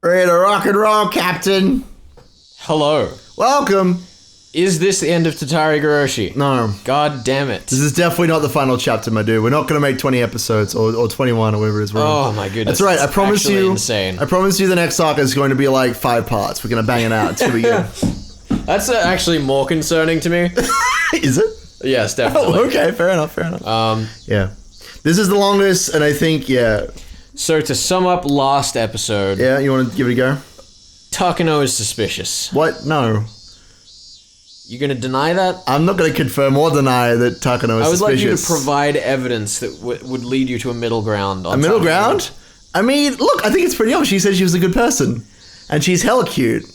Ready to rock and roll, Captain. Hello. Welcome. Is this the end of Tatari Higurashi? No. God damn it. This is definitely not the final chapter, my dude. We're not going to make 20 episodes or 21 or whatever it is. Oh my goodness. That's right. I promise you. Insane. I promise you the next saga is going to be like 5 parts. We're going to bang it out. It's going to be good. That's actually more concerning to me. Is it? Yes, definitely. Oh, okay, fair enough. Yeah. This is the longest, and I think, yeah. So to sum up last episode... Yeah, you want to give it a go? Takano is suspicious. What? No. You gonna deny that? I'm not going to confirm or deny that Takano is suspicious. I would like you to provide evidence that would lead you to a middle ground. A middle ground? I mean, look, I think it's pretty obvious. She said she was a good person. And she's hella cute.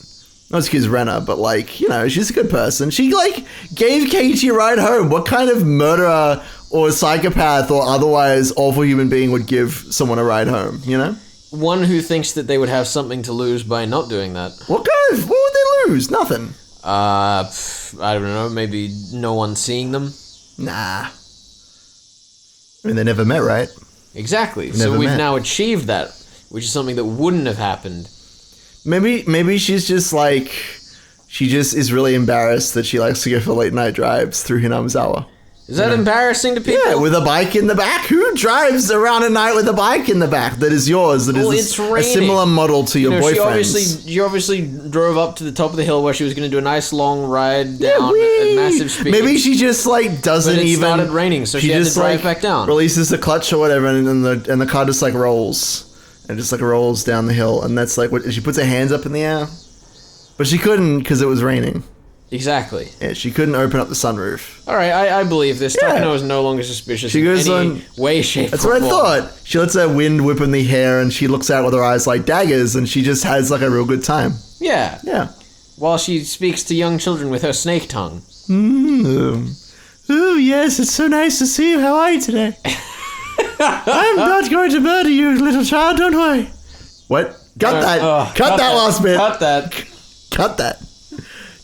Not excuse Renna, but like, you know, she's a good person. She like gave Keiichi a ride home. What kind of murderer or psychopath or otherwise awful human being would give someone a ride home, you know? One who thinks that they would have something to lose by not doing that. What would they lose? Nothing. I don't know, maybe no one seeing them? Nah. I mean, they never met, right? Exactly. So we've now achieved that, which is something that wouldn't have happened. Maybe she's just like, she just is really embarrassed that she likes to go for late night drives through Hinamizawa. Is that embarrassing to people? Yeah, with a bike in the back. Who drives around at night with a bike in the back that is yours? That is a similar model to your boyfriend's. She obviously drove up to the top of the hill where she was going to do a nice long ride down at massive speed. Maybe she just like doesn't but it even. Started raining, so she had to drive back down. Releases the clutch or whatever, and the car just like rolls, and just like rolls down the hill, and that's like what she puts her hands up in the air, but she couldn't because it was raining. Exactly. Yeah, she couldn't open up the sunroof. All right, I believe this. Yeah. Takano is no longer suspicious in any way, shape, That's what I thought. She lets her wind whip in the hair, and she looks out with her eyes like daggers, and she just has like a real good time. Yeah. Yeah. While she speaks to young children with her snake tongue. Oh, yes, it's so nice to see you. How are you today? I'm not going to murder you, little child, don't worry. What? Cut that. Cut that last bit. Cut that. Cut that.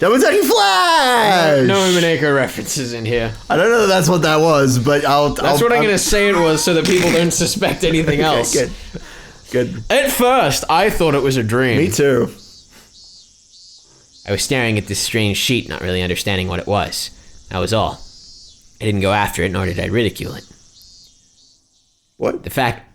Double attacking flash! No Umineko references in here. I don't know that that's what that was, but That's what I'm going to say it was so that people don't suspect anything else. Good. At first, I thought it was a dream. Me too. I was staring at this strange sheet, not really understanding what it was. That was all. I didn't go after it, nor did I ridicule it. What? The fact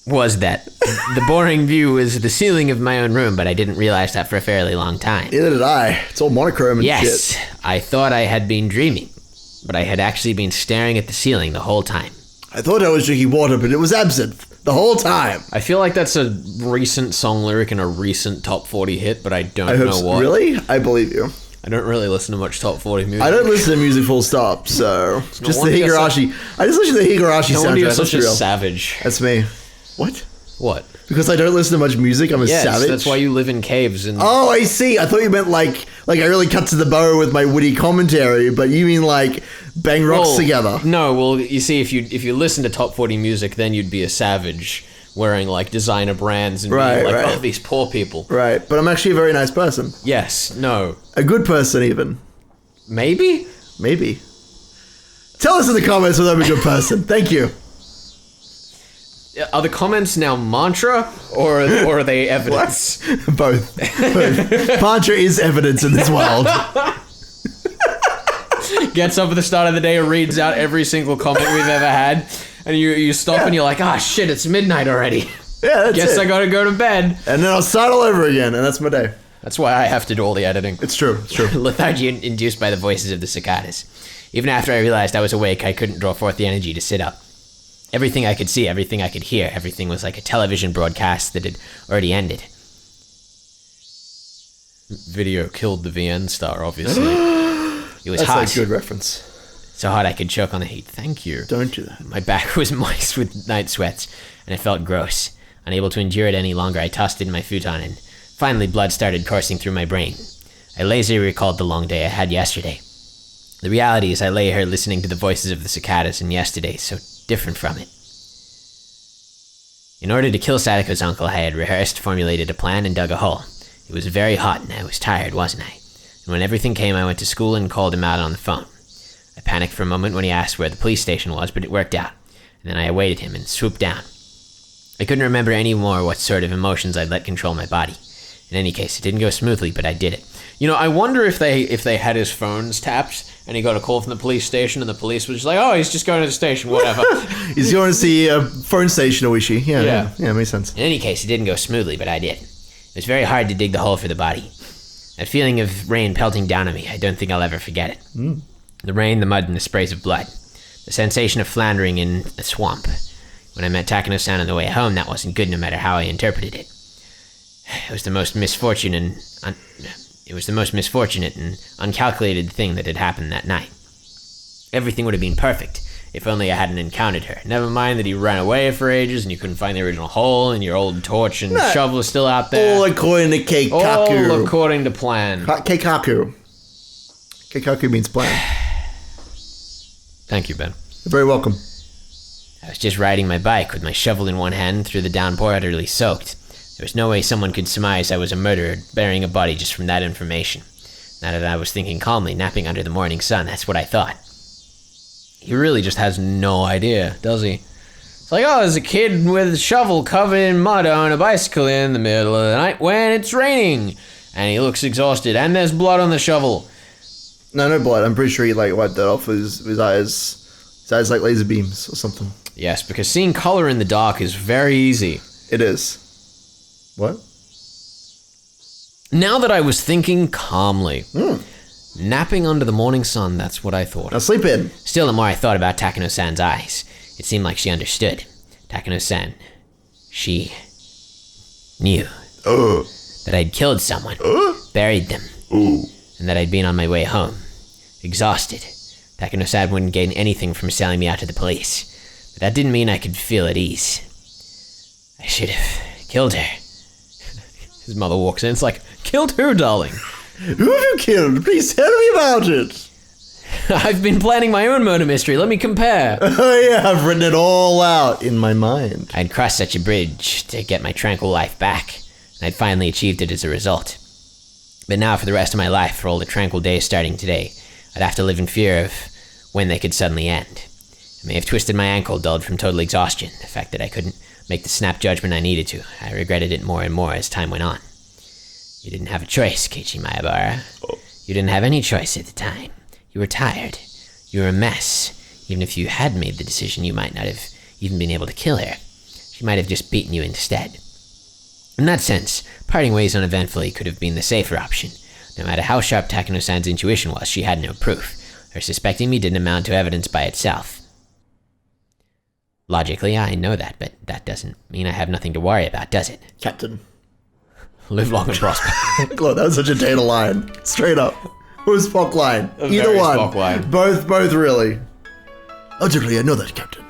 was that the boring view was the ceiling of my own room, but I didn't realize that for a fairly long time. Neither did I. It's all monochrome and shit. Yes, I thought I had been dreaming, but I had actually been staring at the ceiling the whole time. I thought I was drinking water, but it was absinthe the whole time. I feel like that's a recent song lyric in a recent top 40 hit, but I don't know what. Really? I believe you. I don't really listen to much top 40 music. I don't listen to music full stop, so just the Higurashi. I just listen to the Higurashi soundtrack. You're such a savage. That's me. What? What? Because I don't listen to much music, I'm a savage? That's why you live in caves. And oh, I see. I thought you meant like I really cut to the bow with my witty commentary, but you mean like bang rocks together. No, well, you see, if you listen to top 40 music, then you'd be a savage wearing like designer brands and being like, oh, these poor people. Right, but I'm actually a very nice person. Yes, no. A good person, even. Maybe? Maybe. Tell us in the comments whether I'm a good person. Thank you. Are the comments now mantra, or are they evidence? Both. Mantra is evidence in this world. Gets up at the start of the day and reads out every single comment we've ever had, and you stop and you're like, ah, shit, it's midnight already. Yeah, that's Guess it. I gotta go to bed. And then I'll start all over again, and that's my day. That's why I have to do all the editing. It's true. Lethargy induced by the voices of the cicadas. Even after I realized I was awake, I couldn't draw forth the energy to sit up. Everything I could see, everything I could hear, everything was like a television broadcast that had already ended. Video killed the VN star, obviously. It was hot. That's a good reference. So hot I could choke on the heat. Thank you. Don't do that. My back was moist with night sweats, and it felt gross. Unable to endure it any longer, I tossed in my futon, and finally blood started coursing through my brain. I lazily recalled the long day I had yesterday. The reality is I lay here listening to the voices of the cicadas, and yesterday so different from it. In order to kill Sadako's uncle, I had rehearsed, formulated a plan, and dug a hole. It was very hot, and I was tired, wasn't I? And when everything came, I went to school and called him out on the phone. I panicked for a moment when he asked where the police station was, but it worked out. And then I awaited him and swooped down. I couldn't remember anymore what sort of emotions I'd let control my body. In any case, it didn't go smoothly, but I did it. You know, I wonder if they had his phones tapped and he got a call from the police station and the police was just like, oh, he's just going to the station, whatever. He's going to see a phone station, Oishi. Yeah, makes sense. In any case, it didn't go smoothly, but I did. It was very hard to dig the hole for the body. That feeling of rain pelting down on me, I don't think I'll ever forget it. The rain, the mud, and the sprays of blood. The sensation of floundering in a swamp. When I met Takano-san on the way home, that wasn't good no matter how I interpreted it. It was the most misfortunate and uncalculated thing that had happened that night. Everything would have been perfect if only I hadn't encountered her. Never mind that he ran away for ages and you couldn't find the original hole and your old torch and shovel is still out there. All according to Keikaku. All according to plan. Keikaku. Keikaku means plan. Thank you, Ben. You're very welcome. I was just riding my bike with my shovel in one hand through the downpour, utterly soaked. There was no way someone could surmise I was a murderer burying a body just from that information. Now that I was thinking calmly, napping under the morning sun, that's what I thought. He really just has no idea, does he? It's like, oh, there's a kid with a shovel covered in mud on a bicycle in the middle of the night when it's raining. And he looks exhausted, and there's blood on the shovel. No blood. I'm pretty sure he wiped that off his eyes. His eyes like laser beams or something. Yes, because seeing color in the dark is very easy. It is. What? Now that I was thinking calmly, napping under the morning sun, that's what I thought. Now sleep in. Still, the more I thought about Takano-san's eyes, it seemed like she understood. Takano-san, she knew that I'd killed someone, buried them, and that I'd been on my way home, exhausted. Takano-san wouldn't gain anything from selling me out to the police, but that didn't mean I could feel at ease. I should have killed her. His mother walks in, it's like, killed who, darling? Who have you killed? Please tell me about it. I've been planning my own murder mystery, let me compare. Oh yeah, I've written it all out in my mind. I'd crossed such a bridge to get my tranquil life back, and I'd finally achieved it as a result. But now for the rest of my life, for all the tranquil days starting today, I'd have to live in fear of when they could suddenly end. I may have twisted my ankle, dulled from total exhaustion, the fact that I couldn't make the snap judgment I needed to. I regretted it more and more as time went on. You didn't have a choice, Keiichi Maebara. You didn't have any choice at the time. You were tired. You were a mess. Even if you had made the decision, you might not have even been able to kill her. She might have just beaten you instead. In that sense, parting ways uneventfully could have been the safer option. No matter how sharp Takano-san's intuition was, she had no proof. Her suspecting me didn't amount to evidence by itself. Logically, I know that, but that doesn't mean I have nothing to worry about, does it? Captain. Live long and prosper. God, that was such a Data line. Straight up. Or a Spock line. Either one. Spock line. Both really. Logically, I know that, Captain.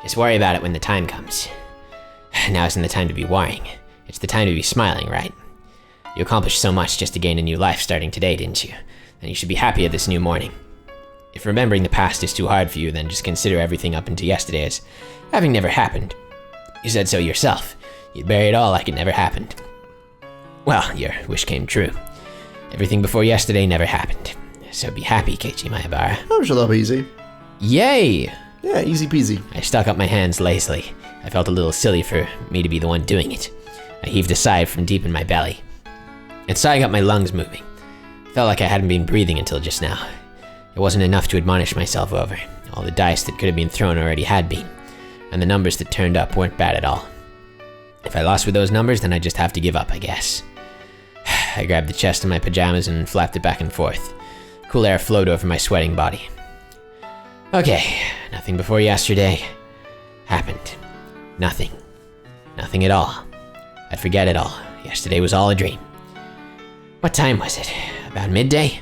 Just worry about it when the time comes. Now isn't the time to be worrying. It's the time to be smiling, right? You accomplished so much just to gain a new life starting today, didn't you? And you should be happy at this new morning. If remembering the past is too hard for you, then just consider everything up until yesterday as having never happened. You said so yourself. You'd bury it all like it never happened. Well, your wish came true. Everything before yesterday never happened. So be happy, Keiichi Maebara. I'm sure that'll be easy. Yay! Yeah, easy peasy. I stuck up my hands lazily. I felt a little silly for me to be the one doing it. I heaved a sigh from deep in my belly. And sighing got my lungs moving. Felt like I hadn't been breathing until just now. It wasn't enough to admonish myself over. All the dice that could have been thrown already had been. And the numbers that turned up weren't bad at all. If I lost with those numbers, then I'd just have to give up, I guess. I grabbed the chest of my pajamas and flapped it back and forth. Cool air flowed over my sweating body. Okay, nothing before yesterday happened. Nothing. Nothing at all. I'd forget it all. Yesterday was all a dream. What time was it? About midday?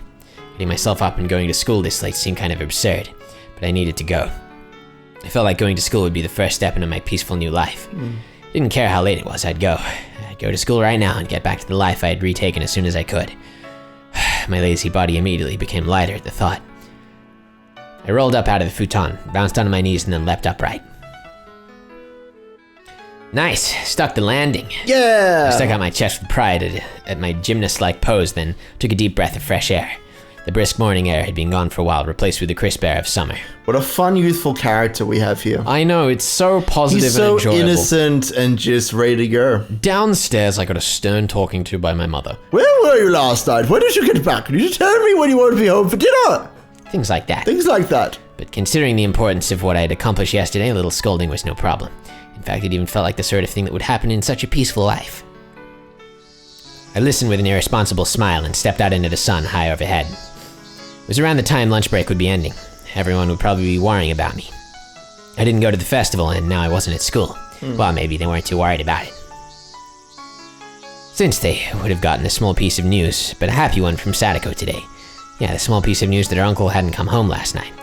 Getting myself up and going to school this late seemed kind of absurd, but I needed to go. I felt like going to school would be the first step into my peaceful new life. Didn't care how late it was, I'd go. I'd go to school right now and get back to the life I had retaken as soon as I could. My lazy body immediately became lighter at the thought. I rolled up out of the futon, bounced onto my knees, and then leapt upright. Nice, stuck the landing. Yeah! I stuck out my chest with pride at my gymnast-like pose, then took a deep breath of fresh air. The brisk morning air had been gone for a while, replaced with the crisp air of summer. What a fun, youthful character we have here. I know, it's so positive He's and so enjoyable. innocent and just ready to go. Downstairs, I got a stern talking to by my mother. Where were you last night? When did you get back? Did you tell me when you wanted to be home for dinner? Things like that. Things like that. But considering the importance of what I had accomplished yesterday, a little scolding was no problem. In fact, it even felt like the sort of thing that would happen in such a peaceful life. I listened with an irresponsible smile and stepped out into the sun high overhead. It was around the time lunch break would be ending. Everyone would probably be worrying about me. I didn't go to the festival and now I wasn't at school. Well, maybe they weren't too worried about it. Since they would have gotten a small piece of news, but a happy one from Sadako today. Yeah, the small piece of news that her uncle hadn't come home last night.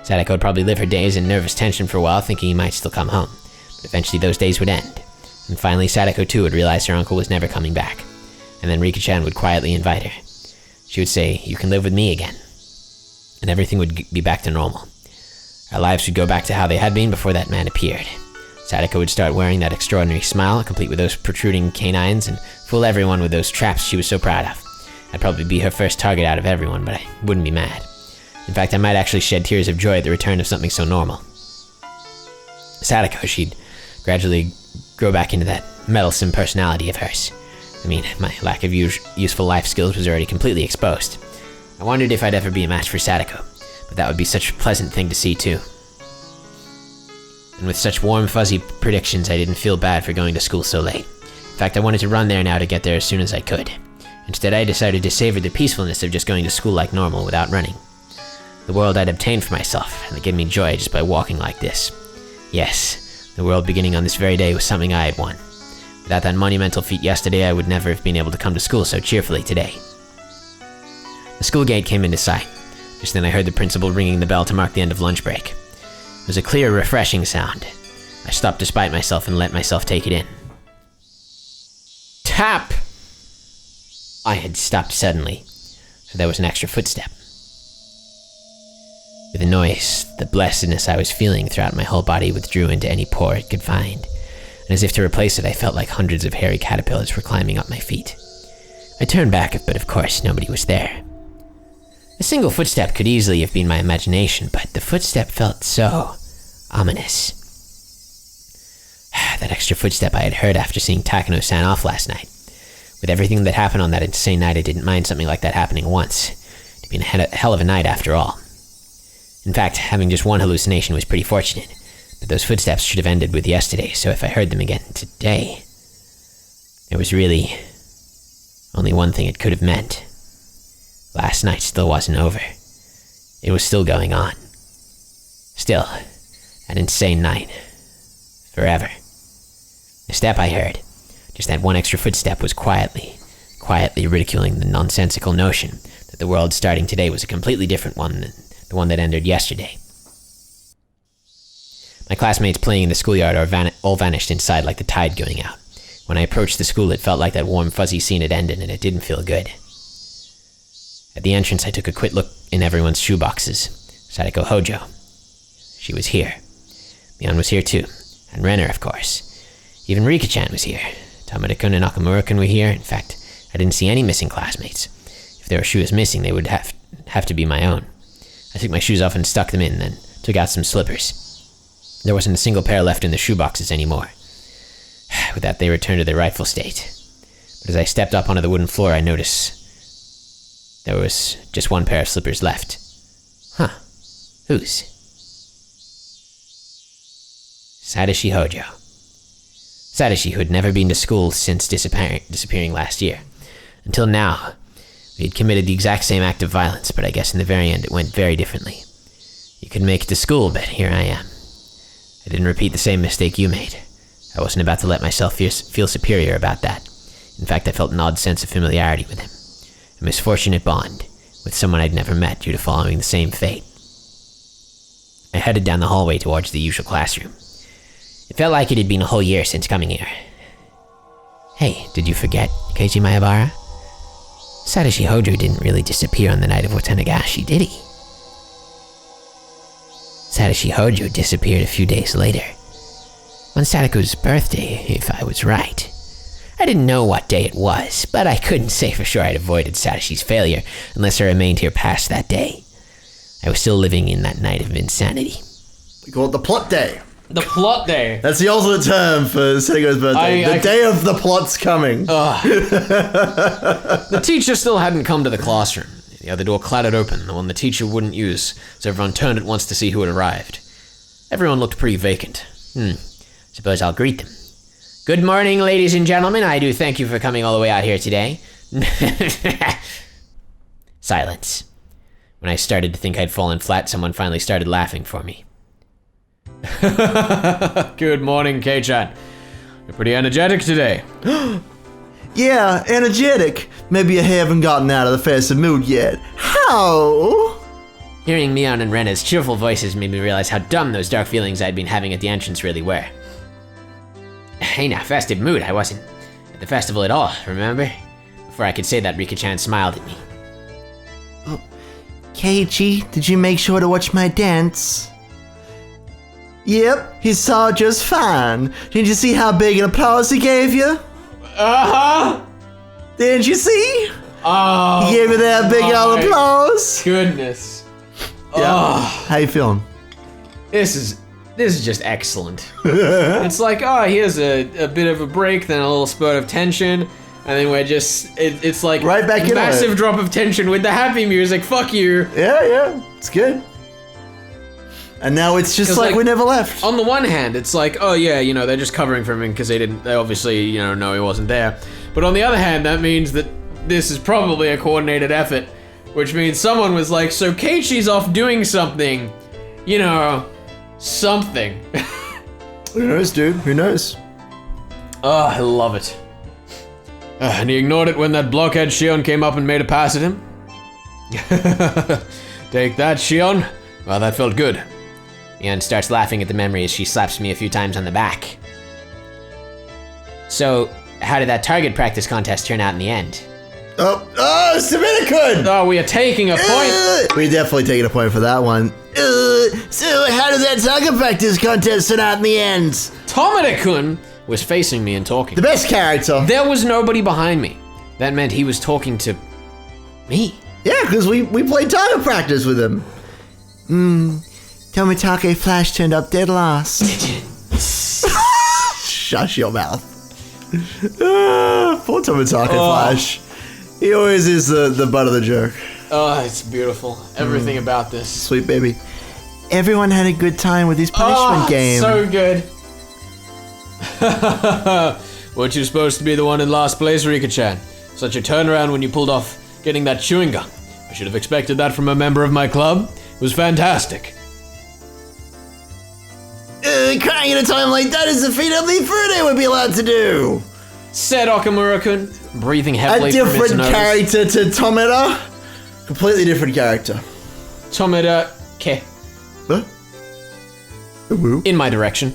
Sadako would probably live her days in nervous tension for a while, thinking he might still come home. But eventually those days would end. And finally Sadako too would realize her uncle was never coming back. And then Rika-chan would quietly invite her. She would say, "You can live with me again." And everything would be back to normal. Our lives would go back to how they had been before that man appeared. Sadako would start wearing that extraordinary smile, complete with those protruding canines, and fool everyone with those traps she was so proud of. I'd probably be her first target out of everyone, but I wouldn't be mad. In fact, I might actually shed tears of joy at the return of something so normal. Sadako, she'd gradually grow back into that meddlesome personality of hers. I mean, my lack of useful life skills was already completely exposed. I wondered if I'd ever be a match for Sadako, but that would be such a pleasant thing to see too. And with such warm, fuzzy predictions, I didn't feel bad for going to school so late. In fact, I wanted to run there now to get there as soon as I could. Instead, I decided to savor the peacefulness of just going to school like normal without running. The world I'd obtained for myself, and that gave me joy just by walking like this. Yes, the world beginning on this very day was something I had won. Without that monumental feat yesterday, I would never have been able to come to school so cheerfully today. The school gate came into sight. Just then I heard the principal ringing the bell to mark the end of lunch break. It was a clear, refreshing sound. I stopped despite myself and let myself take it in. Tap! I had stopped suddenly, for there was an extra footstep. With a noise, the blessedness I was feeling throughout my whole body withdrew into any pore it could find, and as if to replace it, I felt like hundreds of hairy caterpillars were climbing up my feet. I turned back, but of course nobody was there. A single footstep could easily have been my imagination, but the footstep felt so ominous. That extra footstep I had heard after seeing Takano-san off last night. With everything that happened on that insane night, I didn't mind something like that happening once. It'd been a hell of a night after all. In fact, having just one hallucination was pretty fortunate, but those footsteps should have ended with yesterday, so if I heard them again today, there was really only one thing it could have meant. Last night still wasn't over. It was still going on. Still, an insane night. Forever. The step I heard, just that one extra footstep, was quietly ridiculing the nonsensical notion that the world starting today was a completely different one than the one that ended yesterday. My classmates playing in the schoolyard all vanished inside like the tide going out. When I approached the school, it felt like that warm, fuzzy scene had ended, and it didn't feel good. At the entrance, I took a quick look in everyone's shoeboxes. Sadako Hojo. She was here. Mion was here too. And Renner, of course. Even Rika-chan was here. Tamada-kun and Nakamura-kun were here. In fact, I didn't see any missing classmates. If there were shoes missing, they would have to be my own. I took my shoes off and stuck them in, then took out some slippers. There wasn't a single pair left in the shoeboxes anymore. With that, they returned to their rightful state. But as I stepped up onto the wooden floor, I noticed there was just one pair of slippers left. Huh. Whose? Sadashi Hojo. Sadashi, who had never been to school since disappearing last year. Until now, we had committed the exact same act of violence, but I guess in the very end it went very differently. You could make it to school, but here I am. I didn't repeat the same mistake you made. I wasn't about to let myself feel superior about that. In fact, I felt an odd sense of familiarity with him. A misfortunate bond with someone I'd never met due to following the same fate. I headed down the hallway towards the usual classroom. It felt like it had been a whole year since coming here. Hey, did you forget, Keiichi Maebara? Sadashi Hojo didn't really disappear on the night of Watanagashi, did he? Sadashi Hojo disappeared a few days later. On Sadako's birthday, if I was right. I didn't know what day it was, but I couldn't say for sure I'd avoided Sadashi's failure unless I remained here past that day. I was still living in that night of insanity. We call it the plot day. The plot day. That's the alternate term for Sego's birthday. The day of the plot's coming. The teacher still hadn't come to the classroom. The other door clattered open, the one the teacher wouldn't use, so everyone turned at once to see who had arrived. Everyone looked pretty vacant. Suppose I'll greet them. Good morning, ladies and gentlemen. I do thank you for coming all the way out here today. Silence. When I started to think I'd fallen flat, someone finally started laughing for me. Good morning, Keiichi. You're pretty energetic today. Yeah, energetic. Maybe you haven't gotten out of the festive mood yet. How? Hearing Mion and Rena's cheerful voices made me realize how dumb those dark feelings I'd been having at the entrance really were. In a festive mood, I wasn't at the festival at all, remember? Before I could say that, Rika-chan smiled at me. Oh, Keiichi, did you make sure to watch my dance? Yep, he saw just fine. Didn't you see how big an applause he gave you? Uh-huh. Didn't you see? Oh, he gave you that big old applause. Goodness. Yeah. Oh, How you feeling? this is just excellent. It's like, here's a bit of a break, then a little spurt of tension, and then we're just, it's like right back a into massive it. drop of tension with the happy music. Fuck you. Yeah, it's good. And now it's just like we never left. On the one hand, it's like, oh yeah, they're just covering for him because they obviously, know he wasn't there. But on the other hand, that means that this is probably a coordinated effort, which means someone was like, so Keiichi's off doing something, something. Who knows, dude? Who knows? Oh, I love it. And he ignored it when that blockhead Shion came up and made a pass at him. Take that, Shion. Well, that felt good. Mion starts laughing at the memory as she slaps me a few times on the back. So, how did that target practice contest turn out in the end? Oh, Sabina-kun! Oh, we are taking a point. We're definitely taking a point for that one. So how does that target practice contest turn out in the end? Tomada-kun was facing me and talking. The best character. There was nobody behind me. That meant he was talking to me. Yeah, because we played target practice with him. Tomitake Flash turned up dead last. Shush your mouth. Poor Tomitake Flash. He always is the butt of the joke. Oh, it's beautiful. Everything about this. Sweet baby. Everyone had a good time with his punishment game. So good. Weren't you supposed to be the one in last place, Rika-chan? Such a turnaround when you pulled off getting that chewing gum. I should have expected that from a member of my club. It was fantastic. Crying at a time like that is a feat only Furude would be allowed to do. Said Okamura-kun, breathing heavily A from his different nose. character to Tomita. Completely different character. Tomada-ke. Huh? Woo. In my direction.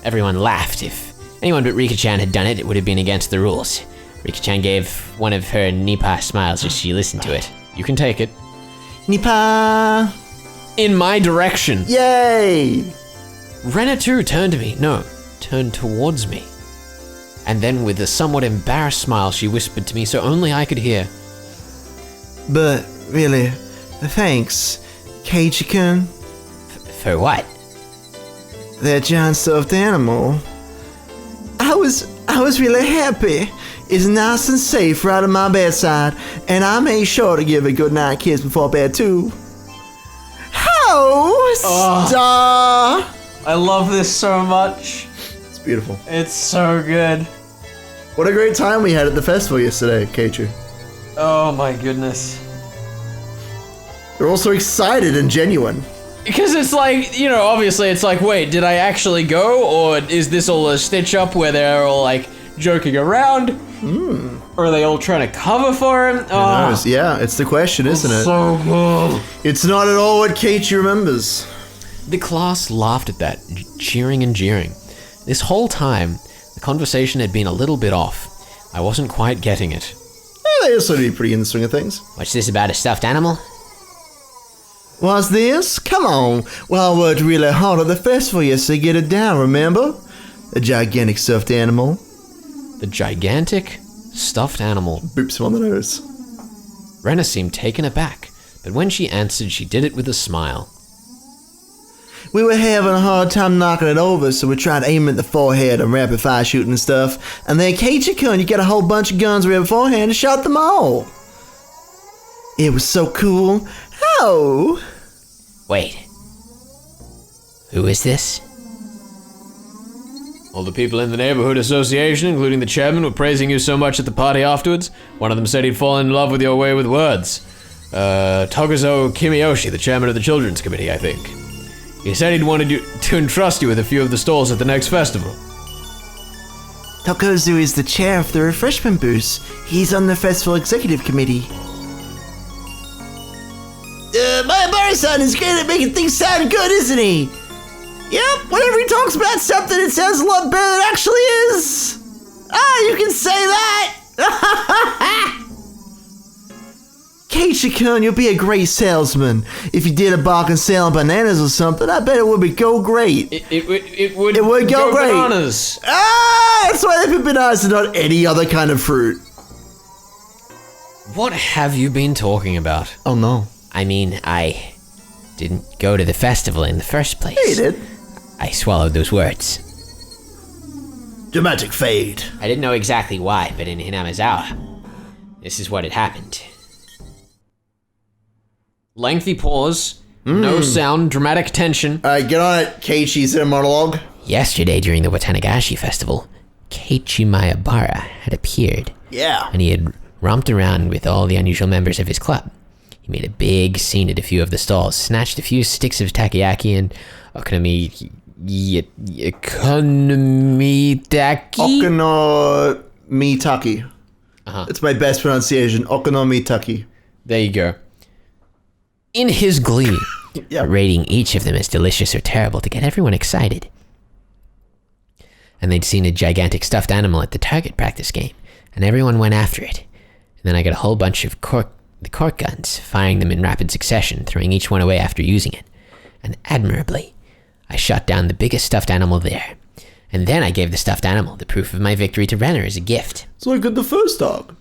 Everyone laughed. If anyone but Rika-chan had done it, it would have been against the rules. Rika-chan gave one of her Nipa smiles as she listened to it. You can take it. Nipa. In my direction. Yay. Rena too turned towards me. And then with a somewhat embarrassed smile, she whispered to me so only I could hear. But really, thanks, Keiichi-kun. For what? That giant stuffed animal. I was really happy. It's nice and safe right at my bedside, and I made sure to give a good night kiss before bed too. Star. I love this so much. It's beautiful. It's so good. What a great time we had at the festival yesterday, Keiichi. Oh my goodness. They're all so excited and genuine. Because it's like, obviously it's like, wait, did I actually go? Or is this all a stitch up where they're all like joking around? Or are they all trying to cover for him? Who knows? Yeah, it's the question, isn't it? So good. It's not at all what Keiichi remembers. The class laughed at that, cheering and jeering. This whole time, the conversation had been a little bit off. I wasn't quite getting it. They also be pretty in the swing of things. What's this about a stuffed animal? What's this? Come on. Well, I worked really hard at the festival yesterday to get it down, remember? A gigantic stuffed animal. A gigantic stuffed animal. Boops him on the nose. Rena seemed taken aback, but when she answered, she did it with a smile. We were having a hard time knocking it over, so we tried aiming at the forehead and rapid fire shooting and stuff. And then Keiichi-kun, you get a whole bunch of guns right beforehand and shot them all. It was so cool. Oh! Wait. Who is this? All the people in the neighborhood association, including the chairman, were praising you so much at the party afterwards. One of them said he'd fallen in love with your way with words. Toguzo Kimiyoshi, the chairman of the children's committee, I think. He said he'd wanted you to entrust you with a few of the stalls at the next festival. Tokuzu is the chair of the refreshment booth. He's on the festival executive committee. My Bar-san is great at making things sound good, isn't he? Yep, whenever he talks about something, it sounds a lot better than it actually is. Ah, you can say that. Keiichi-kun, you'll be a great salesman. If you did a bargain sale on bananas or something, I bet it would go great. It would go great. Bananas. Ah, that's why they put bananas and not any other kind of fruit. What have you been talking about? Oh no. I mean, I didn't go to the festival in the first place. Yeah, you did. I swallowed those words. Dramatic fade. I didn't know exactly why, but in Hinamizawa, this is what had happened. Lengthy pause, no sound, dramatic tension. Alright, get on it, Keiichi's inner monologue. Yesterday, during the Watanagashi festival, Keiichi Maebara had appeared. Yeah. And he had romped around with all the unusual members of his club. He made a big scene at a few of the stalls, snatched a few sticks of takoyaki and okonomitaki. Okonomitaki. It's my best pronunciation. Okonomitaki. There you go. In his glee, rating each of them as delicious or terrible to get everyone excited. And they'd seen a gigantic stuffed animal at the target practice game, and everyone went after it. And then I got a whole bunch of cork guns, firing them in rapid succession, throwing each one away after using it. And admirably, I shot down the biggest stuffed animal there. And then I gave the stuffed animal the proof of my victory to Renner as a gift. It's like at the first dog.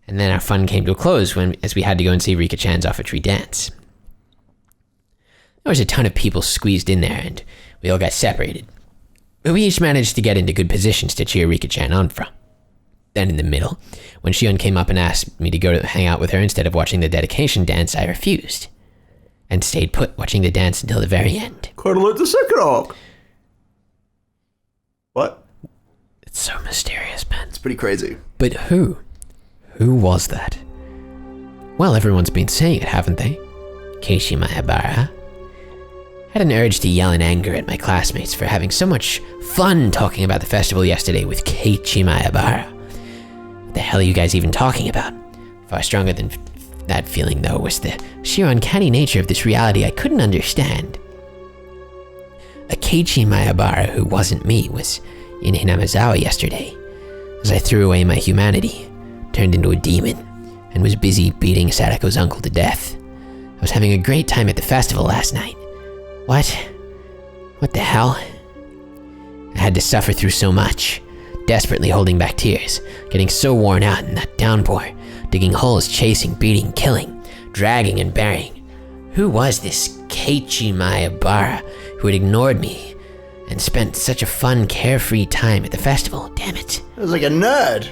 And then our fun came to a close as we had to go and see Rika-chan's off-a-tree dance. There was a ton of people squeezed in there, and we all got separated. But we each managed to get into good positions to cheer Rika-chan on from. Then in the middle, when Shion came up and asked me to go to hang out with her instead of watching the dedication dance, I refused. And stayed put watching the dance until the very end. Quite like the second arc. What? It's so mysterious, Ben. It's pretty crazy. But who? Who was that? Well, everyone's been saying it, haven't they? Keiichi Maebara. Had an urge to yell in anger at my classmates for having so much fun talking about the festival yesterday with Keiichi Maebara. What the hell are you guys even talking about? Far stronger than that feeling, though, was the sheer uncanny nature of this reality I couldn't understand. A Keiichi Maebara who wasn't me was in Hinamizawa yesterday, as I threw away my humanity, turned into a demon, and was busy beating Sadako's uncle to death. I was having a great time at the festival last night. What? What the hell? I had to suffer through so much, desperately holding back tears, getting so worn out in that downpour, digging holes, chasing, beating, killing, dragging and burying. Who was this Keiichi Maebara who had ignored me and spent such a fun, carefree time at the festival? Damn it. It was like a nerd.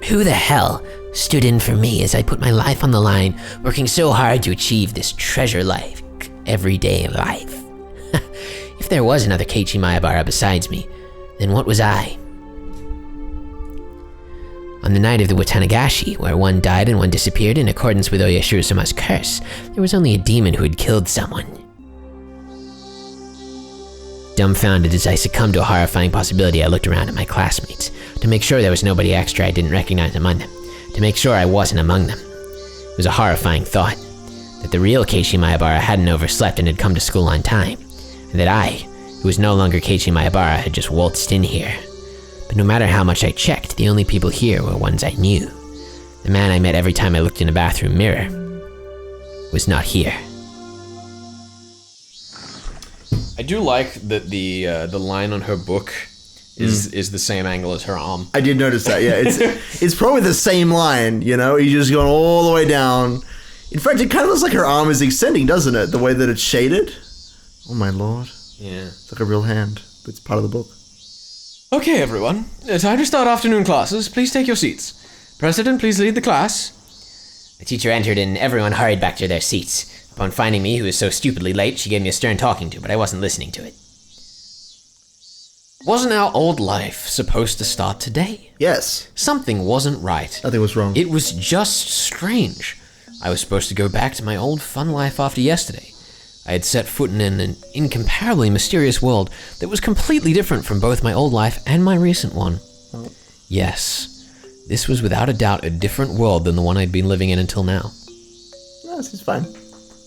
Who the hell stood in for me as I put my life on the line, working so hard to achieve this treasure-like, everyday life? If there was another Keiichi Maebara besides me, then what was I? On the night of the Watanagashi, where one died and one disappeared in accordance with Oyashiro-sama's curse, there was only a demon who had killed someone. Dumbfounded as I succumbed to a horrifying possibility, I looked around at my classmates, to make sure there was nobody extra I didn't recognize among them, to make sure I wasn't among them. It was a horrifying thought, that the real Keiichi Maebara hadn't overslept and had come to school on time, and that I, who was no longer Keiichi Maebara, had just waltzed in here. But no matter how much I checked, the only people here were ones I knew. The man I met every time I looked in a bathroom mirror was not here. I do like that the line on her book is the same angle as her arm. I did notice that, yeah. It's probably the same line, you know? He's just going all the way down. In fact, it kind of looks like her arm is extending, doesn't it? The way that it's shaded. Oh, my lord. Yeah. It's like a real hand. But it's part of the book. Okay, everyone. Time to start afternoon classes. Please take your seats. President, please lead the class. The teacher entered and everyone hurried back to their seats. Upon finding me, who was so stupidly late, she gave me a stern talking to, but I wasn't listening to it. Wasn't our old life supposed to start today? Yes. Something wasn't right. Nothing was wrong. It was just strange. I was supposed to go back to my old fun life after yesterday. I had set foot in an incomparably mysterious world that was completely different from both my old life and my recent one. Oh. Yes, this was without a doubt a different world than the one I'd been living in until now. No, this is fine.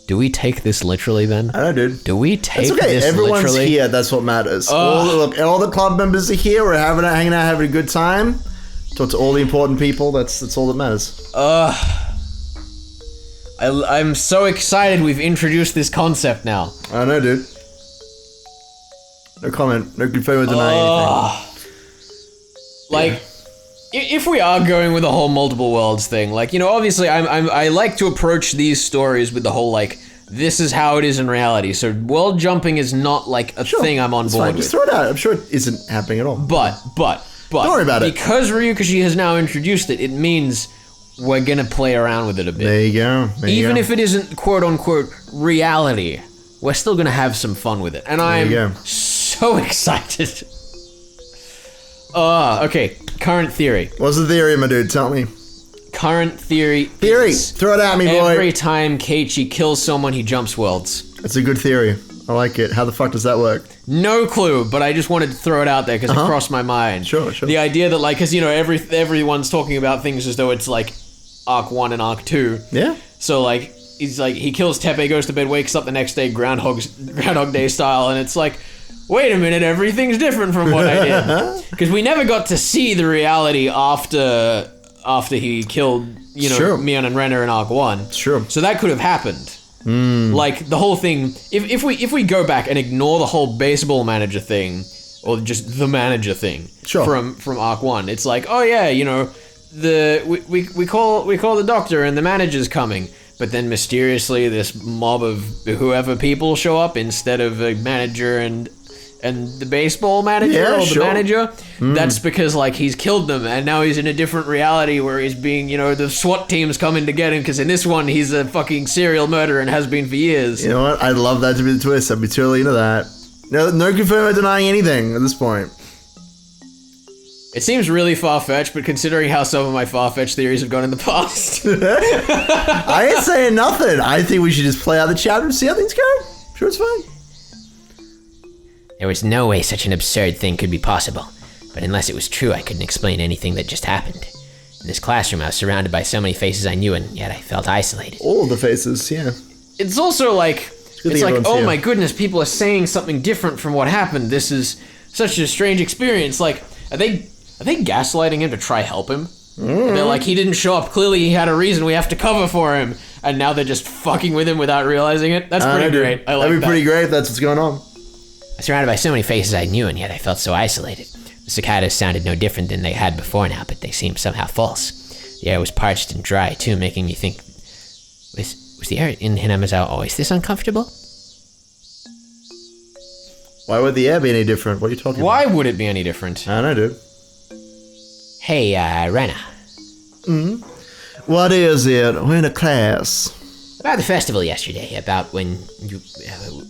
Do we take this literally, Ben? I don't, dude. Do we take It's okay. this Everyone's literally? here. That's what matters. All the club members are here. We're hanging out, having a good time. Talk to all the important people. That's all that matters. I'm so excited we've introduced this concept now. I know, dude. No comment. No confirm or deny anything. Like, if we are going with the whole multiple worlds thing, like, you know, obviously I like to approach these stories with the whole, like, this is how it is in reality. So world jumping is not, like, a thing I'm on It's board fine. with. Just throw it out. I'm sure it isn't happening at all. But, Don't worry about it. Because Ryukashi has now introduced it, it means we're gonna play around with it a bit. There you go. Even if it isn't quote-unquote reality, we're still gonna have some fun with it. And you go. I'm so excited. Okay, current theory. What's the theory, my dude? Tell me. Current theory. Theory. is Throw it at me, boy. Every time Keiichi kills someone, he jumps worlds. That's a good theory. I like it. How the fuck does that work? No clue, but I just wanted to throw it out there because it crossed my mind. Sure. The idea that, like, because, you know, everyone's talking about things as though it's, like, Arc 1 and Arc 2. Yeah. So, like, he's like, he kills Tepe, goes to bed, wakes up the next day, Groundhog Day style, and it's like, wait a minute, everything's different from what I did. Because we never got to see the reality after he killed, you know, Sure. Mion and Renner in Arc 1. Sure. So that could have happened. Like, the whole thing, if we go back and ignore the whole baseball manager thing, or just the manager thing Sure. from Arc 1, it's like, oh yeah, you know, we call the doctor and the manager's coming, but then mysteriously this mob of whoever people show up instead of a manager and the baseball manager or the manager. That's because, like, he's killed them and now he's in a different reality where he's being, you know, the SWAT team's coming to get him because in this one he's a fucking serial murderer and has been for years. You know what? I'd love that to be the twist. I'd be totally into that. No confirming or denying anything at this point. It seems really far-fetched, but considering how some of my far-fetched theories have gone in the past. I ain't saying nothing. I think we should just play out the chapter and see how things go. Sure, it's fine. There was no way such an absurd thing could be possible, but unless it was true, I couldn't explain anything that just happened. In this classroom, I was surrounded by so many faces I knew, and yet I felt isolated. All the faces, yeah. It's also like, good it's thing like, everyone's oh here. my goodness, people are saying something different from what happened. This is such a strange experience. Like, are they gaslighting him to try help him? They're like, he didn't show up. Clearly he had a reason. We have to cover for him. And now they're just fucking with him without realizing it. That's pretty great. I like That'd be that. pretty great if that's what's going on. I was surrounded by so many faces I knew, and yet I felt so isolated. The cicadas sounded no different than they had before now, but they seemed somehow false. The air was parched and dry, too, making me think, was the air in Hinamizawa always this uncomfortable? Why would the air be any different? What are you talking Why would it be any different? about? I don't know, dude. Hey, Rena. What is it? We're in a class. About the festival yesterday, about when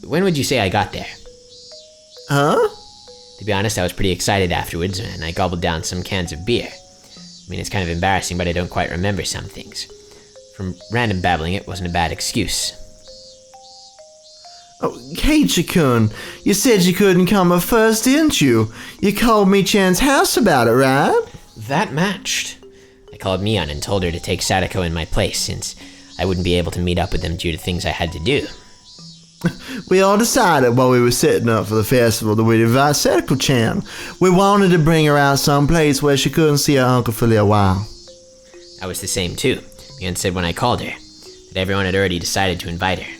would you say I got there? Huh? To be honest, I was pretty excited afterwards, and I gobbled down some cans of beer. I mean, it's kind of embarrassing, but I don't quite remember some things. From random babbling, it wasn't a bad excuse. Oh, Keiichi-kun, you said you couldn't come up first, didn't you? You called me Chan's house about it, right? That matched. I called Mion and told her to take Sadako in my place, since I wouldn't be able to meet up with them due to things I had to do. We all decided while we were setting up for the festival that we'd invite Sadako-chan. We wanted to bring her out someplace where she couldn't see her uncle for a little while. I was the same too. Mion said when I called her, that everyone had already decided to invite her.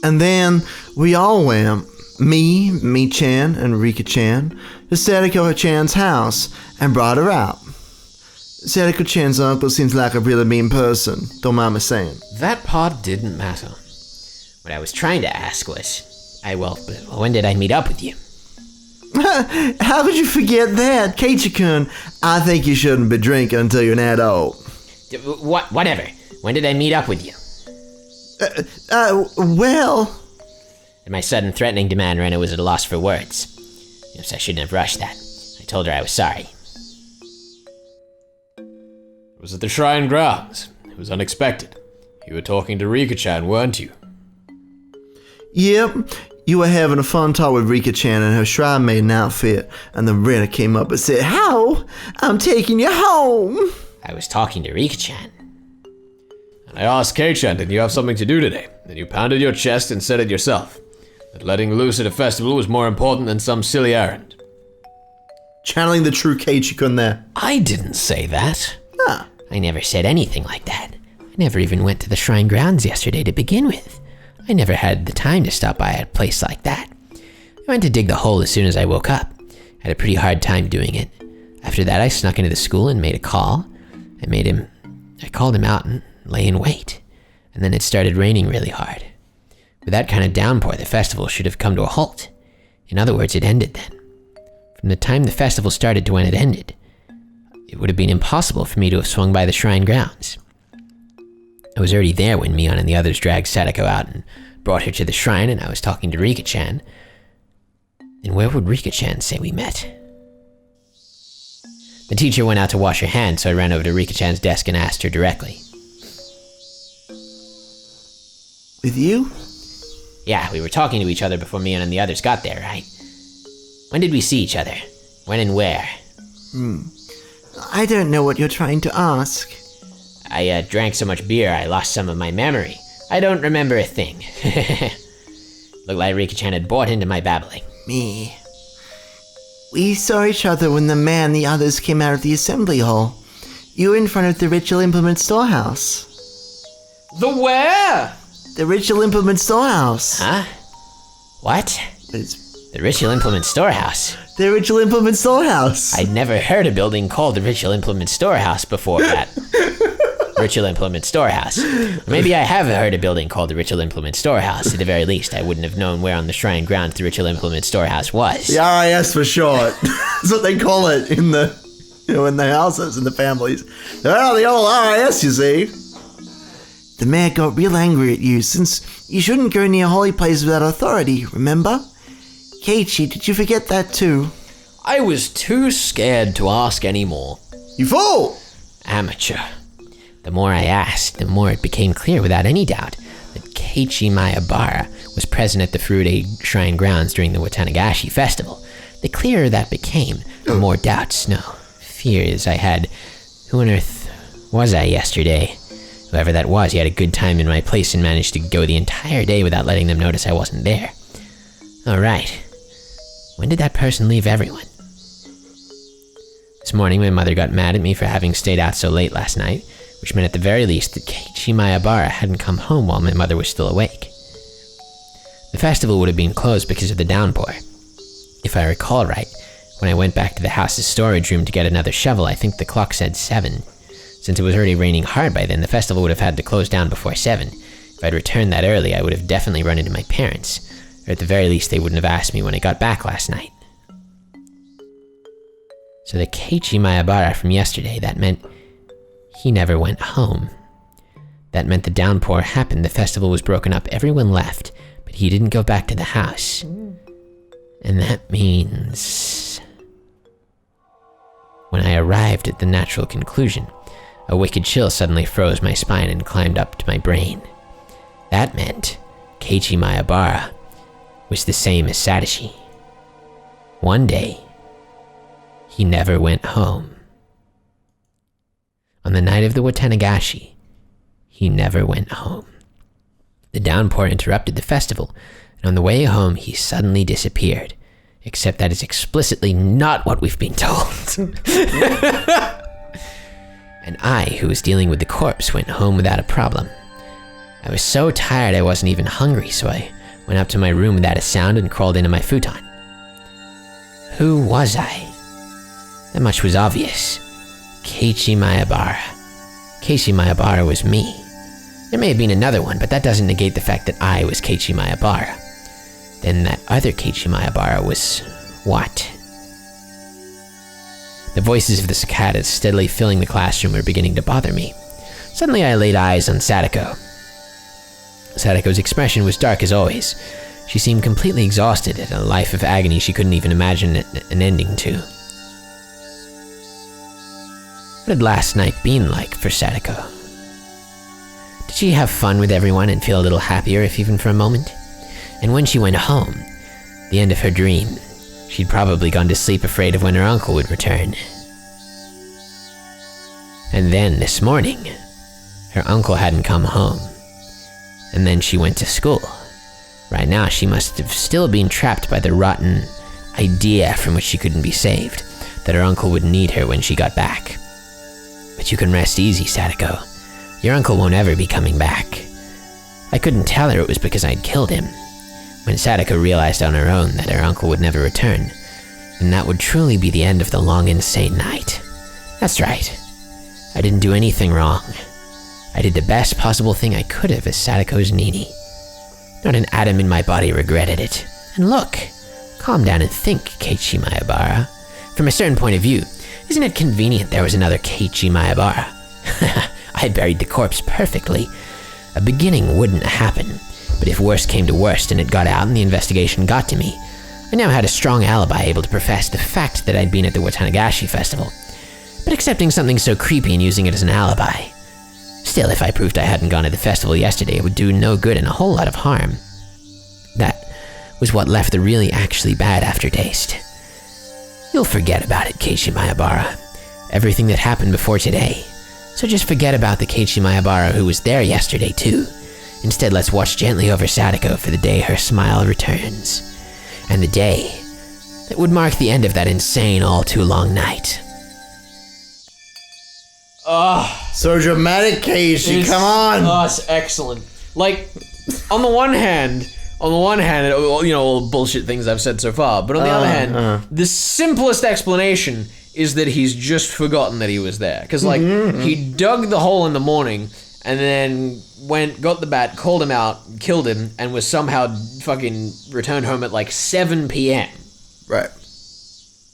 And then we all went. Me, Chan, and Rika-chan. to Sadako-chan's house and brought her out. Sadako-chan's uncle seems like a really mean person, don't mind me saying. That part didn't matter. What I was trying to ask was, when did I meet up with you? How could you forget that, Keiichi-kun? I think you shouldn't be drinking until you're an adult. Whatever. When did I meet up with you? Well... At my sudden threatening demand, Rena was at a loss for words. Yes, I shouldn't have rushed that. I told her I was sorry. It was at the shrine grounds. It was unexpected. You were talking to Rika-chan, weren't you? Yep. You were having a fun talk with Rika-chan and her shrine maiden outfit, and then Rena came up and said, "How? I'm taking you home." I was talking to Rika-chan. And I asked Kei-chan, did you have something to do today? Then you pounded your chest and said it yourself. That letting loose at a festival was more important than some silly errand. Channeling the true Keiichi-kun there. I didn't say that. Ah. I never said anything like that. I never even went to the shrine grounds yesterday to begin with. I never had the time to stop by a place like that. I went to dig the hole as soon as I woke up. I had a pretty hard time doing it. After that, I snuck into the school and made a call. I called him out and lay in wait. And then it started raining really hard. With that kind of downpour, the festival should have come to a halt. In other words, it ended then. From the time the festival started to when it ended, it would have been impossible for me to have swung by the shrine grounds. I was already there when Mion and the others dragged Sadako out and brought her to the shrine, and I was talking to Rika-chan. And where would Rika-chan say we met? The teacher went out to wash her hands, so I ran over to Rika-chan's desk and asked her directly. With you? Yeah, we were talking to each other before Mion and the others got there, right? When did we see each other? When and where? I don't know what you're trying to ask. I drank so much beer I lost some of my memory. I don't remember a thing. Looked like Rika-chan had bought into my babbling. Me. We saw each other when the man and the others came out of the assembly hall. You were in front of the Ritual Implement Storehouse. The where? The Ritual Implement Storehouse. Huh? What? It's The Ritual Implement Storehouse. the Ritual Implement Storehouse. I'd never heard a building called the Ritual Implement Storehouse before that. Ritual Implement Storehouse. Maybe I have heard a building called the Ritual Implement Storehouse. At the very least, I wouldn't have known where on the shrine grounds the Ritual Implement Storehouse was. The RIS for short. That's what they call it in the, in the houses, in the families. Oh, the old RIS, you see. The mayor got real angry at you since you shouldn't go near holy places without authority, remember? Keiichi, did you forget that too? I was too scared to ask any more. You fool! Amateur. The more I asked, the more it became clear without any doubt that Keiichi Maebara was present at the Furude Shrine grounds during the Watanagashi festival. The clearer that became, the more doubts, no, fears I had. Who on earth was I yesterday? Whoever that was, he had a good time in my place and managed to go the entire day without letting them notice I wasn't there. Alright. When did that person leave everyone? This morning my mother got mad at me for having stayed out so late last night, which meant at the very least that Keiichi Maebara hadn't come home while my mother was still awake. The festival would have been closed because of the downpour. If I recall right, when I went back to the house's storage room to get another shovel, I think the clock said 7. Since it was already raining hard by then, the festival would have had to close down before 7. If I'd returned that early, I would have definitely run into my parents, or at the very least they wouldn't have asked me when I got back last night. So the Keiichi Maebara from yesterday, that meant he never went home. That meant the downpour happened, the festival was broken up, everyone left, but he didn't go back to the house. And that means... When I arrived at the natural conclusion, a wicked chill suddenly froze my spine and climbed up to my brain. That meant Keiichi Maebara was the same as Satoshi. One day, he never went home. On the night of the Watanagashi, he never went home. The downpour interrupted the festival, and on the way home he suddenly disappeared. Except that is explicitly not what we've been told. And I, who was dealing with the corpse, went home without a problem. I was so tired I wasn't even hungry, so I went up to my room without a sound and crawled into my futon. Who was I? That much was obvious. Keiichi Maebara. Keiichi Maebara was me. There may have been another one, but that doesn't negate the fact that I was Keiichi Maebara. Then that other Keiichi Maebara was what? The voices of the cicadas steadily filling the classroom were beginning to bother me. Suddenly I laid eyes on Sadako. Sadako's expression was dark as always. She seemed completely exhausted at a life of agony she couldn't even imagine an ending to. What had last night been like for Sadako? Did she have fun with everyone and feel a little happier, if even for a moment? And when she went home, the end of her dream, she'd probably gone to sleep afraid of when her uncle would return. And then this morning, her uncle hadn't come home. And then she went to school. Right now, she must have still been trapped by the rotten idea from which she couldn't be saved, that her uncle would need her when she got back. But you can rest easy, Sadako. Your uncle won't ever be coming back. I couldn't tell her it was because I'd killed him. When Sadako realized on her own that her uncle would never return, then that would truly be the end of the long, insane night. That's right. I didn't do anything wrong. I did the best possible thing I could have as Sadako's Nini. Not an atom in my body regretted it. And look, calm down and think, Keiichi Maebara. From a certain point of view, isn't it convenient there was another Keiichi Maebara? I buried the corpse perfectly. A beginning wouldn't happen, but if worst came to worst and it got out and the investigation got to me, I now had a strong alibi able to profess the fact that I'd been at the Watanagashi festival. But accepting something so creepy and using it as an alibi. Still, if I proved I hadn't gone to the festival yesterday, it would do no good and a whole lot of harm. That was what left the really actually bad aftertaste. You'll forget about it, Keiichi Maebara. Everything that happened before today. So just forget about the Keiichi Maebara who was there yesterday too. Instead, let's watch gently over Sadako for the day her smile returns. And the day that would mark the end of that insane all too long night. So dramatic, Keiichi, come on! Oh, it's excellent. Like, on the one hand, you know, all the bullshit things I've said so far, but on the other hand, the simplest explanation is that he's just forgotten that he was there. Because, like, he dug the hole in the morning, and then went, got the bat, called him out, killed him, and was somehow fucking returned home at, like, 7 p.m. Right.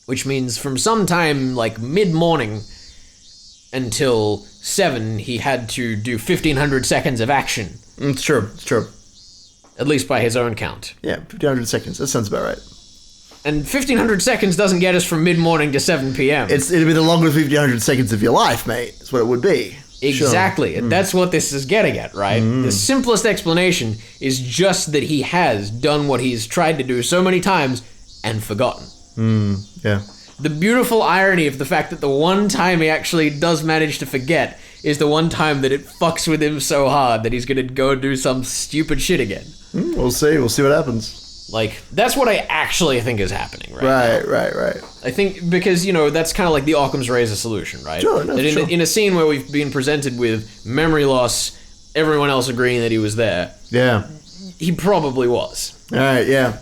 Which means from sometime, like, mid-morning until 7, he had to do 1,500 seconds of action. It's true. At least by his own count. Yeah, 1,500 seconds. That sounds about right. And 1,500 seconds doesn't get us from mid-morning to 7 p.m. It'd be the longest 1,500 seconds of your life, mate. That's what it would be. Exactly. Sure. And that's what this is getting at, right? The simplest explanation is just that he has done what he's tried to do so many times and forgotten. Yeah. The beautiful irony of the fact that the one time he actually does manage to forget is the one time that it fucks with him so hard that he's gonna go do some stupid shit again. We'll see what happens. Like, that's what I actually think is happening right now. Right. I think because, you know, that's kind of like the Occam's razor solution, right? Sure, no, that in a scene where we've been presented with memory loss, everyone else agreeing that he was there. Yeah. He probably was. Alright, yeah.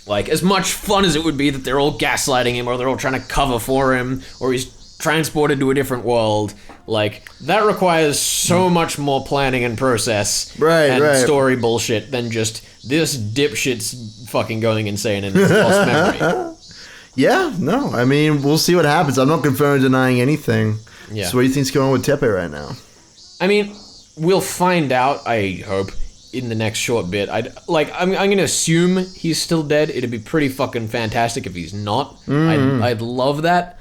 Like, as much fun as it would be that they're all gaslighting him, or they're all trying to cover for him, or he's transported to a different world, like, that requires so much more planning and process and story bullshit than just this dipshit's fucking going insane and lost memory. Yeah, no, I mean, we'll see what happens. I'm not confirming or denying anything. Yeah. So what do you think's going on with Tepe right now? I mean, we'll find out, I hope, in the next short bit. I'm gonna assume he's still dead. It'd be pretty fucking fantastic if he's not. I'd love that.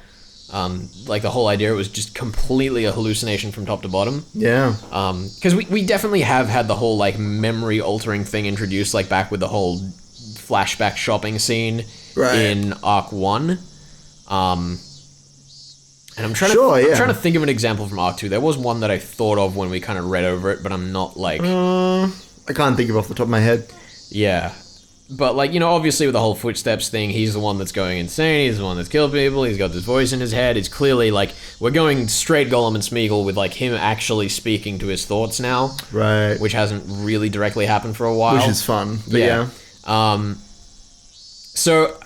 Like the whole idea, it was just completely a hallucination from top to bottom. Yeah. Because we definitely have had the whole like memory altering thing introduced, like back with the whole flashback shopping scene in Arc 1. And I'm trying to think of an example from Arc 2. There was one that I thought of when we kind of read over it, but I'm not like... I can't think of off the top of my head. Yeah. But, like, you know, obviously with the whole footsteps thing, he's the one that's going insane, he's the one that's killed people, he's got this voice in his head, it's clearly, like, we're going straight Gollum and Smeagol with, like, him actually speaking to his thoughts now. Right. Which hasn't really directly happened for a while. Which is fun, but yeah. So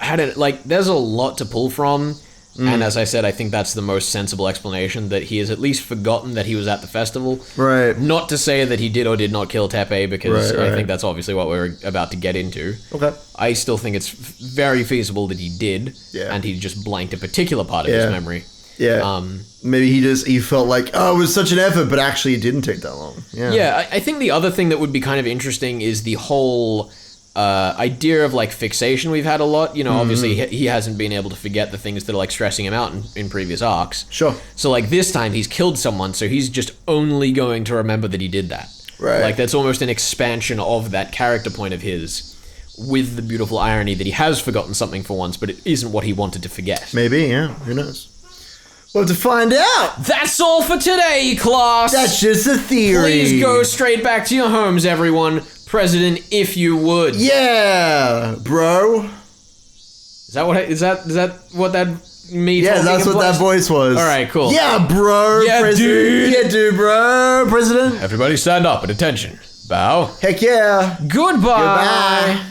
there's a lot to pull from. And as I said, I think that's the most sensible explanation, that he has at least forgotten that he was at the festival. Right. Not to say that he did or did not kill Tepe, because Right. I think that's obviously what we're about to get into. Okay. I still think it's very feasible that he did, and he just blanked a particular part of his memory. Yeah. Maybe he felt like, oh, it was such an effort, but actually it didn't take that long. Yeah. Yeah, I think the other thing that would be kind of interesting is the whole idea of like fixation we've had a lot. You know, obviously he hasn't been able to forget the things that are like stressing him out in previous arcs. Sure. So like this time he's killed someone, so he's just only going to remember that he did that. Right. Like that's almost an expansion of that character point of his, with the beautiful irony that he has forgotten something for once, but it isn't what he wanted to forget. Maybe, yeah. Who knows? We'll have to find out. That's all for today, class. That's just a theory. Please go straight back to your homes, everyone. President, if you would. Yeah, bro. Is that what that me? Yeah, that's what that voice was. All right, cool. Yeah, bro. Yeah, President. dude. Yeah, dude, bro. President. Everybody stand up at attention. Bow. Heck yeah. Goodbye. Goodbye.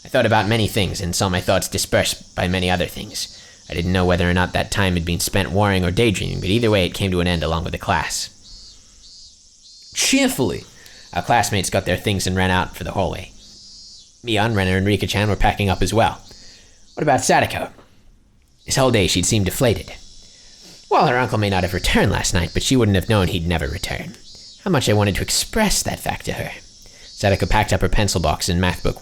I thought about many things and saw my thoughts dispersed by many other things. I didn't know whether or not that time had been spent worrying or daydreaming, but either way it came to an end along with the class. Cheerfully. Our classmates got their things and ran out for the hallway. Mion, Renner, and Rika-chan were packing up as well. What about Sadako? This whole day she'd seemed deflated. Well, her uncle may not have returned last night, but she wouldn't have known he'd never return. How much I wanted to express that fact to her. Sadako packed up her pencil box and math book.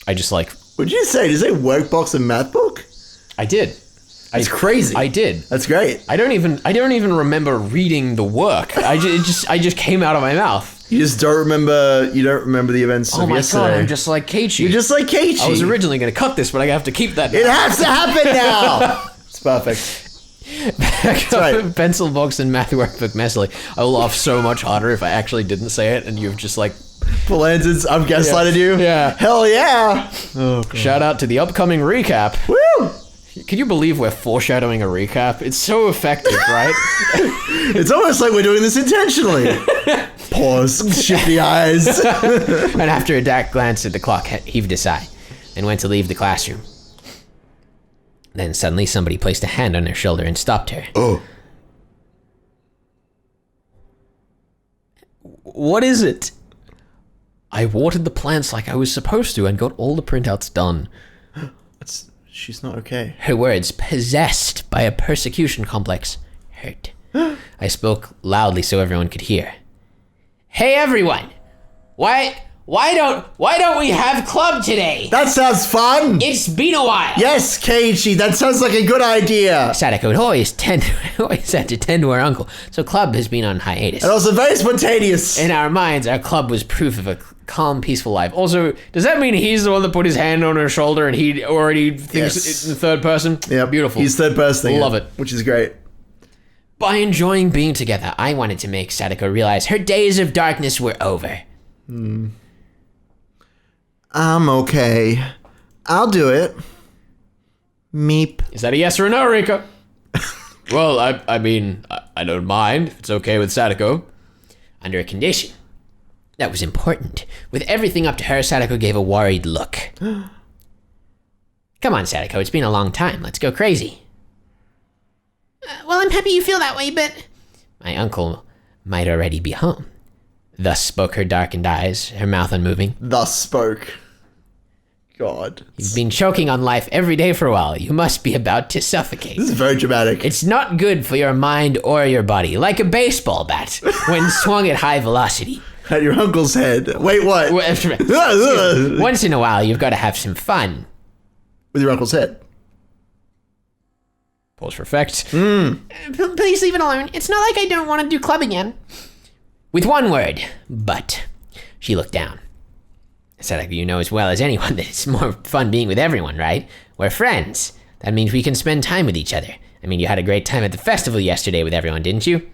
What'd you say? Did you say workbox and math book? I did. That's crazy. I did. That's great. I don't even remember reading the work. I just came out of my mouth. You just don't remember. You don't remember the events of yesterday. Oh my god! I'm just like Keiichi. You're just like Keiichi. I was originally going to cut this, but I have to keep that. It has to happen now. It's perfect. That's right. Pencil box and math workbook messily. I will laugh so much harder if I actually didn't say it, and you've just like. Palantis, I've gaslighted you. Yeah. Hell yeah. Oh, God. Shout out to the upcoming recap. Woo! Can you believe we're foreshadowing a recap? It's so effective, right? It's almost like we're doing this intentionally. Pause, shifty eyes. And after a dark glance at the clock, heaved a sigh, and went to leave the classroom. Then suddenly somebody placed a hand on her shoulder and stopped her. Oh. What is it? I watered the plants like I was supposed to and got all the printouts done. She's not okay. Her words, possessed by a persecution complex, hurt. I spoke loudly so everyone could hear. Hey everyone! Why don't we have club today? That sounds fun. It's been a while. Yes, Keiichi, that sounds like a good idea. Sadako had always had to tend to her uncle, so club has been on hiatus. And also very spontaneous. In our minds, our club was proof of a calm, peaceful life. Also, does that mean he's the one that put his hand on her shoulder and he already thinks it's in the third person? Yeah, beautiful. He's third person. Love it. Which is great. By enjoying being together, I wanted to make Sadako realize her days of darkness were over. I'm okay. I'll do it. Meep. Is that a yes or a no, Rika? Well, I mean, I don't mind if it's okay with Sadako. Under a condition. That was important. With everything up to her, Sadako gave a worried look. Come on, Sadako, it's been a long time. Let's go crazy. Well, I'm happy you feel that way, but... My uncle might already be home. Thus spoke her darkened eyes, her mouth unmoving. Thus spoke. God. You've been choking on life every day for a while. You must be about to suffocate. This is very dramatic. It's not good for your mind or your body, like a baseball bat, when swung at high velocity. At your uncle's head. Wait, what? Once in a while, you've got to have some fun. With your uncle's head. Pause for effect. Please leave it alone. It's not like I don't want to do club again. With one word, but. She looked down. Sadako, you know as well as anyone that it's more fun being with everyone, right? We're friends. That means we can spend time with each other. I mean, you had a great time at the festival yesterday with everyone, didn't you?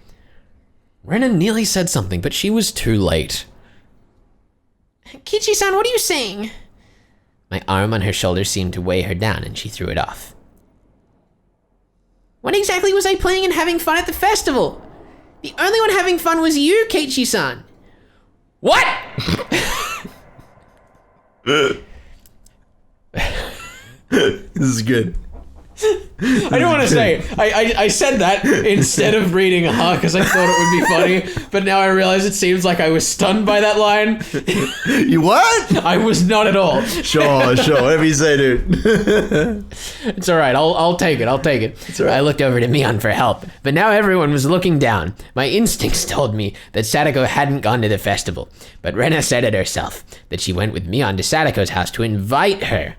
Renan nearly said something, but she was too late. Keiichi-san, what are you saying? My arm on her shoulder seemed to weigh her down, and she threw it off. What exactly was I playing and having fun at the festival? The only one having fun was you, Keiichi-san. What? This is good. I don't want to say, I said that instead of reading because I thought it would be funny, but now I realize it seems like I was stunned by that line. You what? I was not at all. Sure, whatever you say, dude. It's all right, I'll take it. It's all right. I looked over to Mion for help, but now everyone was looking down. My instincts told me that Sadako hadn't gone to the festival, but Rena said it herself, that she went with Mion to Sadako's house to invite her.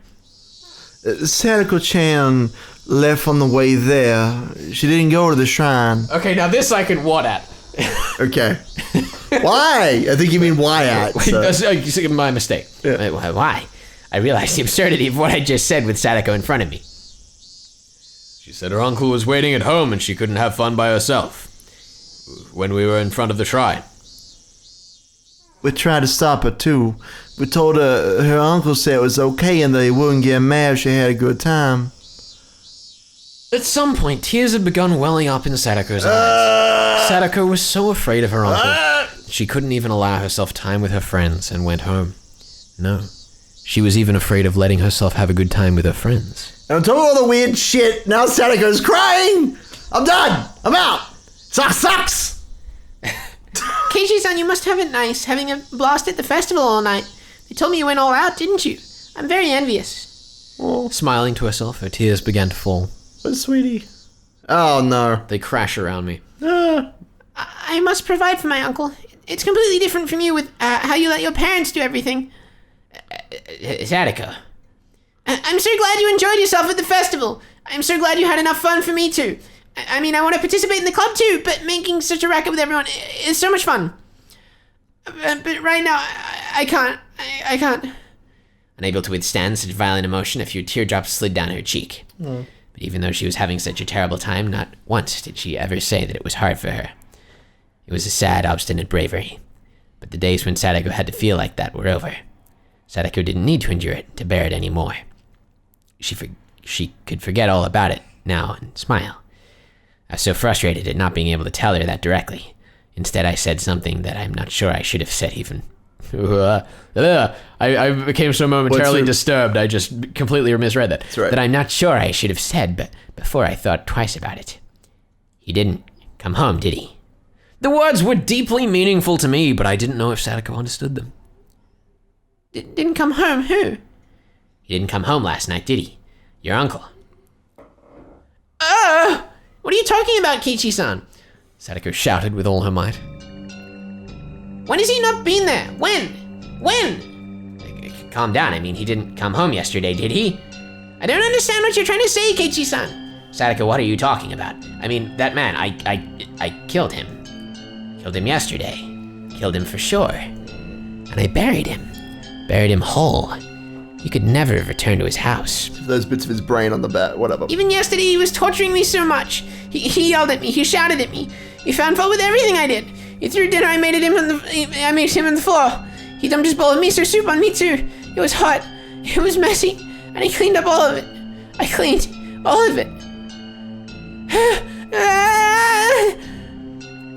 Sadako-chan left on the way there. She didn't go to the shrine. Okay, now this I can what at. Okay. Why? I think you mean why at. So. My mistake. Yeah. Why? I realized the absurdity of what I just said with Sadako in front of me. She said her uncle was waiting at home and she couldn't have fun by herself when we were in front of the shrine. We tried to stop her too. We told her uncle said it was okay and that he wouldn't get mad if she had a good time. At some point, tears had begun welling up in Sadako's eyes. Sadako was so afraid of her uncle, she couldn't even allow herself time with her friends and went home. No, she was even afraid of letting herself have a good time with her friends. And I'm talking all the weird shit. Now Sadako's crying. I'm done. I'm out. Sucks. Keiichi-san, you must have it nice, having a blast at the festival all night. They told me you went all out, didn't you? I'm very envious. Oh, Smiling to herself, her tears began to fall. sweetie. Oh, no. They crash around me. I must provide for my uncle. It's completely different from you with how you let your parents do everything. Sadako. I'm so glad you enjoyed yourself at the festival. I'm so glad you had enough fun for me too. I mean, I want to participate in the club too, but making such a racket with everyone is so much fun. But right now, I can't. I can't. Unable to withstand such violent emotion, a few teardrops slid down her cheek. But even though she was having such a terrible time, not once did she ever say that it was hard for her. It was a sad, obstinate bravery. But the days when Sadako had to feel like that were over. Sadako didn't need to endure it, to bear it anymore. She could forget all about it now and smile. I was so frustrated at not being able to tell her that directly. Instead, I said something that I'm not sure I should have said even. I became so momentarily disturbed, I just completely misread that. That's right. That I'm not sure I should have said, but before I thought twice about it. He didn't come home, did he? The words were deeply meaningful to me, but I didn't know if Sadako understood them. Didn't come home, who? He didn't come home last night, did he? Your uncle. What are you talking about, Keiichi-san? Sadako shouted with all her might. When has he not been there? When? Calm down, I mean, he didn't come home yesterday, did he? I don't understand what you're trying to say, Keiichi-san. Sadako, what are you talking about? I mean, that man, I killed him. Killed him yesterday. Killed him for sure. And I buried him. Buried him whole. He could never have returned to his house. Those bits of his brain on the bat, whatever. Even yesterday he was torturing me so much. He yelled at me, he shouted at me. He found fault with everything I did. He threw dinner I made him on the floor. He dumped his bowl of miso soup on me too. It was hot. It was messy. And I cleaned up all of it. I cleaned all of it.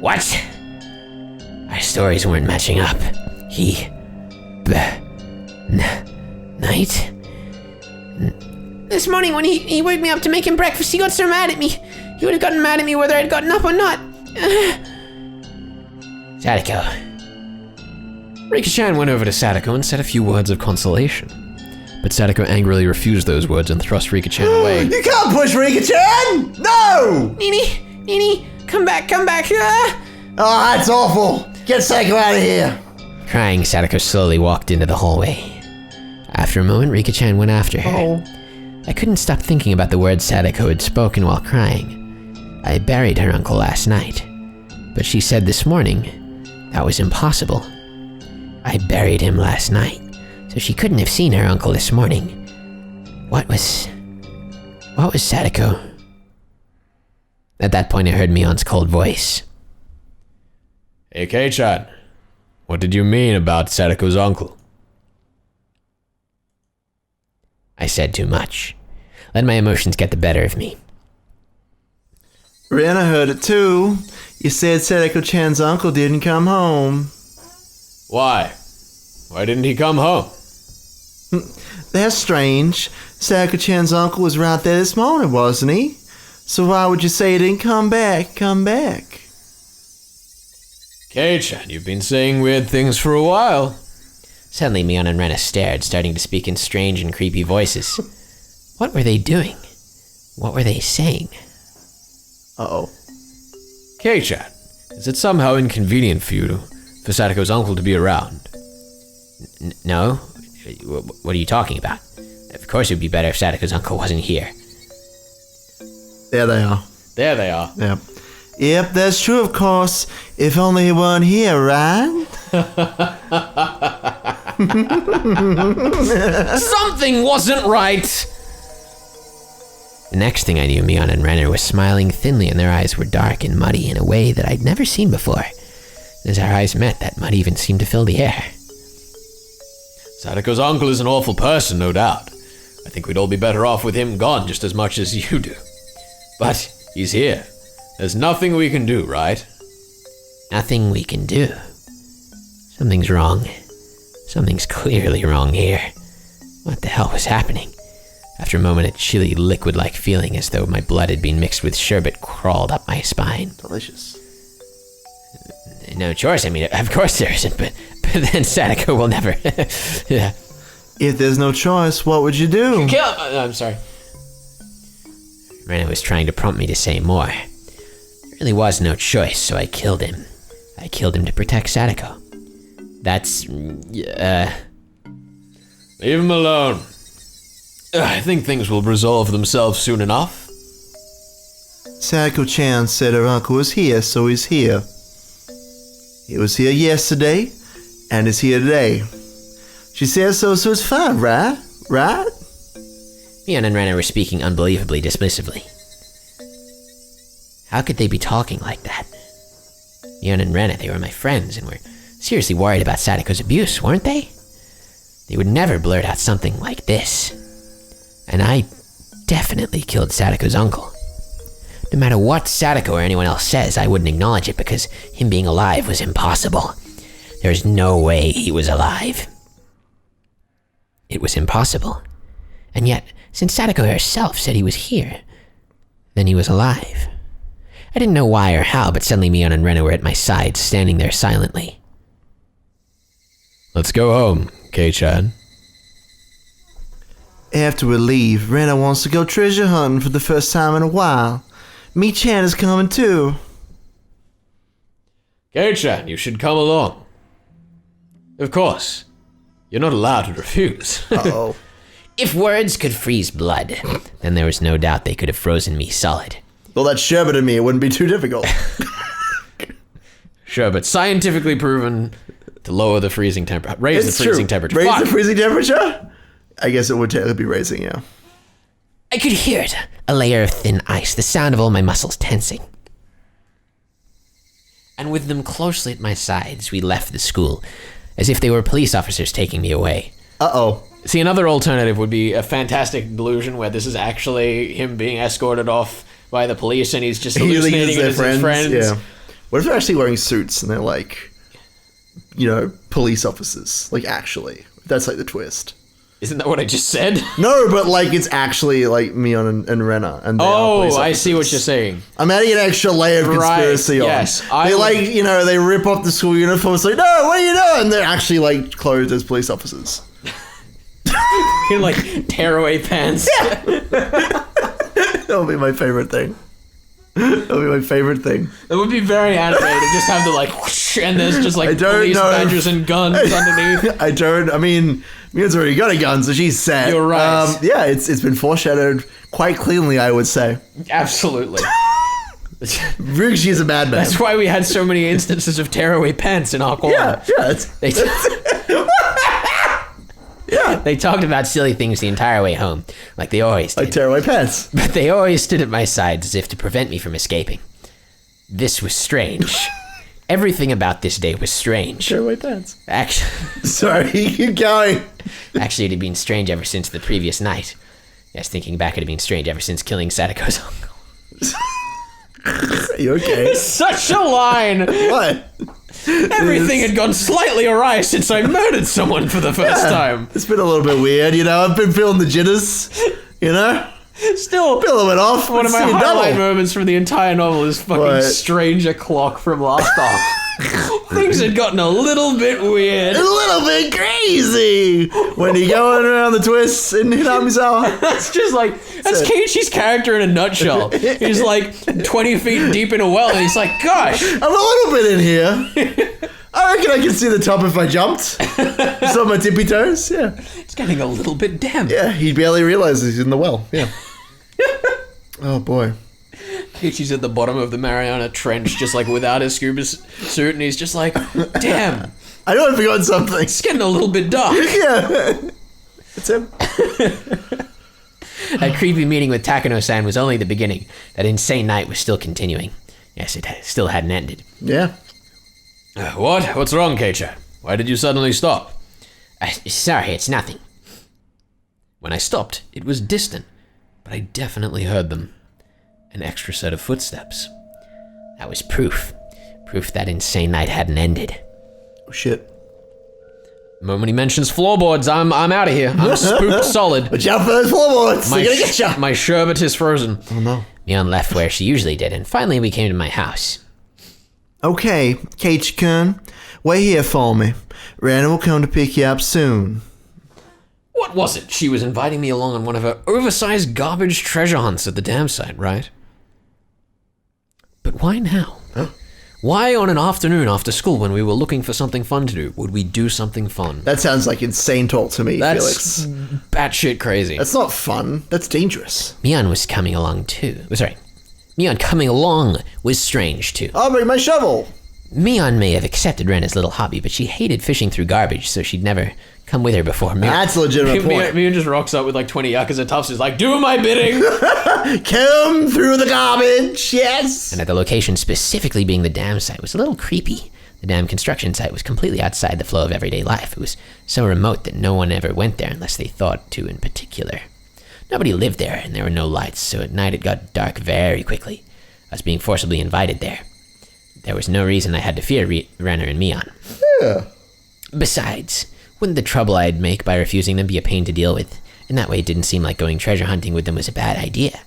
What? Our stories weren't matching up. Night? This morning when he woke me up to make him breakfast, he got so mad at me. He would have gotten mad at me whether I'd gotten up or not. Sadako. Rika-chan went over to Sadako and said a few words of consolation. But Sadako angrily refused those words and thrust Rika-chan away. You can't push Rika-chan! No! Nini, come back. Oh, that's awful. Get Sadako out of here. Crying, Sadako slowly walked into the hallway. After a moment, Rika-chan went after her. Oh. I couldn't stop thinking about the words Sadako had spoken while crying. I buried her uncle last night. But she said this morning that was impossible. I buried him last night, so she couldn't have seen her uncle this morning. What was Sadako? At that point, I heard Mion's cold voice. Hey, Kei-chan, what did you mean about Sadako's uncle? I said too much. Let my emotions get the better of me. Rihanna heard it too. You said Sadako-chan's uncle didn't come home. Why? Why didn't he come home? That's strange. Sadako-chan's uncle was right there this morning, wasn't he? So why would you say he didn't come back? Come back. Keiichi, you've been saying weird things for a while. Suddenly, Mion and Rena stared, starting to speak in strange and creepy voices. What were they doing? What were they saying? Uh-oh. Keiichi, is it somehow inconvenient for you for Sadako's uncle to be around? No? What are you talking about? Of course it would be better if Sadako's uncle wasn't here. There they are. There they are. Yep. Yep, that's true, of course. If only he weren't here, right? Something wasn't right! The next thing I knew, Mion and Renner were smiling thinly and their eyes were dark and muddy in a way that I'd never seen before. As our eyes met, that mud even seemed to fill the air. Sadako's uncle is an awful person, no doubt. I think we'd all be better off with him gone just as much as you do. But he's here. There's nothing we can do, right? Nothing we can do. Something's wrong. Something's clearly wrong here. What the hell was happening? After a moment, a chilly, liquid-like feeling as though my blood had been mixed with sherbet crawled up my spine. Delicious. No choice, I mean, of course there isn't, but then Sadako will never... Yeah. If there's no choice, what would you do? Kill him! I'm sorry. Rena was trying to prompt me to say more. There really was no choice, so I killed him. I killed him to protect Sadako. That's... Leave him alone. I think things will resolve themselves soon enough. Sadako-chan said her uncle was here, so he's here. He was here yesterday, and is here today. She says so it's fine, right? Right? Mion and Rena were speaking unbelievably dismissively. How could they be talking like that? Mion and Rena, they were my friends and were seriously worried about Sadako's abuse, weren't they? They would never blurt out something like this. And I definitely killed Sadako's uncle. No matter what Sadako or anyone else says, I wouldn't acknowledge it because him being alive was impossible. There's no way he was alive. It was impossible. And yet, since Sadako herself said he was here, then he was alive. I didn't know why or how, but suddenly Mion and Rena were at my side, standing there silently. Let's go home, Kei-chan. After we leave, Rena wants to go treasure hunting for the first time in a while. Mi-chan is coming too. Kei-chan, you should come along. Of course. You're not allowed to refuse. Uh-oh. If words could freeze blood, then there was no doubt they could have frozen me solid. Well, that sherbet in me, it wouldn't be too difficult. Sure, but scientifically proven to lower the freezing temperature. Raise the freezing temperature. Raise Fuck. the freezing temperature? I guess it would technically be raising, yeah. I could hear it, a layer of thin ice, the sound of all my muscles tensing. And with them closely at my sides, we left the school, as if they were police officers taking me away. Uh-oh. See, another alternative would be a fantastic delusion where this is actually him being escorted off by the police and he's just hallucinating as his friends. Yeah. What if they're actually wearing suits and they're like, you know, police officers? Like, actually. That's like the twist. Isn't that what I just said? No, but like it's actually like Mion and Rena. And they are police I see what officers. you're saying. I'm adding an extra layer of conspiracy on. Yes, they like, you know, they rip off the school uniform. It's like, no, what are you doing? And they're actually like clothed as police officers. In like tearaway pants. That would be my favorite thing. That would be my favorite thing. It would be very animated. Just have the like whoosh, and there's just like I don't police know. badgers and guns underneath. I mean, Mion's already got a gun, so she's set. You're right. Yeah, it's been foreshadowed quite cleanly, I would say. Absolutely. Really, she's a madman. That's why we had so many instances of tearaway pants in Aqua. Yeah. They talked about silly things the entire way home, like they always did. Like tearaway pants. But they always stood at my side as if to prevent me from escaping. This was strange. Everything about this day was strange. Tearaway pants. Actually, Sorry, keep going. it had been strange ever since the previous night. Yes, thinking back, it had been strange ever since killing Sadako's uncle. Are you okay? Such a line. What? Everything had gone slightly awry since I murdered someone for the first time. It's been a little bit weird, you know. I've been feeling the jitters, you know. Still, Been a little bit off. one of my Seeing highlight double. moments from the entire novel is fucking What? Stranger Clock from last off. Things had gotten a little bit weird. A little bit crazy when he going around the twists in Hinamizawa. That's just like, that's Keiichi's character in a nutshell. He's like 20 feet deep in a well and he's like, gosh. I'm a little bit in here. I reckon I can see the top if I jumped. Just on my tippy toes. Yeah. It's getting a little bit damp. Yeah, he barely realizes he's in the well. Yeah. Oh boy. Keiichi's at the bottom of the Mariana Trench, just like without his scuba suit, and he's just like, damn, I know I forgot something. it's getting a little bit dark. Yeah. It's him. That creepy meeting with Takano-san was only the beginning. That insane night was still continuing. Yes, it still hadn't ended. Yeah. What? What's wrong, Keiichi? Why did you suddenly stop? Sorry, it's nothing. When I stopped, it was distant, but I definitely heard them. An extra set of footsteps. That was proof. Proof that insane night hadn't ended. Oh shit. The moment he mentions floorboards, I'm out of here. I'm spooked solid. Watch out for those floorboards. They're gonna get ya. My sherbet is frozen. Oh no. Mion left where she usually did, and finally we came to my house. Okay, Keiichi-kun, wait here for me. Rana will come to pick you up soon. What was it? She was inviting me along on one of her oversized garbage treasure hunts at the dam site, right? But why now? Why on an afternoon after school when we were looking for something fun to do would we do something fun? That sounds like insane talk to me, That's Felix. batshit crazy. That's not fun. That's dangerous. Mion was coming along too. Sorry. Mion coming along was strange too. I'll bring my shovel. Mion may have accepted Rena's little hobby, but she hated fishing through garbage, so she'd never come with her before. That's a legitimate point. Mion just rocks up with like 20 Yakuza toughs. He's like, do my bidding. Come through the garbage, yes. And at the location specifically being the dam site was a little creepy. The dam construction site was completely outside the flow of everyday life. It was so remote that no one ever went there unless they thought to in particular. Nobody lived there, and there were no lights, so at night it got dark very quickly. I was being forcibly invited there. There was no reason I had to fear Renner and Mion. Yeah. Besides, wouldn't the trouble I'd make by refusing them be a pain to deal with? In that way, it didn't seem like going treasure hunting with them was a bad idea.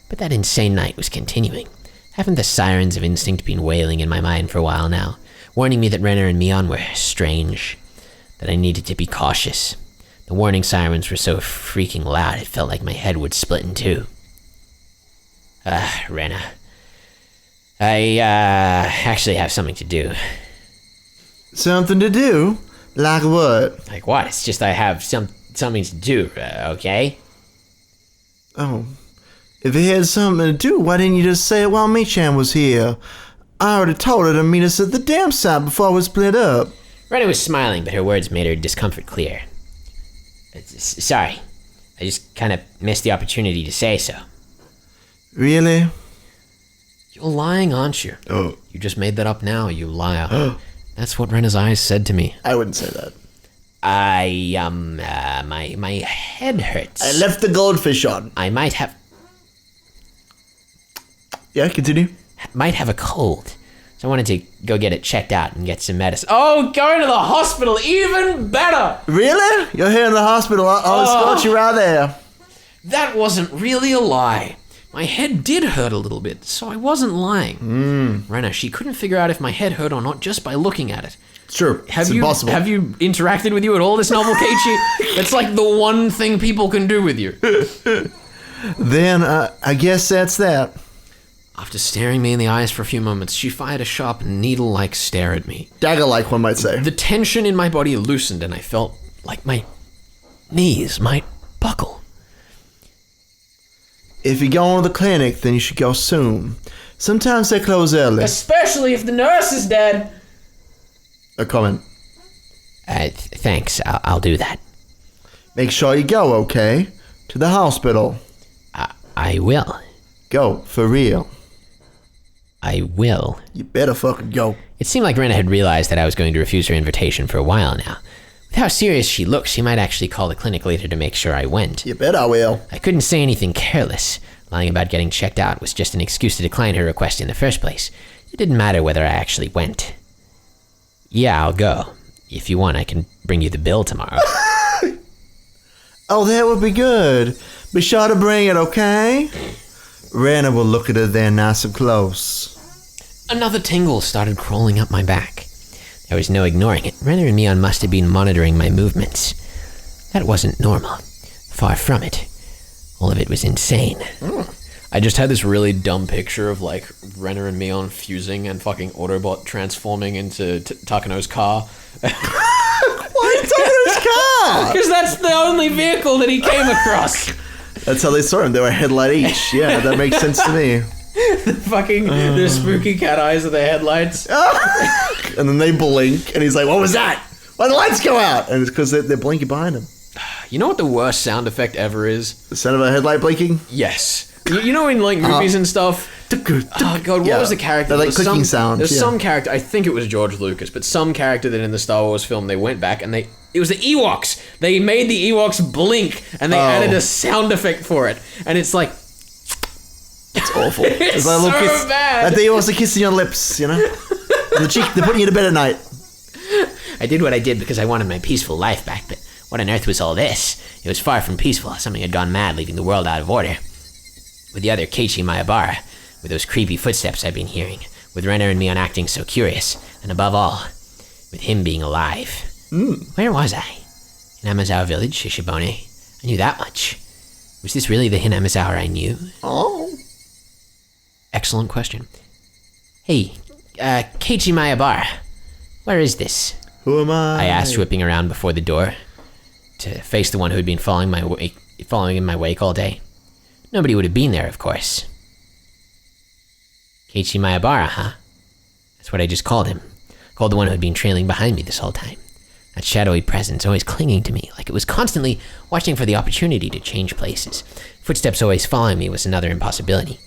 But that insane night was continuing. Haven't the sirens of instinct been wailing in my mind for a while now, warning me that Renner and Mion were strange, that I needed to be cautious? The warning sirens were so freaking loud, it felt like my head would split in two. Renner. I, actually have something to do. Something to do? Like what? Like what? It's just I have something to do, okay? Oh. If he had something to do, why didn't you just say it while Michan was here? I already told her to meet us at the dam site before we split up. Renner was smiling, but her words made her discomfort clear. Sorry. I just kind of missed the opportunity to say so. Really? You're lying, aren't you? Oh. You just made that up now, you liar. That's what Rena's eyes said to me. I wouldn't say that. My head hurts. I left the goldfish on. I might have Continue. a cold. So I wanted to go get it checked out and get some medicine. Oh, going to the hospital, even better! Really? You're here in the hospital. I'll escort you right there. That wasn't really a lie. My head did hurt a little bit, so I wasn't lying. Rena, she couldn't figure out if my head hurt or not just by looking at it. It's true. It's impossible. Have you interacted with you at all this novel, Keiichi? That's like the one thing people can do with you. Then, I guess that's that. After staring me in the eyes for a few moments, she fired a sharp, needle-like stare at me. Dagger-like, one might say. The tension in my body loosened, and I felt like my knees might buckle. If you're going to the clinic, then you should go soon. Sometimes they close early. Especially if the nurse is dead. A comment. Thanks, I'll do that. Make sure you go, okay? To the hospital. I will. Go, for real. I will. You better fucking go. It seemed like Rena had realized that I was going to refuse her invitation for a while now. With how serious she looked, she might actually call the clinic later to make sure I went. You bet I will. I couldn't say anything careless. Lying about getting checked out was just an excuse to decline her request in the first place. It didn't matter whether I actually went. Yeah, I'll go. If you want, I can bring you the bill tomorrow. Oh, that would be good. Be sure to bring it, okay? Rana will look at it there nice and close. Another tingle started crawling up my back. There was no ignoring it. Renner and Meon must have been monitoring my movements. That wasn't normal. Far from it. All of it was insane. I just had this really dumb picture of like Renner and Meon fusing and fucking Autobot transforming into Takano's car. Why Takano's car? Because that's the only vehicle that he came across. That's how they saw him. They were a headlight each. Yeah, that makes sense to me. The spooky cat eyes of the headlights. And then they blink, and he's like, what was that? Why'd the lights go out? And it's because they're blinking behind him. You know what the worst sound effect ever is? The sound of a headlight blinking? Yes. You know in like movies and stuff? Oh god, what was the character? They're like clicking sounds. There's some character, I think it was George Lucas, but some character that in the Star Wars film, they went back and it was the Ewoks. They made the Ewoks blink and they added a sound effect for it. And it's like... It's awful. It's like a little so kiss. bad. And they Ewoks are kissing your lips, you know? And the cheek, they're putting you to bed at night. I did what I did because I wanted my peaceful life back, but what on earth was all this? It was far from peaceful. Something had gone mad, leaving the world out of order. With the other Keiichi Maebara, with those creepy footsteps I'd been hearing, with Renner and Meon acting so curious, and above all, with him being alive. Where was I? In Amazawa village, Shishibone. I knew that much. Was this really the Hinamizawa I knew? Oh. Excellent question. Hey, Keiichi Maebara, where is this? Who am I? I asked, whipping around before the door to face the one who had been following in my wake all day. Nobody would have been there, of course. Keiichi Maebara, huh? That's what I just called him. Called the one who had been trailing behind me this whole time. That shadowy presence always clinging to me, like it was constantly watching for the opportunity to change places. Footsteps always following me was another impossibility.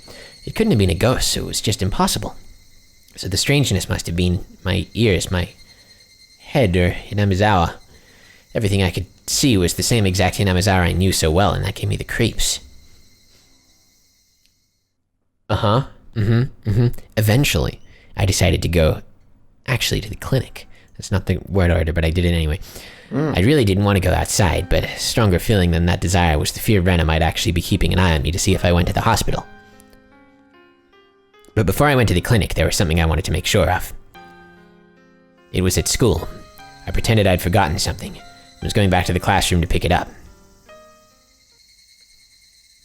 It couldn't have been a ghost, so it was just impossible. So the strangeness must have been my ears, my head, or Hinamizawa. Everything I could see was the same exact Hinamizawa I knew so well, and that gave me the creeps. Eventually, I decided to go, actually, to the clinic. That's not the word order, but I did it anyway. I really didn't want to go outside, but a stronger feeling than that desire was the fear Renna might actually be keeping an eye on me to see if I went to the hospital. But before I went to the clinic, there was something I wanted to make sure of. It was at school. I pretended I'd forgotten something. I was going back to the classroom to pick it up.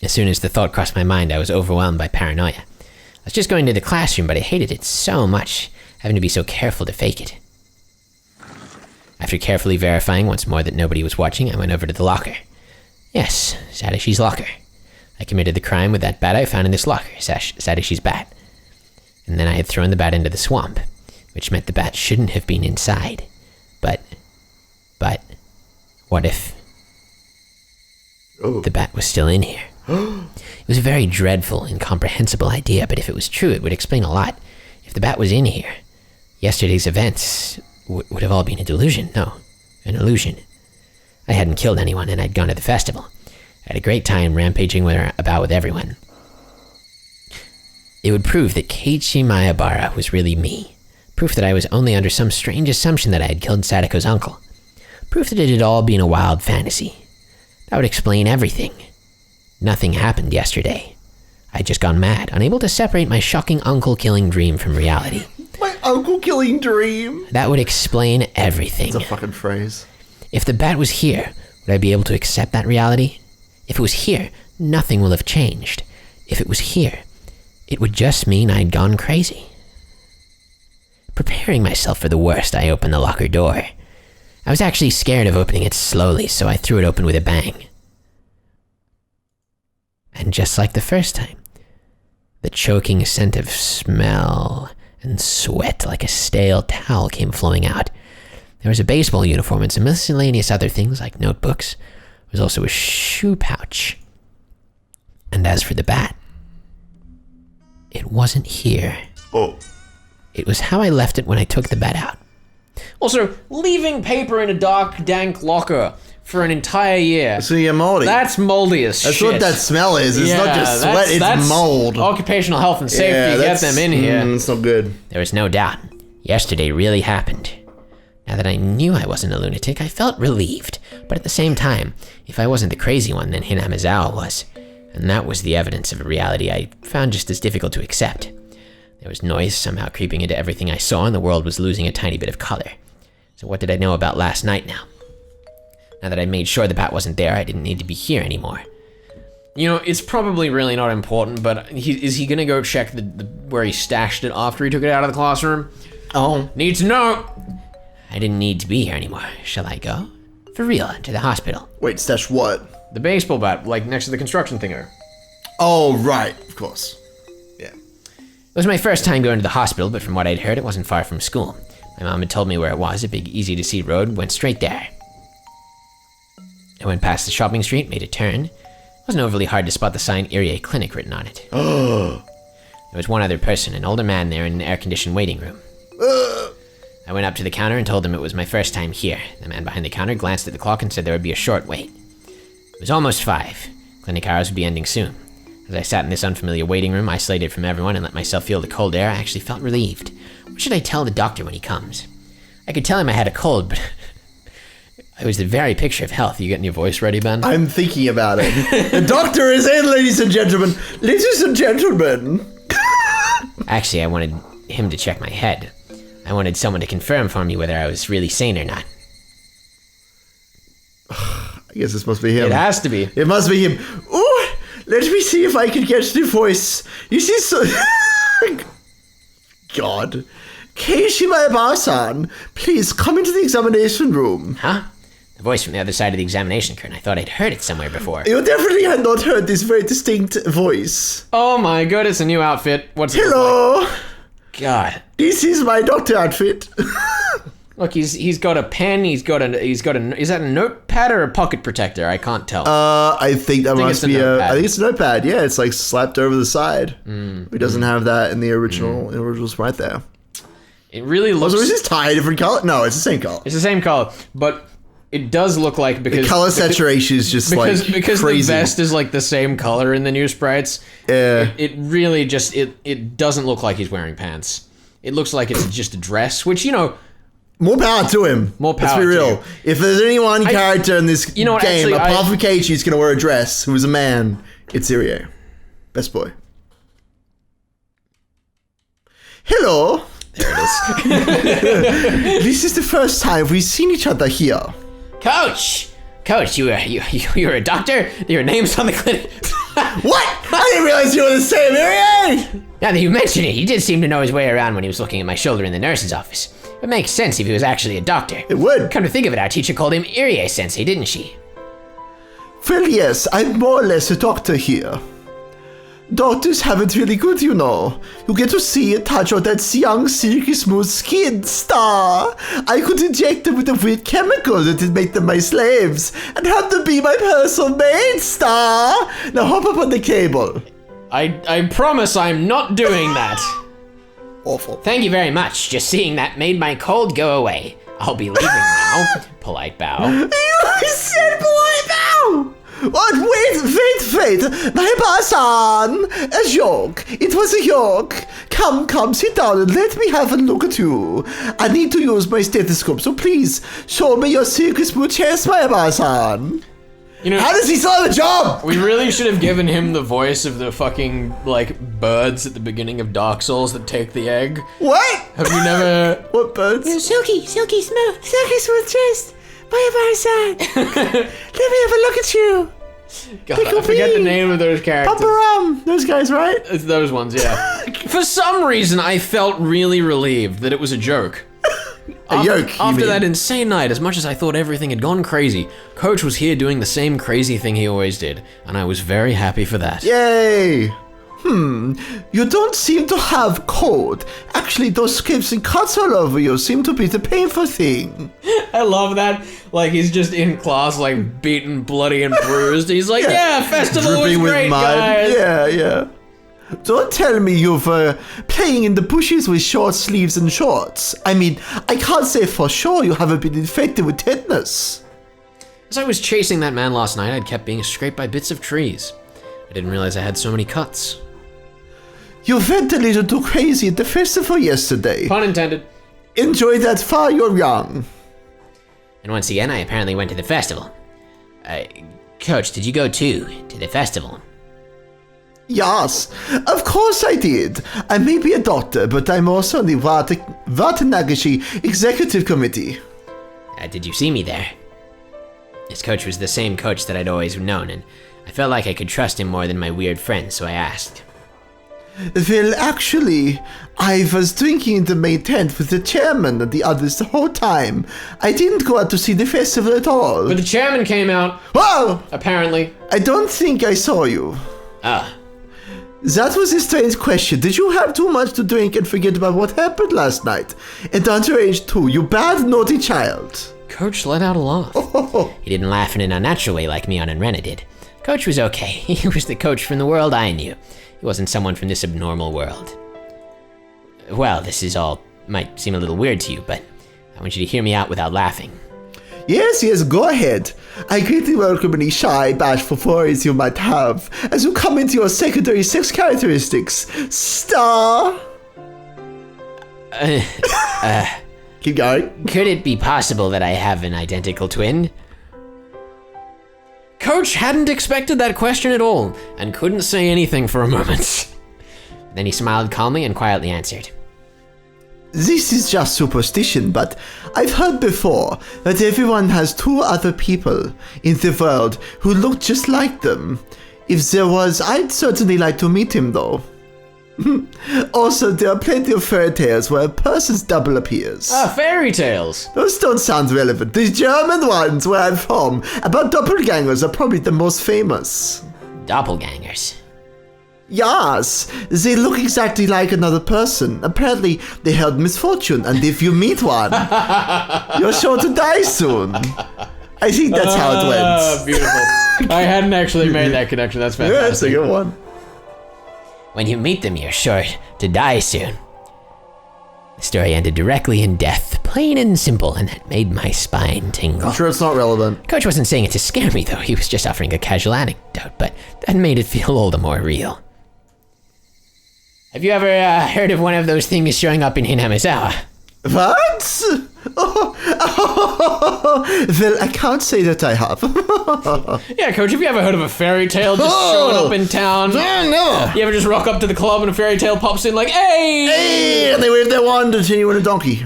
As soon as the thought crossed my mind, I was overwhelmed by paranoia. I was just going to the classroom, but I hated it so much, having to be so careful to fake it. After carefully verifying once more that nobody was watching, I went over to the locker. Yes, Sadishi's locker. I committed the crime with that bat I found in this locker, Sadishi's bat. And then I had thrown the bat into the swamp, which meant the bat shouldn't have been inside. But, what if the bat was still in here? It was a very dreadful, incomprehensible idea, but if it was true, it would explain a lot. If the bat was in here, yesterday's events would have all been a delusion. No, an illusion. I hadn't killed anyone, and I'd gone to the festival. I had a great time rampaging about with everyone. It would prove that Keiichi Maebara was really me. Proof that I was only under some strange assumption that I had killed Sadako's uncle. Proof that it had all been a wild fantasy. That would explain everything. Nothing happened yesterday. I'd just gone mad, unable to separate my shocking uncle-killing dream from reality. My uncle-killing dream. That would explain everything. It's a fucking phrase. If the bat was here, would I be able to accept that reality? If it was here, nothing will have changed. If it was here, it would just mean I'd gone crazy. Preparing myself for the worst, I opened the locker door. I was actually scared of opening it slowly, so I threw it open with a bang. And just like the first time, the choking scent of smell and sweat like a stale towel came flowing out. There was a baseball uniform and some miscellaneous other things like notebooks. There was also a shoe pouch. And as for the bat, it wasn't here. Oh. It was how I left it when I took the bat out. Also, leaving paper in a dark, dank locker for an entire year. So you're moldy. That's moldy as shit. That's what that smell is. It's not just sweat, it's mold. Occupational health and safety, get them in here. It's not good. There was no doubt. Yesterday really happened. Now that I knew I wasn't a lunatic, I felt relieved, but at the same time, if I wasn't the crazy one, then Hinamizawa was. And that was the evidence of a reality I found just as difficult to accept. There was noise somehow creeping into everything I saw, and the world was losing a tiny bit of color. So what did I know about last night now? Now that I made sure the bat wasn't there, I didn't need to be here anymore. You know, it's probably really not important, but is he gonna go check where he stashed it after he took it out of the classroom? Oh. Need to know. I didn't need to be here anymore. Shall I go? For real, to the hospital. Wait, stash what? The baseball bat, like next to the construction thinger. Oh, right. Of course. Yeah. It was my first time going to the hospital, but from what I'd heard, it wasn't far from school. My mom had told me where it was, a big easy-to-see road, went straight there. I went past the shopping street, made a turn. It wasn't overly hard to spot the sign Irie Clinic written on it. Oh. There was one other person, an older man there in an air-conditioned waiting room. I went up to the counter and told him it was my first time here. The man behind the counter glanced at the clock and said there would be a short wait. It was almost 5. Clinic hours would be ending soon. As I sat in this unfamiliar waiting room, isolated from everyone, and let myself feel the cold air, I actually felt relieved. What should I tell the doctor when he comes? I could tell him I had a cold, but it was the very picture of health. You getting your voice ready, Ben? I'm thinking about it. The doctor is in, ladies and gentlemen. Ladies and gentlemen. Actually, I wanted him to check my head. I wanted someone to confirm for me whether I was really sane or not. I guess this must be him. It has to be. It must be him. Oh, let me see if I can catch the voice. You see, so... God. Keiichi Maebasan, please come into the examination room. Huh? The voice from the other side of the examination curtain. I thought I'd heard it somewhere before. You definitely had not heard this very distinct voice. Oh my god, it's a new outfit. What's it look Hello. like? God. This is my doctor outfit. Look, he's got a pen. He's got a. Is that a notepad or a pocket protector? I can't tell. I think that must be notepad. I think it's a notepad. Yeah, it's like slapped over the side. He doesn't have that in the original sprite there. It really looks. Also, is his tie a different color? No, it's the same color. It's the same color, but it does look like because The color saturation is just because crazy. the vest is like the same color in the new sprites. Yeah. It really just it doesn't look like he's wearing pants. It looks like it's just a dress, which, you know, More power to him. More Let's power be to real. you. If there's any one character in this You know what, game, actually, apart from Keiichi, who's going to wear a dress, who is a man, it's Irie. Best boy. Hello. There it is. This is the first time we've seen each other here. Coach, you're a doctor? Your name's on the clinic. What? I didn't realize you were the same, Irie! Now that you mention it, he did seem to know his way around when he was looking at my shoulder in the nurse's office. It makes sense if he was actually a doctor. It would. Come to think of it, our teacher called him Irie-sensei, didn't she? Well, yes, I'm more or less a doctor here. Doctors have it really good, you know. You get to see and touch on that young, silky smooth skin, star. I could inject them with a weird chemical that would make them my slaves and have them be my personal maid, star. Now hop up on the cable. I promise I'm not doing that. Awful. Thank you very much. Just seeing that made my cold go away. I'll be leaving now. Polite bow. You said boy now! What? Wait! My a joke. It was a joke. Come, sit down and let me have a look at you. I need to use my stethoscope, so please show me your secret smooth chest, my You know, How does he still have a job? we really should have given him the voice of the fucking, like, birds at the beginning of Dark Souls that take the egg. What? Have you never... What birds? Silky smooth. Silky smooth chest, my Let me have a look at you. God, I forget the name of those characters. Those guys, right? It's those ones, yeah. For some reason, I felt really relieved that it was a joke. A yoke, you After mean. that insane night, as much as I thought everything had gone crazy, Coach was here doing the same crazy thing he always did, and I was very happy for that. Yay! You don't seem to have cold. Actually, those scrapes and cuts all over you seem to be the painful thing. I love that. Like, he's just in class, like, beaten, bloody, and bruised. He's like, yeah, festival was Dripping with great, mud. guys. Yeah. Don't tell me you've playing in the bushes with short sleeves and shorts. I mean, I can't say for sure you haven't been infected with tetanus. As I was chasing that man last night, I'd kept being scraped by bits of trees. I didn't realize I had so many cuts. You went a little too crazy at the festival yesterday. Pun intended. Enjoy that while you're young. And once again, I apparently went to the festival. Coach, did you go too, to the festival? Yes, of course I did. I may be a doctor, but I'm also on the Watanagashi Executive Committee. Did you see me there? His coach was the same coach that I'd always known, and I felt like I could trust him more than my weird friend, so I asked. Well, actually, I was drinking in the main tent with the chairman and the others the whole time. I didn't go out to see the festival at all. But the chairman came out. Whoa! Apparently. I don't think I saw you. Ah. That was a strange question. Did you have too much to drink and forget about what happened last night? And underage too, you bad, naughty child. Coach let out a laugh. He didn't laugh in an unnatural way like Mion and Rena did. Coach was okay. He was the coach from the world I knew. He wasn't someone from this abnormal world. Well, this is all might seem a little weird to you, but I want you to hear me out without laughing. Yes, go ahead. I greatly welcome any shy, bashful worries you might have as you come into your secondary sex characteristics. Star! Keep going. Could it be possible that I have an identical twin? Coach hadn't expected that question at all, and couldn't say anything for a moment. Then he smiled calmly and quietly answered. This is just superstition, but I've heard before that everyone has two other people in the world who look just like them. If there was, I'd certainly like to meet him, though. Also, there are plenty of fairy tales where a person's double appears. Fairy tales. Those don't sound relevant. The German ones where I'm from about doppelgangers are probably the most famous. Doppelgangers. Yes, they look exactly like another person. Apparently, they had misfortune, and if you meet one, you're sure to die soon. I think that's how it went. Beautiful. I hadn't actually made that connection. That's fantastic. Yeah, that's a good one. When you meet them, you're sure to die soon. The story ended directly in death, plain and simple, and that made my spine tingle. I'm sure it's not relevant. Coach wasn't saying it to scare me, though. He was just offering a casual anecdote, but that made it feel all the more real. Have you ever heard of one of those things showing up in Hinamizawa? What? Well, I can't say that I have. Yeah, Coach, have you ever heard of a fairy tale just showing up in town? No. You ever just rock up to the club and a fairy tale pops in like, hey! Hey, and they wave their wand and you in a donkey.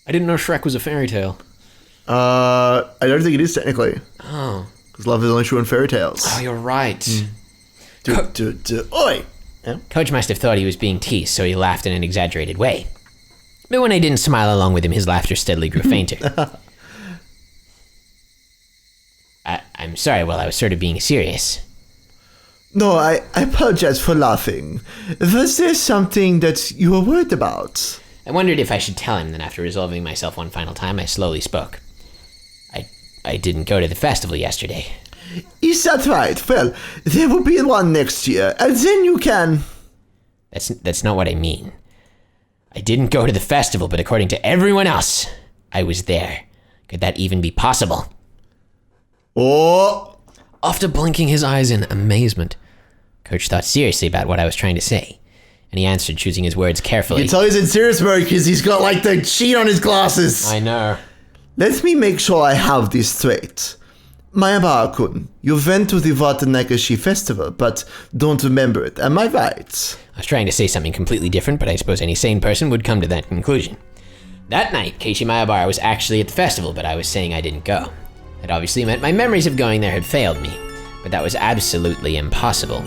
I didn't know Shrek was a fairy tale. I don't think it is technically. Oh. Because love is only true in fairy tales. Oh, you're right. Oi! Yeah. Coach must have thought he was being teased, so he laughed in an exaggerated way. But when I didn't smile along with him, his laughter steadily grew fainter. I'm sorry, well, I was sort of being serious. No, I apologize for laughing. Was there something that you were worried about? I wondered if I should tell him, then after resolving myself one final time, I slowly spoke. I didn't go to the festival yesterday. Is that right? Well, there will be one next year, and then you can... That's not what I mean. I didn't go to the festival, but according to everyone else, I was there. Could that even be possible? Oh! After blinking his eyes in amazement, Coach thought seriously about what I was trying to say, and he answered, choosing his words carefully. You can tell he's in serious mode because he's got like the sheet on his glasses. I know. Let me make sure I have this straight. Mayabara-kun, you went to the Watanagashi festival, but don't remember it. Am I right? I was trying to say something completely different, but I suppose any sane person would come to that conclusion. That night, Keiichi Mayabara was actually at the festival, but I was saying I didn't go. That obviously meant my memories of going there had failed me, but that was absolutely impossible.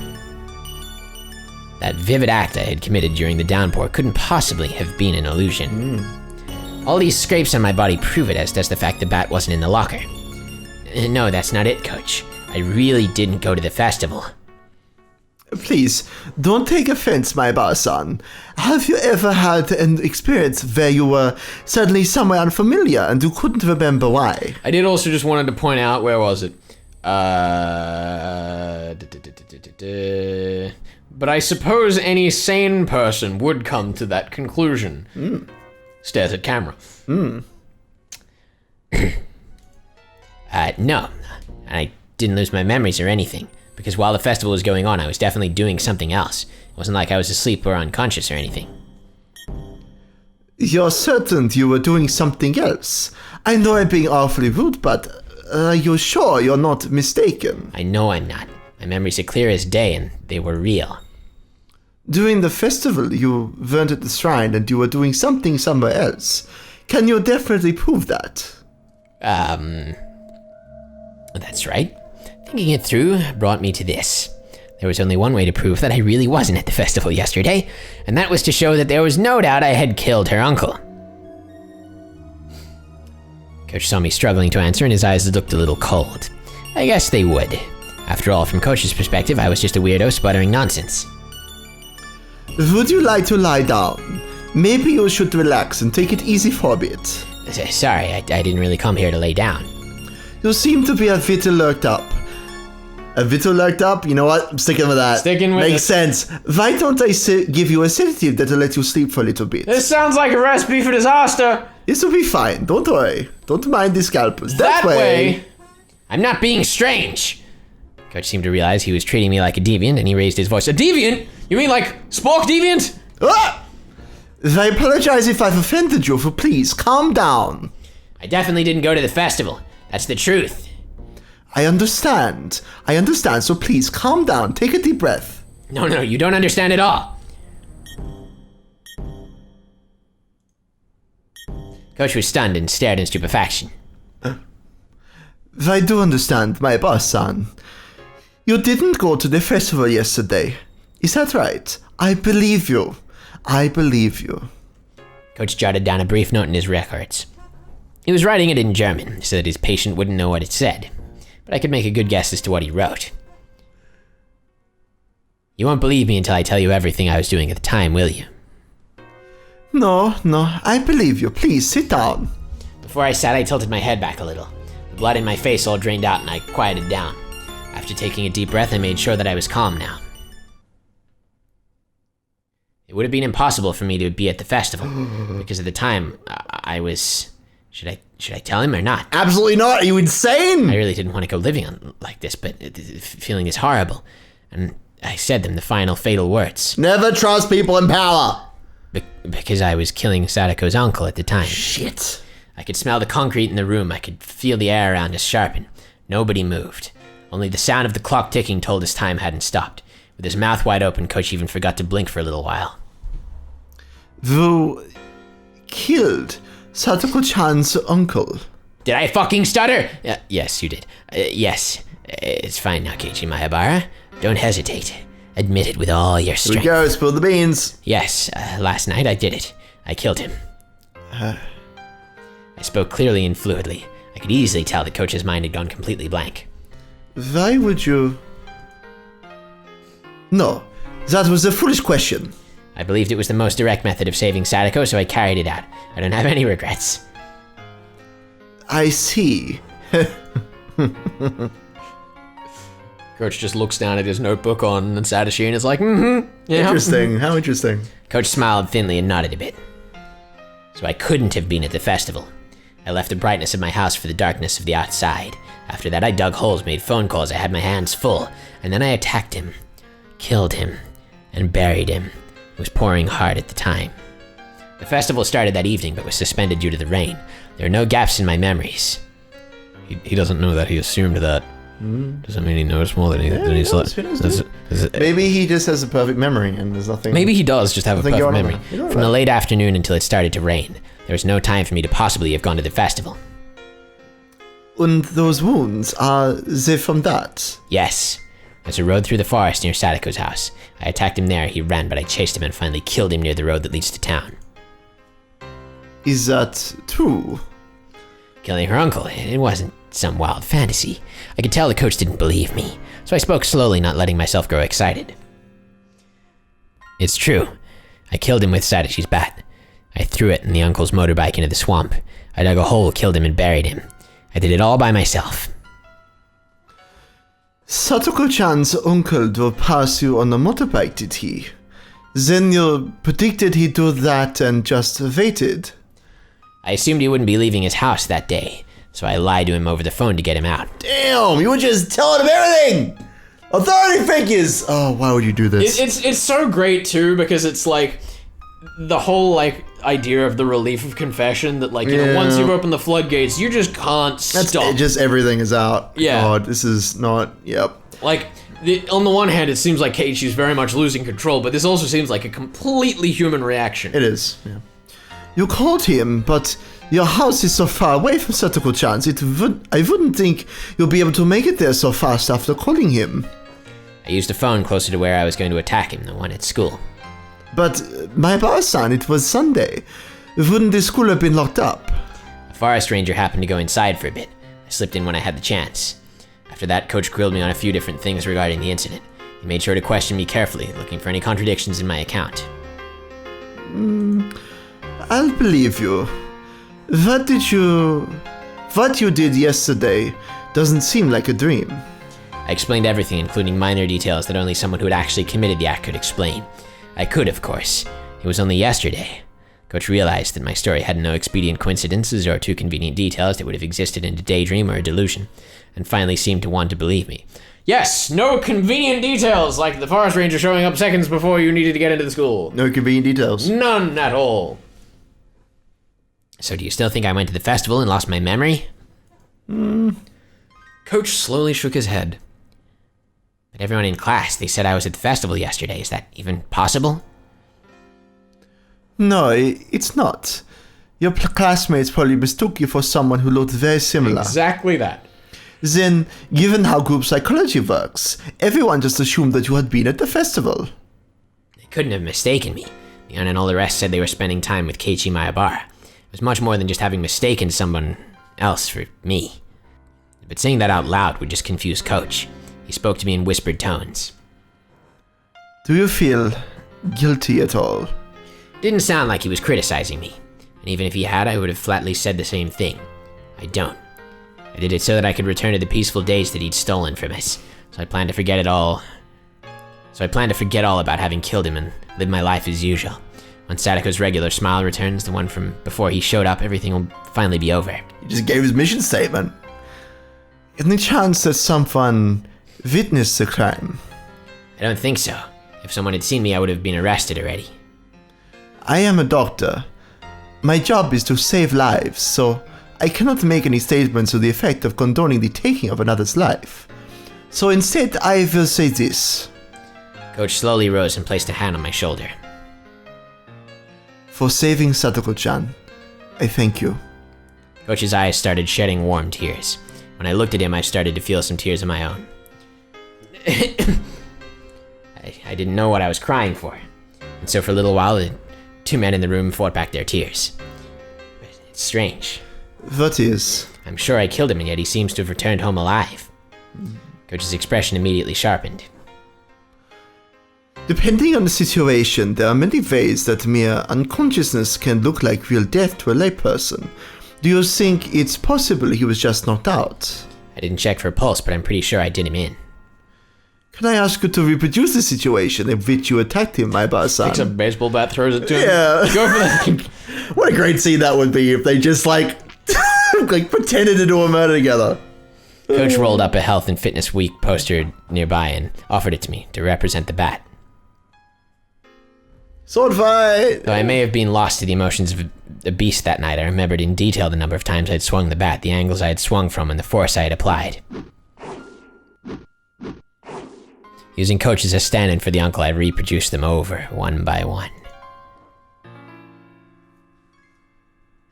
That vivid act I had committed during the downpour couldn't possibly have been an illusion. All these scrapes on my body prove it, as does the fact the bat wasn't in the locker. No, that's not it, Coach. I really didn't go to the festival. Please, don't take offense, Mayabara-san. Have you ever had an experience where you were suddenly somewhere unfamiliar and you couldn't remember why? I did also just wanted to point out, where was it? But I suppose any sane person would come to that conclusion. Stares at camera. No. I didn't lose my memories or anything, because while the festival was going on, I was definitely doing something else. It wasn't like I was asleep or unconscious or anything. You're certain you were doing something else? I know I'm being awfully rude, but are you sure you're not mistaken? I know I'm not. My memories are clear as day, and they were real. During the festival, you weren't at the shrine and you were doing something somewhere else. Can you definitely prove that? That's right. Thinking it through brought me to this. There was only one way to prove that I really wasn't at the festival yesterday, and that was to show that there was no doubt I had killed her uncle. Coach saw me struggling to answer, and his eyes looked a little cold. I guess they would. After all, from Coach's perspective, I was just a weirdo sputtering nonsense. Would you like to lie down? Maybe you should relax and take it easy for a bit. Sorry, I didn't really come here to lay down. You seem to be a bit lurked up. A bit lurked up? You know what? I'm sticking with that. Sticking with Makes sense. Why don't I give you a sedative that'll let you sleep for a little bit? This sounds like a recipe for disaster. This will be fine. Don't worry. Don't mind the scalpels. That way. I'm not being strange. Coach seemed to realize he was treating me like a deviant, and he raised his voice. A deviant? You mean like Spork Deviant? Ah! I apologize if I've offended you, so please, calm down. I definitely didn't go to the festival. That's the truth. I understand, so please, calm down. Take a deep breath. No, you don't understand at all. Coach was stunned and stared in stupefaction. I do understand, my boss-san. You didn't go to the festival yesterday. Is that right? I believe you. Coach jotted down a brief note in his records. He was writing it in German, so that his patient wouldn't know what it said. But I could make a good guess as to what he wrote. You won't believe me until I tell you everything I was doing at the time, will you? No, I believe you. Please, sit down. Before I sat, I tilted my head back a little. The blood in my face all drained out, and I quieted down. After taking a deep breath, I made sure that I was calm now. It would have been impossible for me to be at the festival, because at the time, I was... Should I tell him or not? Absolutely not. Are you insane? I really didn't want to go living on like this, but feeling is horrible. And I said them the final fatal words. Never trust people in power. Because I was killing Sadako's uncle at the time. Shit. I could smell the concrete in the room. I could feel the air around us sharpen. Nobody moved. Only the sound of the clock ticking told us time hadn't stopped. With his mouth wide open, Coach even forgot to blink for a little while. You killed Satoko-chan's uncle. Did I fucking stutter? Yes, you did. Yes. It's fine now, Keiichi Mahabara. Don't hesitate. Admit it with all your strength. Here we go, spill the beans. Yes, last night I did it. I killed him. I spoke clearly and fluidly. I could easily tell that Coach's mind had gone completely blank. Why would you... No, that was a foolish question. I believed it was the most direct method of saving Sadako, so I carried it out. I don't have any regrets. I see. Coach just looks down at his notebook on Sadashi and is like, yeah. Interesting, how interesting. Coach smiled thinly and nodded a bit. So I couldn't have been at the festival. I left the brightness of my house for the darkness of the outside. After that, I dug holes, made phone calls, I had my hands full. And then I attacked him, killed him, and buried him. It was pouring hard at the time. The festival started that evening, but was suspended due to the rain. There are no gaps in my memories. He doesn't know that. He assumed that. Doesn't mean he knows more than he thought. Maybe he just has a perfect memory and there's nothing... Maybe he does just have a perfect memory. From the late afternoon until it started to rain, there was no time for me to possibly have gone to the festival. And those wounds, are they from that? Yes. There's a road through the forest near Sadako's house. I attacked him there, he ran, but I chased him and finally killed him near the road that leads to town. Is that true? Killing her uncle, it wasn't some wild fantasy. I could tell the coach didn't believe me, so I spoke slowly, not letting myself grow excited. It's true. I killed him with Sadashi's bat. I threw it and the uncle's motorbike into the swamp. I dug a hole, killed him, and buried him. I did it all by myself. Satoko-chan's uncle drove past you on a motorbike, did he? Then you predicted he'd do that and just waited. I assumed he wouldn't be leaving his house that day, so I lied to him over the phone to get him out. Damn, you were just telling him everything! Authority figures! Oh, why would you do this? It's so great too, because it's like, the whole, like, idea of the relief of confession that, like, you know, once you've opened the floodgates, you just can't stop. Just everything is out. Yeah. God, this is not, yep. Like, on the one hand, it seems like Keiichi's very much losing control, but this also seems like a completely human reaction. It is, yeah. You called him, but your house is so far away from Satoko-chan's, I wouldn't think you'll be able to make it there so fast after calling him. I used a phone closer to where I was going to attack him, the one at school. But, my bar-san, it was Sunday. Wouldn't the school have been locked up? A forest ranger happened to go inside for a bit. I slipped in when I had the chance. After that, Coach grilled me on a few different things regarding the incident. He made sure to question me carefully, looking for any contradictions in my account. I'll believe you. What you did yesterday doesn't seem like a dream. I explained everything, including minor details that only someone who had actually committed the act could explain. I could, of course. It was only yesterday. Coach realized that my story had no expedient coincidences or too convenient details that would have existed in a daydream or a delusion, and finally seemed to want to believe me. Yes, no convenient details, like the forest ranger showing up seconds before you needed to get into the school. No convenient details. None at all. So do you still think I went to the festival and lost my memory? Coach slowly shook his head. But everyone in class, they said I was at the festival yesterday. Is that even possible? No, it's not. Your classmates probably mistook you for someone who looked very similar. Exactly that. Then, given how group psychology works, everyone just assumed that you had been at the festival. They couldn't have mistaken me. Mion and all the rest said they were spending time with Keiichi Maebara. It was much more than just having mistaken someone else for me. But saying that out loud would just confuse Coach. He spoke to me in whispered tones. Do you feel guilty at all? Didn't sound like he was criticizing me. And even if he had, I would have flatly said the same thing. I don't. I did it so that I could return to the peaceful days that he'd stolen from us. So I planned to forget all about having killed him and live my life as usual. When Sadako's regular smile returns, the one from before he showed up, everything will finally be over. He just gave his mission statement. Any chance that someone witnessed the crime? I don't think so. If someone had seen me, I would have been arrested already. I am a doctor. My job is to save lives, so I cannot make any statements to the effect of condoning the taking of another's life. So instead, I will say this. Coach slowly rose and placed a hand on my shoulder. For saving Satoko-chan, I thank you. Coach's eyes started shedding warm tears. When I looked at him, I started to feel some tears of my own. I didn't know what I was crying for. And so for a little while, the two men in the room fought back their tears. But it's strange. What is? I'm sure I killed him, and yet he seems to have returned home alive. Coach's expression immediately sharpened. Depending on the situation, there are many ways that mere unconsciousness can look like real death to a layperson. Do you think it's possible he was just knocked out? I didn't check for a pulse, but I'm pretty sure I did him in. Can I ask you to reproduce the situation in which you attacked him, my bar-san? Picks up a baseball bat, throws it to him. Yeah. Go for that. What a great scene that would be if they just like pretended to do a murder together. Coach rolled up a health and fitness week poster nearby and offered it to me to represent the bat. Sword fight! Though I may have been lost to the emotions of a beast that night, I remembered in detail the number of times I'd swung the bat, the angles I had swung from, and the force I had applied. Using Coach as a stand-in for the uncle, I reproduced them over, one by one.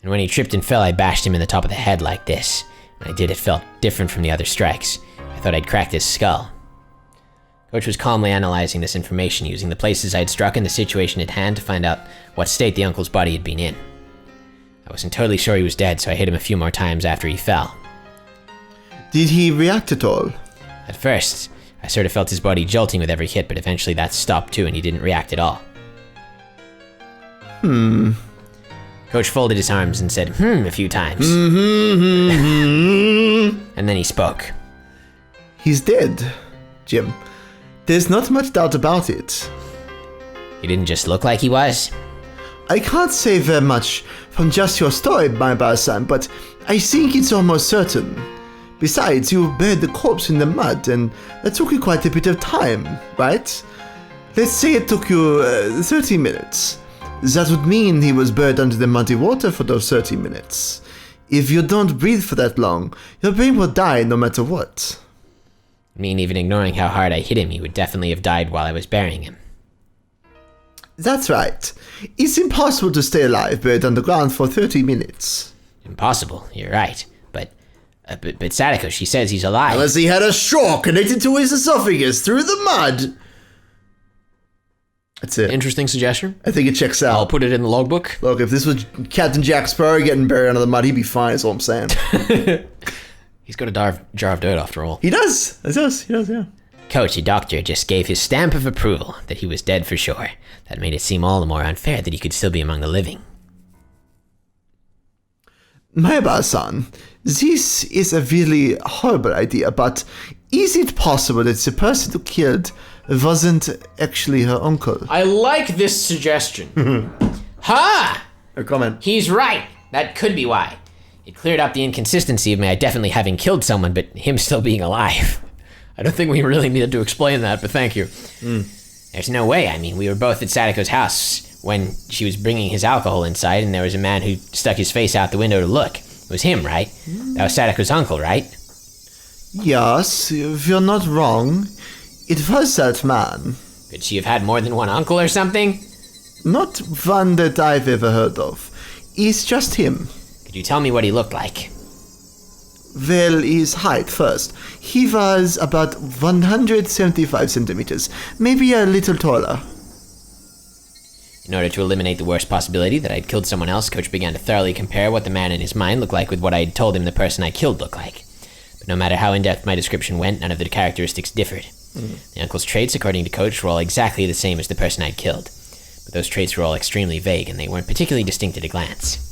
And when he tripped and fell, I bashed him in the top of the head like this. When I did, it felt different from the other strikes. I thought I'd cracked his skull. Coach was calmly analyzing this information, using the places I'd struck and the situation at hand to find out what state the uncle's body had been in. I wasn't totally sure he was dead, so I hit him a few more times after he fell. Did he react at all? At first, I sort of felt his body jolting with every hit, but eventually that stopped too and he didn't react at all. Coach folded his arms and said, a few times. And then he spoke. He's dead, Jim. There's not much doubt about it. He didn't just look like he was? I can't say very much from just your story, my bar-san, but I think it's almost certain. Besides, you buried the corpse in the mud, and that took you quite a bit of time, right? Let's say it took you 30 minutes. That would mean he was buried under the muddy water for those 30 minutes. If you don't breathe for that long, your brain will die no matter what. I mean, even ignoring how hard I hit him, he would definitely have died while I was burying him. That's right. It's impossible to stay alive buried underground for 30 minutes. Impossible, you're right. But Sadako, she says he's alive. Unless he had a straw connected to his esophagus through the mud. That's it. Interesting suggestion. I think it checks I'll out. put it in the logbook. Look, if this was Captain Jack Sparrow getting buried under the mud, he'd be fine, is all I'm saying. He's got a jar of dirt after all. He does. He does, yeah. Coach, the doctor, just gave his stamp of approval that he was dead for sure. That made it seem all the more unfair that he could still be among the living. Mayaba-san, this is a really horrible idea, but is it possible that the person who killed wasn't actually her uncle? I like this suggestion. Ha! A comment. He's right. That could be why. It cleared up the inconsistency of me definitely having killed someone, but him still being alive. I don't think we really needed to explain that, but thank you. There's no way. I mean, we were both at Sadako's house when she was bringing his alcohol inside, and there was a man who stuck his face out the window to look. It was him, right? That was Sadako's uncle, right? Yes, you're not wrong. It was that man. Could she have had more than one uncle or something? Not one that I've ever heard of. It's just him. Could you tell me what he looked like? Well, his height first. He was about 175 centimeters, maybe a little taller. In order to eliminate the worst possibility that I'd killed someone else, Coach began to thoroughly compare what the man in his mind looked like with what I had told him the person I killed looked like. But no matter how in-depth my description went, none of the characteristics differed. The uncle's traits, according to Coach, were all exactly the same as the person I'd killed. But those traits were all extremely vague, and they weren't particularly distinct at a glance.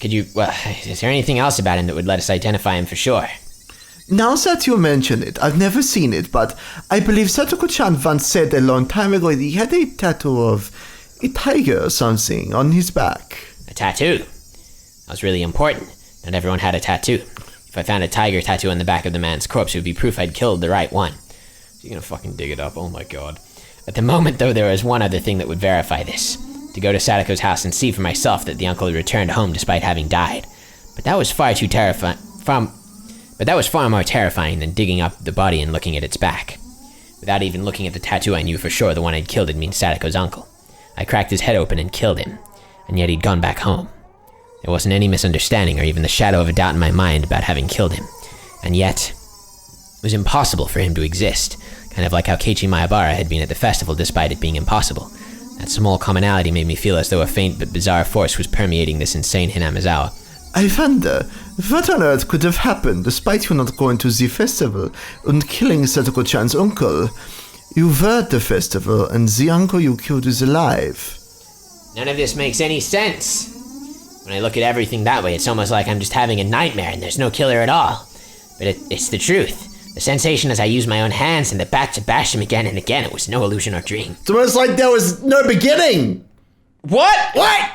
Is there anything else about him that would let us identify him for sure? Now that you mention it, I've never seen it, but I believe Satoko-chan once said a long time ago that he had a tattoo of a tiger or something on his back. A tattoo. That was really important. Not everyone had a tattoo. If I found a tiger tattoo on the back of the man's corpse, it would be proof I'd killed the right one. You're gonna fucking dig it up, oh my god. At the moment, though, there was one other thing that would verify this. To go to Sadako's house and see for myself that the uncle had returned home despite having died. But that was far more terrifying than digging up the body and looking at its back. Without even looking at the tattoo, I knew for sure the one I'd killed had been Sadako's uncle. I cracked his head open and killed him, and yet he'd gone back home. There wasn't any misunderstanding or even the shadow of a doubt in my mind about having killed him. And yet, it was impossible for him to exist, kind of like how Keiichi Maebara had been at the festival despite it being impossible. That small commonality made me feel as though a faint but bizarre force was permeating this insane Hinamizawa. I wonder, what on earth could have happened despite you not going to the festival and killing Satoko-chan's uncle? You were at the festival and the uncle you killed is alive. None of this makes any sense. When I look at everything that way, it's almost like I'm just having a nightmare and there's no killer at all. But it's the truth. The sensation as I used my own hands and the bat to bash him again and again, it was no illusion or dream. It's almost like there was no beginning. What? What?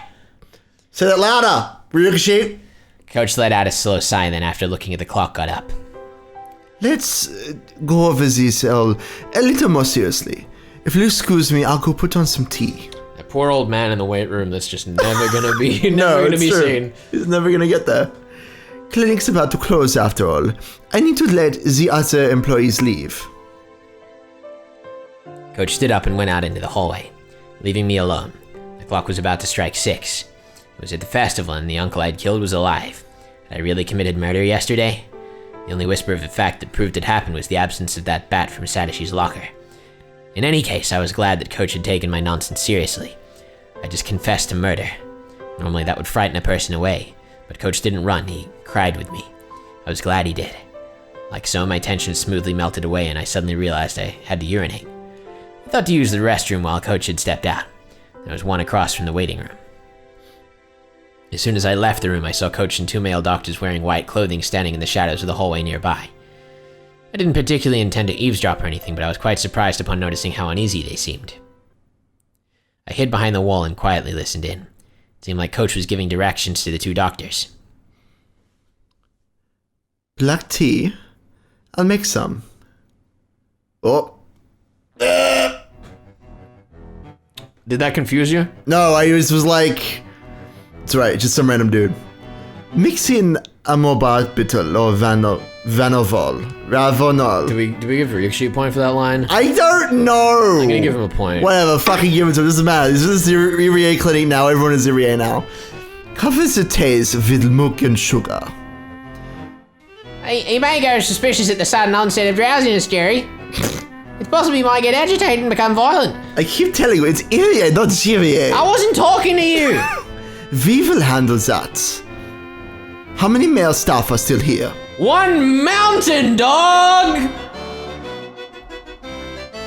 Say that louder, Ryukishi. Coach let out a slow sigh, then after looking at the clock, got up. Let's go over this a little more seriously. If you'll excuse me, I'll go put on some tea. That poor old man in the weight room that's just never gonna be, seen. He's never gonna get there. Clinic's about to close after all. I need to let the other employees leave. Coach stood up and went out into the hallway, leaving me alone. The clock was about to strike 6. It was at the festival and the uncle I'd killed was alive. Had I really committed murder yesterday? The only whisper of the fact that proved it happened was the absence of that bat from Sadashi's locker. In any case, I was glad that Coach had taken my nonsense seriously. I just confessed to murder. Normally that would frighten a person away, but Coach didn't run, he cried with me. I was glad he did. Like so, my tension smoothly melted away and I suddenly realized I had to urinate. I thought to use the restroom while Coach had stepped out. There was one across from the waiting room. As soon as I left the room, I saw Coach and 2 male doctors wearing white clothing standing in the shadows of the hallway nearby. I didn't particularly intend to eavesdrop or anything, but I was quite surprised upon noticing how uneasy they seemed. I hid behind the wall and quietly listened in. It seemed like Coach was giving directions to the 2 doctors. Black tea? I'll make some. Oh. Did that confuse you? No, I was like, it's right, just some random dude. Mix in amobarbital or vanovol, ravonol. Do we give Ryukishi a point for that line? I don't know. I'm gonna give him a point. Whatever, fucking give it to him. Doesn't matter. This is the Irie clinic now. Everyone is Irie now. Covers the taste with milk and sugar. He may go suspicious at the sudden onset of drowsiness, Gary. It's possible he might get agitated and become violent. I keep telling you, it's Irie, not Irie. I wasn't talking to you. We will handle that. How many male staff are still here? One mountain dog!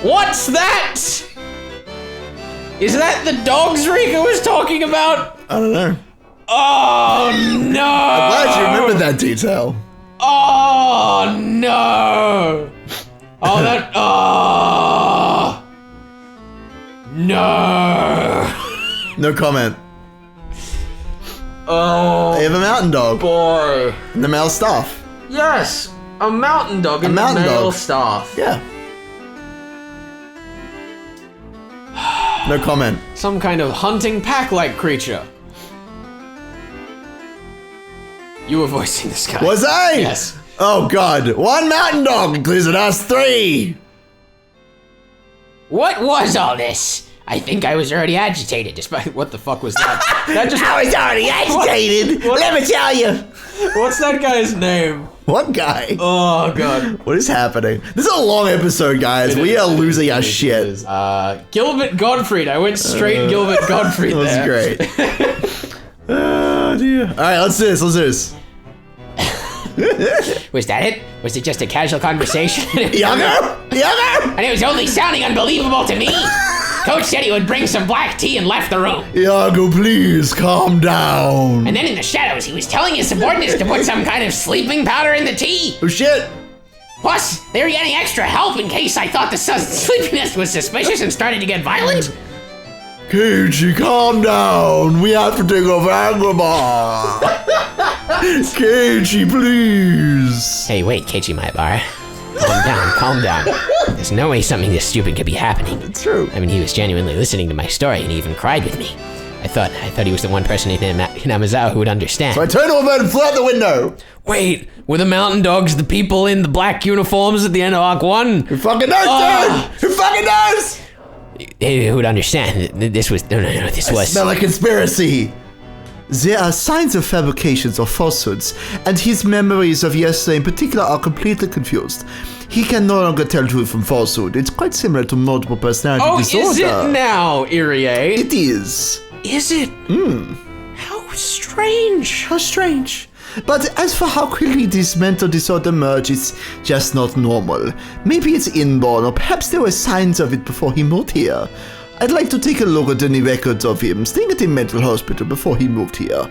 What's that? Is that the dogs Rika was talking about? I don't know. Oh no! I'm glad you remembered that detail. Oh no! Oh that. Oh no! No comment. Oh They have a mountain dog. boy! And the male staff. Yes, a mountain dog and mountain male dog. staff. Yeah. No comment. Some kind of hunting pack-like creature. You were voicing this guy. Was I? Yes. Oh god. One mountain dog includes us 3. What was all this? I think I was already agitated. Despite what the fuck was that? That just. I was already agitated. What? Let me tell you. What's that guy's name? What guy? Oh god. What is happening? This is a long episode, guys. We are losing our shit. Gilbert Gottfried. I went straight Gilbert Gottfried That was there. great. Oh dear. All right, let's do this. Was that it? Was it just a casual conversation? Younger. And it was only sounding unbelievable to me. Coach said he would bring some black tea and left the room. Iago, please calm down. And then in the shadows, he was telling his subordinates to put some kind of sleeping powder in the tea. Oh shit. Plus, they were getting extra help in case I thought the sleepiness was suspicious and started to get violent. Keiichi, calm down. We have to take off Agrabah. Keiichi, please. Hey, wait, Keiichi, my bar. Calm down. There's no way something this stupid could be happening. It's true. I mean, he was genuinely listening to my story and he even cried with me. I thought he was the one person in Amazawa who would understand. So I turned over and flew out the window. Wait, were the mountain dogs the people in the black uniforms at the end of Arc 1? Who fucking knows, dude? Who fucking knows? Who would understand? This was this was. Smell a conspiracy. There are signs of fabrications or falsehoods, and his memories of yesterday in particular are completely confused. He can no longer tell truth from falsehood. It's quite similar to multiple personality disorder. Is it now, Irie? It is. Is it? How strange. How strange. But as for how quickly this mental disorder emerges, it's just not normal. Maybe it's inborn, or perhaps there were signs of it before he moved here. I'd like to take a look at any records of him staying at a mental hospital before he moved here.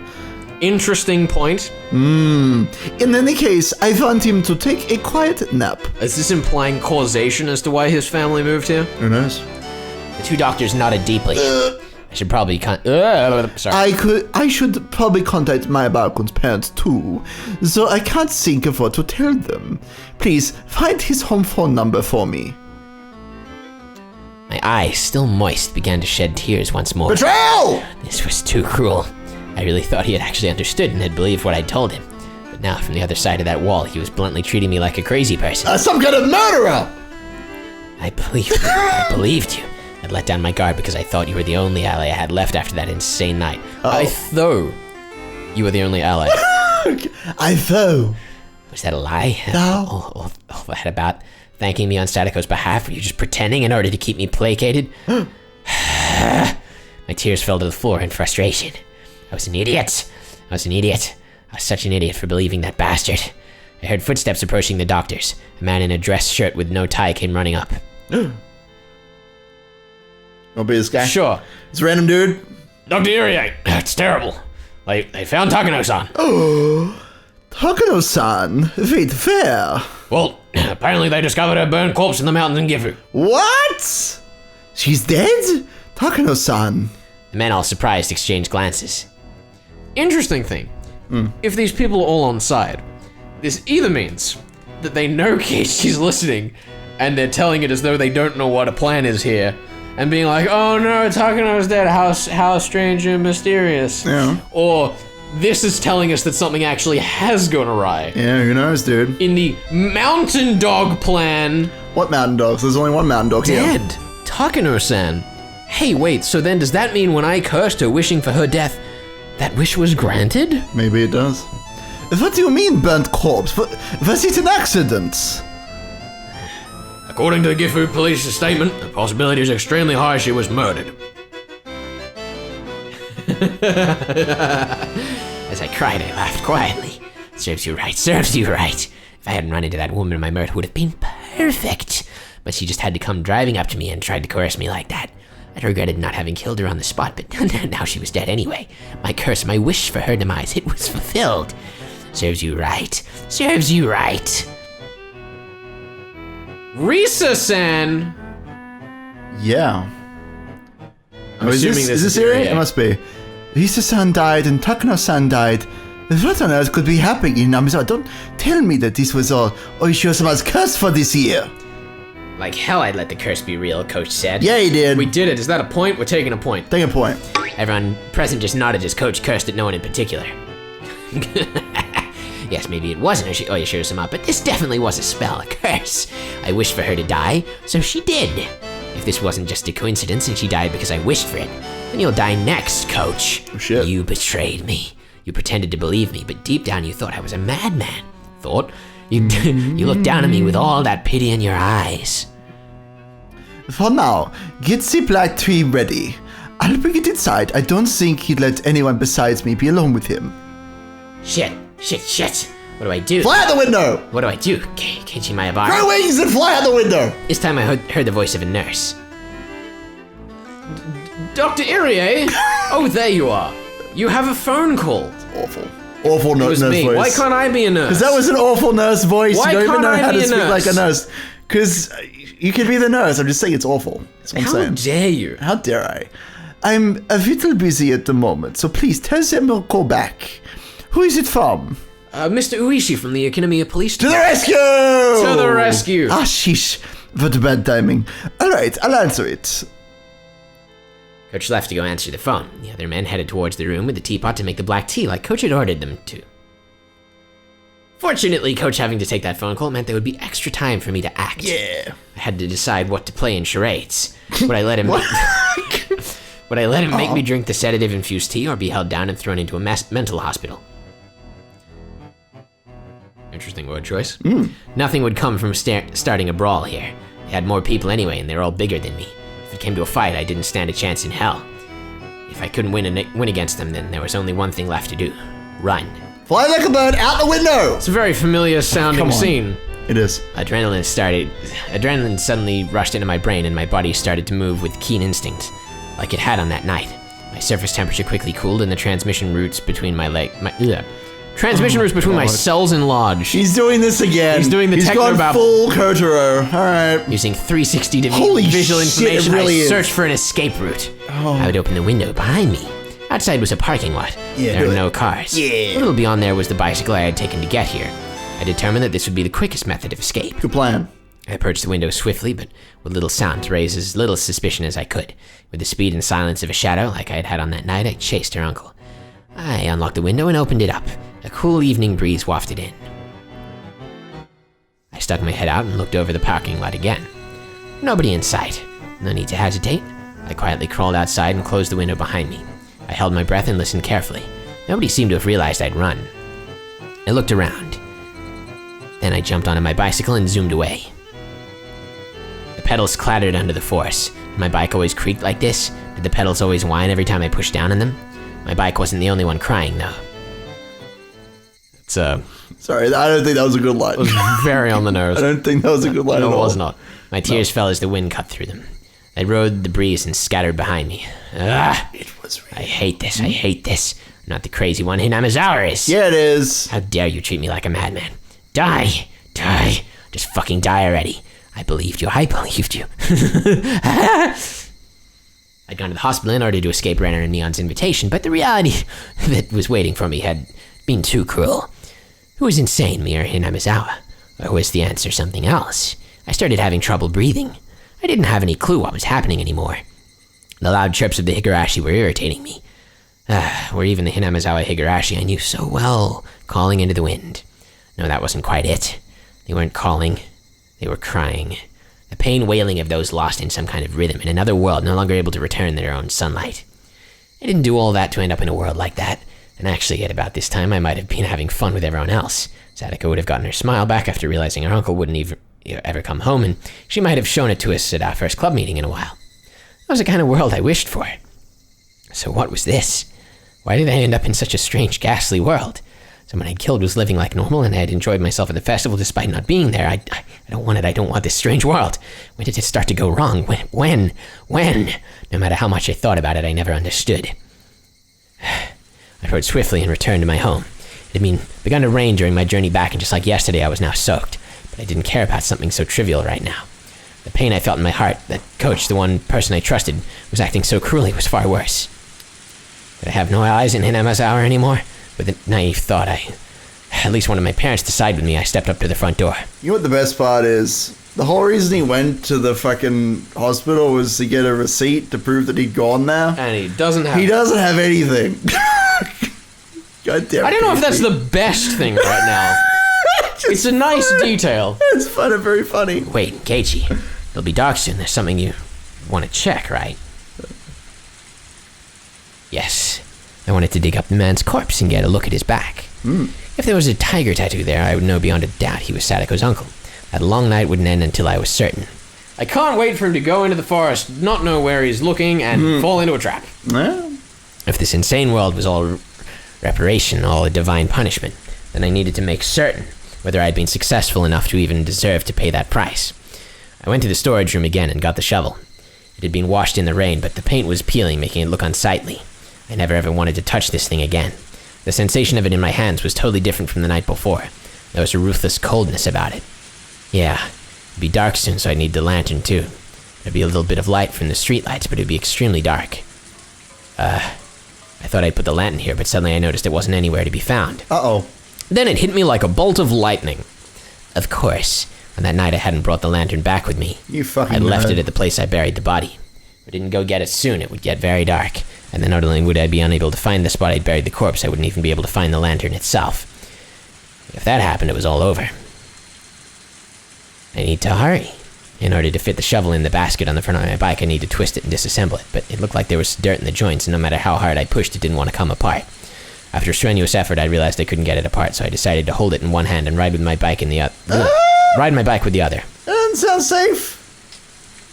Interesting point. In any case, I want him to take a quiet nap. Is this implying causation as to why his family moved here? Who knows? The two doctors nodded deeply. I should probably sorry. I should probably contact my Balkon's parents too, so I can't think of what to tell them. Please, find his home phone number for me. My eyes, still moist, began to shed tears once more. Betrayal! This was too cruel. I really thought he had actually understood and had believed what I'd told him. But now, from the other side of that wall, he was bluntly treating me like a crazy person. Some kind of murderer! I believed you. I believed you. I'd let down my guard because I thought you were the only ally I had left after that insane night. I thought you were the only ally. I thought. Was that a lie? No. All that about thanking me on Statico's behalf? Were you just pretending in order to keep me placated? My tears fell to the floor in frustration. I was an idiot. I was such an idiot for believing that bastard. I heard footsteps approaching the doctors. A man in a dress shirt with no tie came running up. Won't be this guy? Sure. It's a random dude. Dr. Irie, it's terrible. They found Takano-san. Oh, Takano-san. Wait, where? Well, apparently they discovered her burned corpse in the mountains in Gifu. What? She's dead? Takano-san. The men, all surprised, exchanged glances. Interesting thing. If these people are all on side, this either means that they know Keiichi's listening and they're telling it as though they don't know what a plan is here, and being like, oh no, Takano's dead, how strange and mysterious. Yeah. Or this is telling us that something actually has gone awry. Yeah, who knows, dude? In the mountain dog plan. What mountain dogs? There's only one mountain dog here. Dead. Takano-san. Hey, wait, so then does that mean when I cursed her wishing for her death, that wish was granted? Maybe it does. What do you mean, burnt corpse? Was it an accident? According to the Gifu police's statement, the possibility is extremely high she was murdered. As I cried, I laughed quietly. Serves you right, serves you right. If I hadn't run into that woman, my mirth would have been perfect. But she just had to come driving up to me and tried to coerce me like that. I regretted not having killed her on the spot, but now she was dead anyway. My curse, my wish for her demise, it was fulfilled. Serves you right. Serves you right. Risa-san! Yeah. I'm assuming is this Iri? It must be. Risa-san died and Takano-san died. What on earth could be happening in Namisawa? Don't tell me that this was all Oishio-sama's curse for this year. Like hell I'd let the curse be real, Coach said. Yeah, he did. We did it. Is that a point? We're taking a point. Take a point. Everyone present just nodded as Coach cursed at no one in particular. Yes, maybe it wasn't Oishio-sama, but this definitely was a spell, a curse. I wished for her to die, so she did. If this wasn't just a coincidence and she died because I wished for it, then you'll die next, Coach. Oh, shit. You betrayed me. You pretended to believe me, but deep down you thought I was a madman. Thought? You looked down at me with all that pity in your eyes. For now, get the black tree ready. I'll bring it inside. I don't think he'd let anyone besides me be alone with him. Shit. What do I do? Fly out the window! What do I do? Keiichi Maebara? Grow wings and fly out the window! This time I heard the voice of a nurse. Dr. Irie? Oh, there you are. You have a phone call. Awful. Awful It was nurse me. voice. Why can't I be a nurse? Because that was an awful nurse voice. Why you don't even can't know I how be to a speak nurse? like a nurse. Because you can be the nurse. I'm just saying it's awful. That's what I'm How saying. dare you? How dare I? I'm a little busy at the moment, so please tell them we'll call back. Who is it from? Mr. Uishi from the Akinomiya Police To the Department. rescue! To the rescue! Ah, sheesh. What bad timing. Alright, I'll answer it. Coach left to go answer the phone. The other men headed towards the room with the teapot to make the black tea like Coach had ordered them to. Fortunately, Coach having to take that phone call meant there would be extra time for me to act. Yeah. I had to decide what to play in charades. Would I let him Would I let him make me drink the sedative-infused tea or be held down and thrown into a mental hospital? Interesting word choice. Nothing would come from starting a brawl here. They had more people anyway, and they're all bigger than me. If it came to a fight, I didn't stand a chance in hell. If I couldn't win against them, then there was only one thing left to do. Run. Fly like a bird out the window! It's a very familiar sounding Come on. scene. It is. Adrenaline suddenly rushed into my brain and my body started to move with keen instinct, like it had on that night. My surface temperature quickly cooled and the transmission routes between my cells enlarged. He's doing this again. He's doing the He's techno gone babble. full Kotaro. Alright. Using 360 Holy visual shit, information, it really I is. searched for an escape route. I would open the window behind me. Outside was a parking lot. Yeah, There do were it. no cars. Yeah. A little beyond there was the bicycle I had taken to get here. I determined that this would be the quickest method of escape. Good plan. I approached the window swiftly, but with little sound to raise as little suspicion as I could. With the speed and silence of a shadow, like I had had on that night, I chased her uncle. I unlocked the window and opened it up. A cool evening breeze wafted in. I stuck my head out and looked over the parking lot again. Nobody in sight. No need to hesitate. I quietly crawled outside and closed the window behind me. I held my breath and listened carefully. Nobody seemed to have realized I'd run. I looked around. Then I jumped onto my bicycle and zoomed away. The pedals clattered under the force. My bike always creaked like this. Did the pedals always whine every time I pushed down on them? My bike wasn't the only one crying, though. It's Sorry, I don't think that was a good line. very on the nose. I don't think that was a good line No, at it all. was not. My tears fell as the wind cut through them. They rode the breeze and scattered behind me. Ah! It was real. I hate this, I hate this. I'm not the crazy one Hinamizawa is. Yeah, it is. How dare you treat me like a madman? Die! Die! Just fucking die already. I believed you, I believed you. I'd gone to the hospital in order to escape Renner and Neon's invitation, but the reality that was waiting for me had been too cruel. Who was insane, me or Hinamizawa? Or was the answer something else? I started having trouble breathing. I didn't have any clue what was happening anymore. The loud chirps of the Higurashi were irritating me. Or even the Hinamizawa Higurashi I knew so well, calling into the wind. No, that wasn't quite it. They weren't calling, they were crying. The pain wailing of those lost in some kind of rhythm in another world, no longer able to return their own sunlight. I didn't do all that to end up in a world like that, and actually at about this time I might have been having fun with everyone else. Sadako would have gotten her smile back after realizing her uncle wouldn't ever come home, and she might have shown it to us at our first club meeting in a while. That was the kind of world I wished for. So what was this? Why did I end up in such a strange, ghastly world? Someone I'd killed was living like normal, and I had enjoyed myself at the festival despite not being there. I don't want it. I don't want this strange world. When did it start to go wrong? When? No matter how much I thought about it, I never understood. I rode swiftly and returned to my home. It had begun to rain during my journey back, and just like yesterday, I was now soaked. But I didn't care about something so trivial right now. The pain I felt in my heart, that coach, the one person I trusted, was acting so cruelly, was far worse. Did I have no eyes in Hinamizawa anymore? With a naive thought, at least one of my parents to side with me, I stepped up to the front door. You know what the best part is? The whole reason he went to the fucking hospital was to get a receipt to prove that he'd gone there. And he doesn't have... He doesn't have anything. God damn it. I don't know if that's the best thing right now. It's a nice detail. It's fun and very funny. Wait, Keiichi, it'll be dark soon. There's something you want to check, right? Yes. I wanted to dig up the man's corpse and get a look at his back. If there was a tiger tattoo there, I would know beyond a doubt he was Sadako's uncle. That long night wouldn't end until I was certain. I can't wait for him to go into the forest, not know where he's looking, and fall into a trap. Yeah. If this insane world was all reparation, all a divine punishment, then I needed to make certain whether I'd been successful enough to even deserve to pay that price. I went to the storage room again and got the shovel. It had been washed in the rain, but the paint was peeling, making it look unsightly. I never ever wanted to touch this thing again. The sensation of it in my hands was totally different from the night before. There was a ruthless coldness about it. Yeah, it'd be dark soon, so I'd need the lantern too. There'd be a little bit of light from the streetlights, but it'd be extremely dark. I thought I'd put the lantern here, but suddenly I noticed it wasn't anywhere to be found. Uh-oh. Then it hit me like a bolt of lightning. Of course, on that night I hadn't brought the lantern back with me. You fucking I'd left nerd. it at the place I buried the body. If I didn't go get it soon, it would get very dark. And then not only would I be unable to find the spot I'd buried the corpse, I wouldn't even be able to find the lantern itself. If that happened, it was all over. I need to hurry. In order to fit the shovel in the basket on the front of my bike, I need to twist it and disassemble it, but it looked like there was dirt in the joints, and no matter how hard I pushed, it didn't want to come apart. After strenuous effort, I realized I couldn't get it apart, so I decided to hold it in one hand and ride my bike with the other. That doesn't sound safe.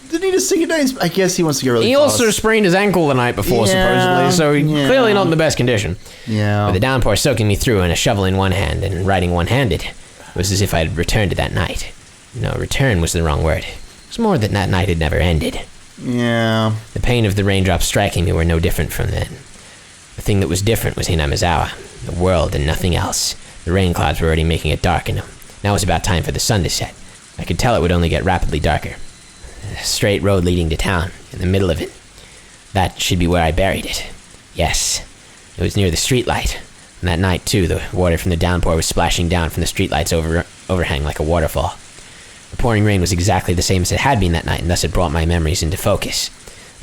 Didn't he just sink it down? I guess he wants to get really He fast. also sprained his ankle the night before, supposedly, so he's clearly not in the best condition. Yeah. With the downpour soaking me through and a shovel in one hand and riding one-handed, it was as if I had returned to that night. No, return was the wrong word. It was more that night had never ended. Yeah. The pain of the raindrops striking me were no different from then. The thing that was different was Hinamizawa, the world and nothing else. The rain clouds were already making it dark, and now it was about time for the sun to set. I could tell it would only get rapidly darker. A straight road leading to town, in the middle of it. That should be where I buried it. Yes, it was near the streetlight. And that night, too, the water from the downpour was splashing down from the streetlight's overhang like a waterfall. The pouring rain was exactly the same as it had been that night, and thus it brought my memories into focus.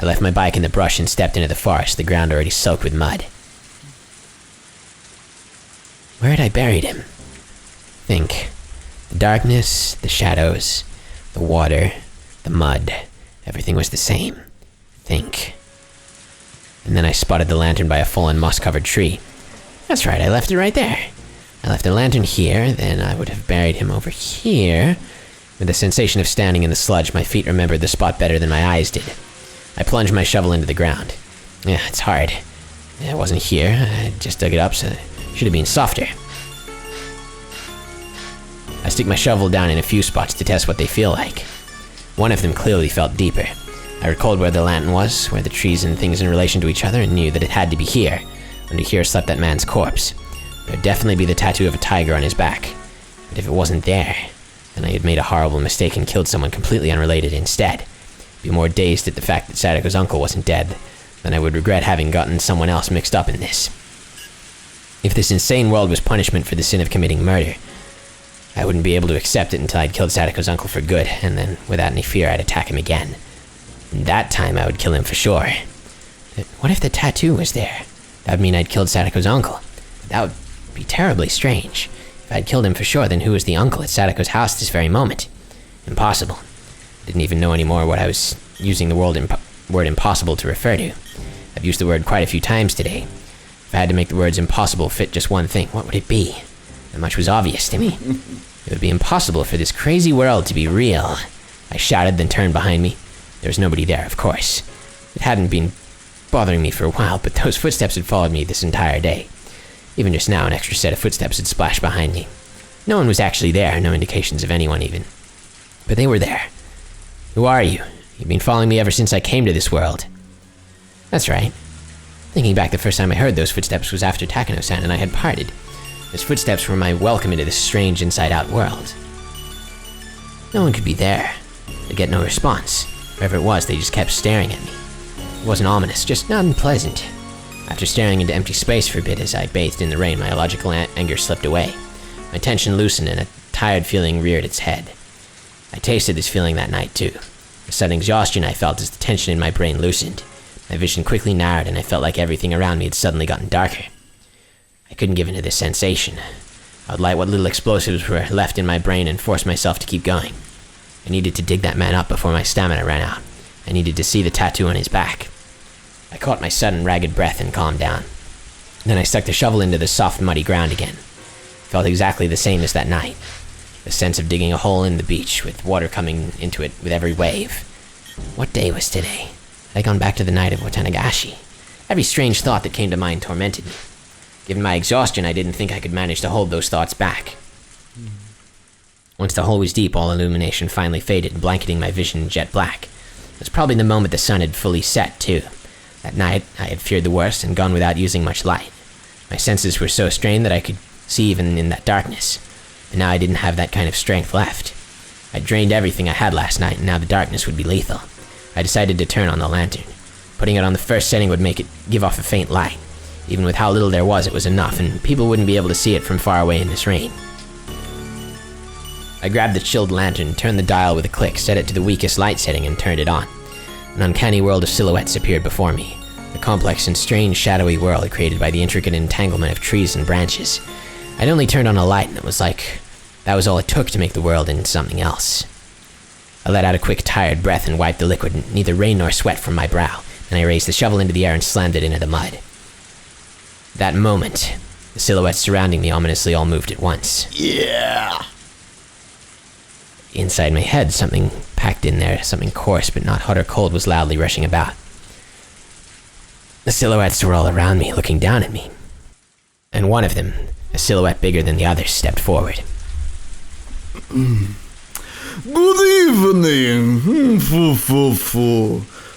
I left my bike in the brush and stepped into the forest, the ground already soaked with mud. Where had I buried him? Think. The darkness, the shadows, the water, the mud. Everything was the same. Think. And then I spotted the lantern by a fallen moss-covered tree. That's right, I left it right there. I left the lantern here, then I would have buried him over here. With the sensation of standing in the sludge, my feet remembered the spot better than my eyes did. I plunged my shovel into the ground. Yeah, it's hard. It wasn't here. I just dug it up, so it should have been softer. I stick my shovel down in a few spots to test what they feel like. One of them clearly felt deeper. I recalled where the lantern was, where the trees and things in relation to each other, and knew that it had to be here. Under here slept that man's corpse. There would definitely be the tattoo of a tiger on his back. But if it wasn't there, then I had made a horrible mistake and killed someone completely unrelated instead. I'd be more dazed at the fact that Sadako's uncle wasn't dead than I would regret having gotten someone else mixed up in this. If this insane world was punishment for the sin of committing murder, I wouldn't be able to accept it until I'd killed Sadako's uncle for good, and then, without any fear, I'd attack him again. And that time I would kill him for sure. But what if the tattoo was there? That would mean I'd killed Sadako's uncle. That would be terribly strange. If I'd killed him for sure, then who was the uncle at Sadako's house this very moment? Impossible. I didn't even know anymore what I was using the word impossible to refer to. I've used the word quite a few times today. If I had to make the words impossible fit just one thing, what would it be? That much was obvious to me. It would be impossible for this crazy world to be real. I shouted, then turned behind me. There was nobody there, of course. It hadn't been bothering me for a while, but those footsteps had followed me this entire day. Even just now, an extra set of footsteps had splashed behind me. No one was actually there, no indications of anyone even. But they were there. Who are you? You've been following me ever since I came to this world. That's right. Thinking back, the first time I heard those footsteps was after Takano-san and I had parted. Those footsteps were my welcome into this strange inside-out world. No one could be there. I'd get no response. Wherever it was, they just kept staring at me. It wasn't ominous, just unpleasant. After staring into empty space for a bit as I bathed in the rain, my illogical anger slipped away. My tension loosened and a tired feeling reared its head. I tasted this feeling that night too. The sudden exhaustion I felt as the tension in my brain loosened. My vision quickly narrowed and I felt like everything around me had suddenly gotten darker. I couldn't give in to this sensation. I would light what little explosives were left in my brain and force myself to keep going. I needed to dig that man up before my stamina ran out. I needed to see the tattoo on his back. I caught my sudden ragged breath and calmed down. Then I stuck the shovel into the soft, muddy ground again. It felt exactly the same as that night. The sense of digging a hole in the beach with water coming into it with every wave. What day was today? Had I gone back to the night of Watanagashi? Every strange thought that came to mind tormented me. Given my exhaustion, I didn't think I could manage to hold those thoughts back. Once the hole was deep, all illumination finally faded, blanketing my vision in jet black. It was probably the moment the sun had fully set, too. That night, I had feared the worst and gone without using much light. My senses were so strained that I could see even in that darkness. And now I didn't have that kind of strength left. I drained everything I had last night, and now the darkness would be lethal. I decided to turn on the lantern. Putting it on the first setting would make it give off a faint light. Even with how little there was, it was enough, and people wouldn't be able to see it from far away in this rain. I grabbed the chilled lantern, turned the dial with a click, set it to the weakest light setting, and turned it on. An uncanny world of silhouettes appeared before me. A complex and strange shadowy world created by the intricate entanglement of trees and branches. I'd only turned on a light, and it was like that was all it took to make the world into something else. I let out a quick, tired breath and wiped the liquid, neither rain nor sweat, from my brow. Then I raised the shovel into the air and slammed it into the mud. That moment, the silhouettes surrounding me ominously all moved at once. Yeah. Inside my head, something packed in there, something coarse but not hot or cold, was loudly rushing about. The silhouettes were all around me, looking down at me. And one of them, a silhouette bigger than the others, stepped forward. Good evening.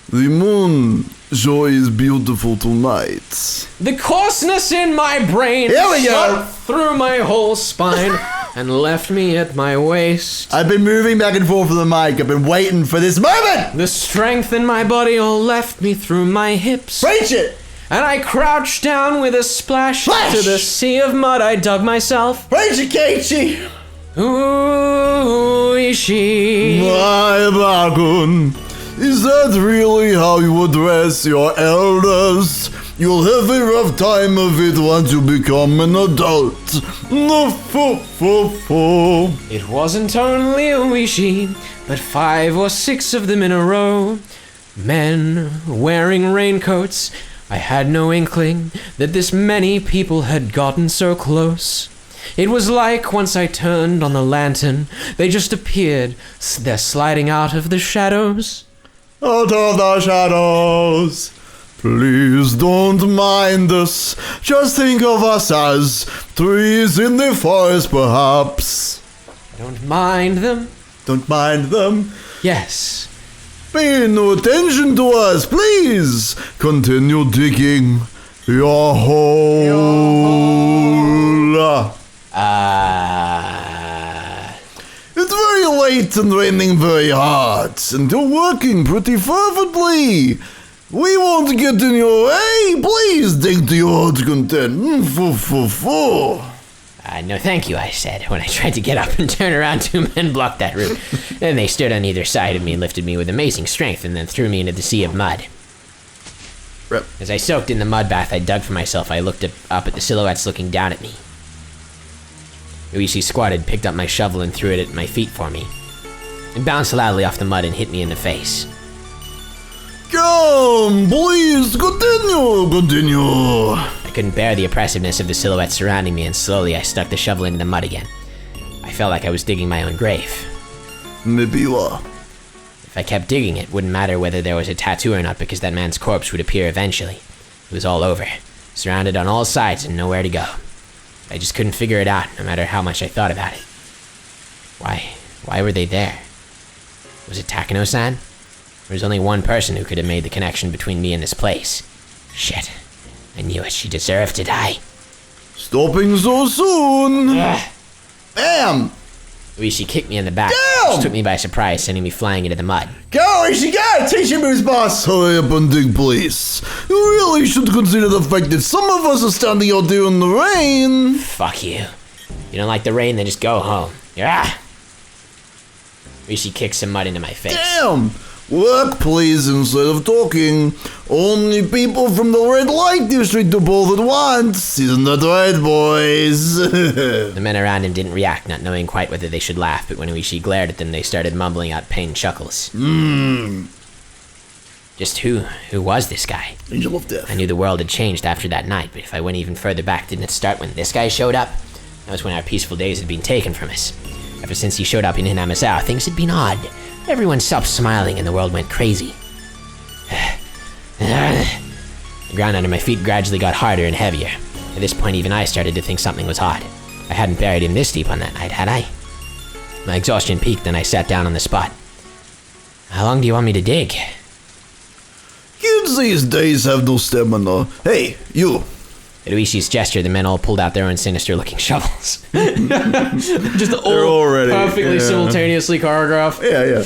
The moon sure is beautiful tonight. The coarseness in my brain Here we go. shot through my whole spine and left me at my waist. I've been moving back and forth with the mic. I've been waiting for this moment. The strength in my body all left me through my hips. Preach it. And I crouched down with a splash Splash! to the sea of mud. I dug myself. Preach it, Keiichi. Ooh-ishi. My Bagun, is that really how you address your elders? You'll have a rough time of it once you become an adult. It wasn't only a wishy, but 5 or 6 of them in a row. Men wearing raincoats. I had no inkling that this many people had gotten so close. It was like once I turned on the lantern, they just appeared. They're sliding out of the shadows. Out of the shadows. Please don't mind us. Just think of us as trees in the forest, perhaps. Don't mind them. Don't mind them. Yes. Pay no attention to us, please. Continue digging your hole. It's very late and raining very hard, and you're working pretty fervently. We won't get in your way. Please dig to your heart's content. No thank you, I said, when I tried to get up and turn around. 2 men blocked that route. Then they stood on either side of me and lifted me with amazing strength and then threw me into the sea of mud. Rip. As I soaked in the mud bath I dug for myself, I looked up at the silhouettes looking down at me. Keiichi squatted, picked up my shovel and threw it at my feet for me. It bounced loudly off the mud and hit me in the face. Come, please, continue. I couldn't bear the oppressiveness of the silhouettes surrounding me, and slowly I stuck the shovel into the mud again. I felt like I was digging my own grave. Maybe you are. If I kept digging, it wouldn't matter whether there was a tattoo or not, because that man's corpse would appear eventually. It was all over, surrounded on all sides and nowhere to go. I just couldn't figure it out, no matter how much I thought about it. Why were they there? Was it Takano-san? There was only one person who could have made the connection between me and this place. Shit. I knew it. She deserved to die. Stopping so soon. Bam! Keiichi kicked me in the back. Damn! Which took me by surprise, sending me flying into the mud. Go, Ishi, go! Teach your moves, boss! Hurry up and dig, please. You really should consider the fact that some of us are standing out there in the rain. Fuck you. You don't like the rain, then just go home. Yeah. Keiichi kicked some mud into my face. Damn! Work, please, instead of talking. Only people from the red light district do both at once. Isn't that right, boys? The men around him didn't react, not knowing quite whether they should laugh, but when Keiichi glared at them, they started mumbling out pained chuckles. Just who was this guy? Angel of Death. I knew the world had changed after that night, but if I went even further back, didn't it start when this guy showed up? That was when our peaceful days had been taken from us. Ever since he showed up in Hinamizawa, things had been odd. Everyone stopped smiling and the world went crazy. The ground under my feet gradually got harder and heavier. At this point, even I started to think something was odd. I hadn't buried him this deep on that night, had I? My exhaustion peaked and I sat down on the spot. How long do you want me to dig? Kids these days have no stamina. Hey, you. At Keiichi's gesture, the men all pulled out their own sinister-looking shovels. Just They're all already- perfectly yeah. simultaneously choreographed. Yeah.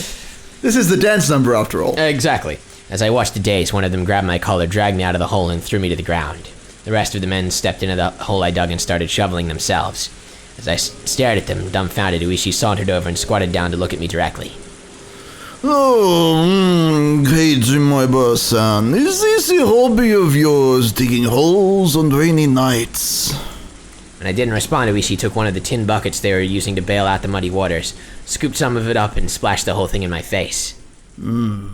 This is the dance number after all. Exactly. As I watched the daze, one of them grabbed my collar, dragged me out of the hole, and threw me to the ground. The rest of the men stepped into the hole I dug and started shoveling themselves. As I stared at them, dumbfounded, Keiichi sauntered over and squatted down to look at me directly. Oh, Keiichi, my boy-san, is this a hobby of yours, digging holes on rainy nights? When I didn't respond, Keiichi took one of the tin buckets they were using to bail out the muddy waters, scooped some of it up, and splashed the whole thing in my face. The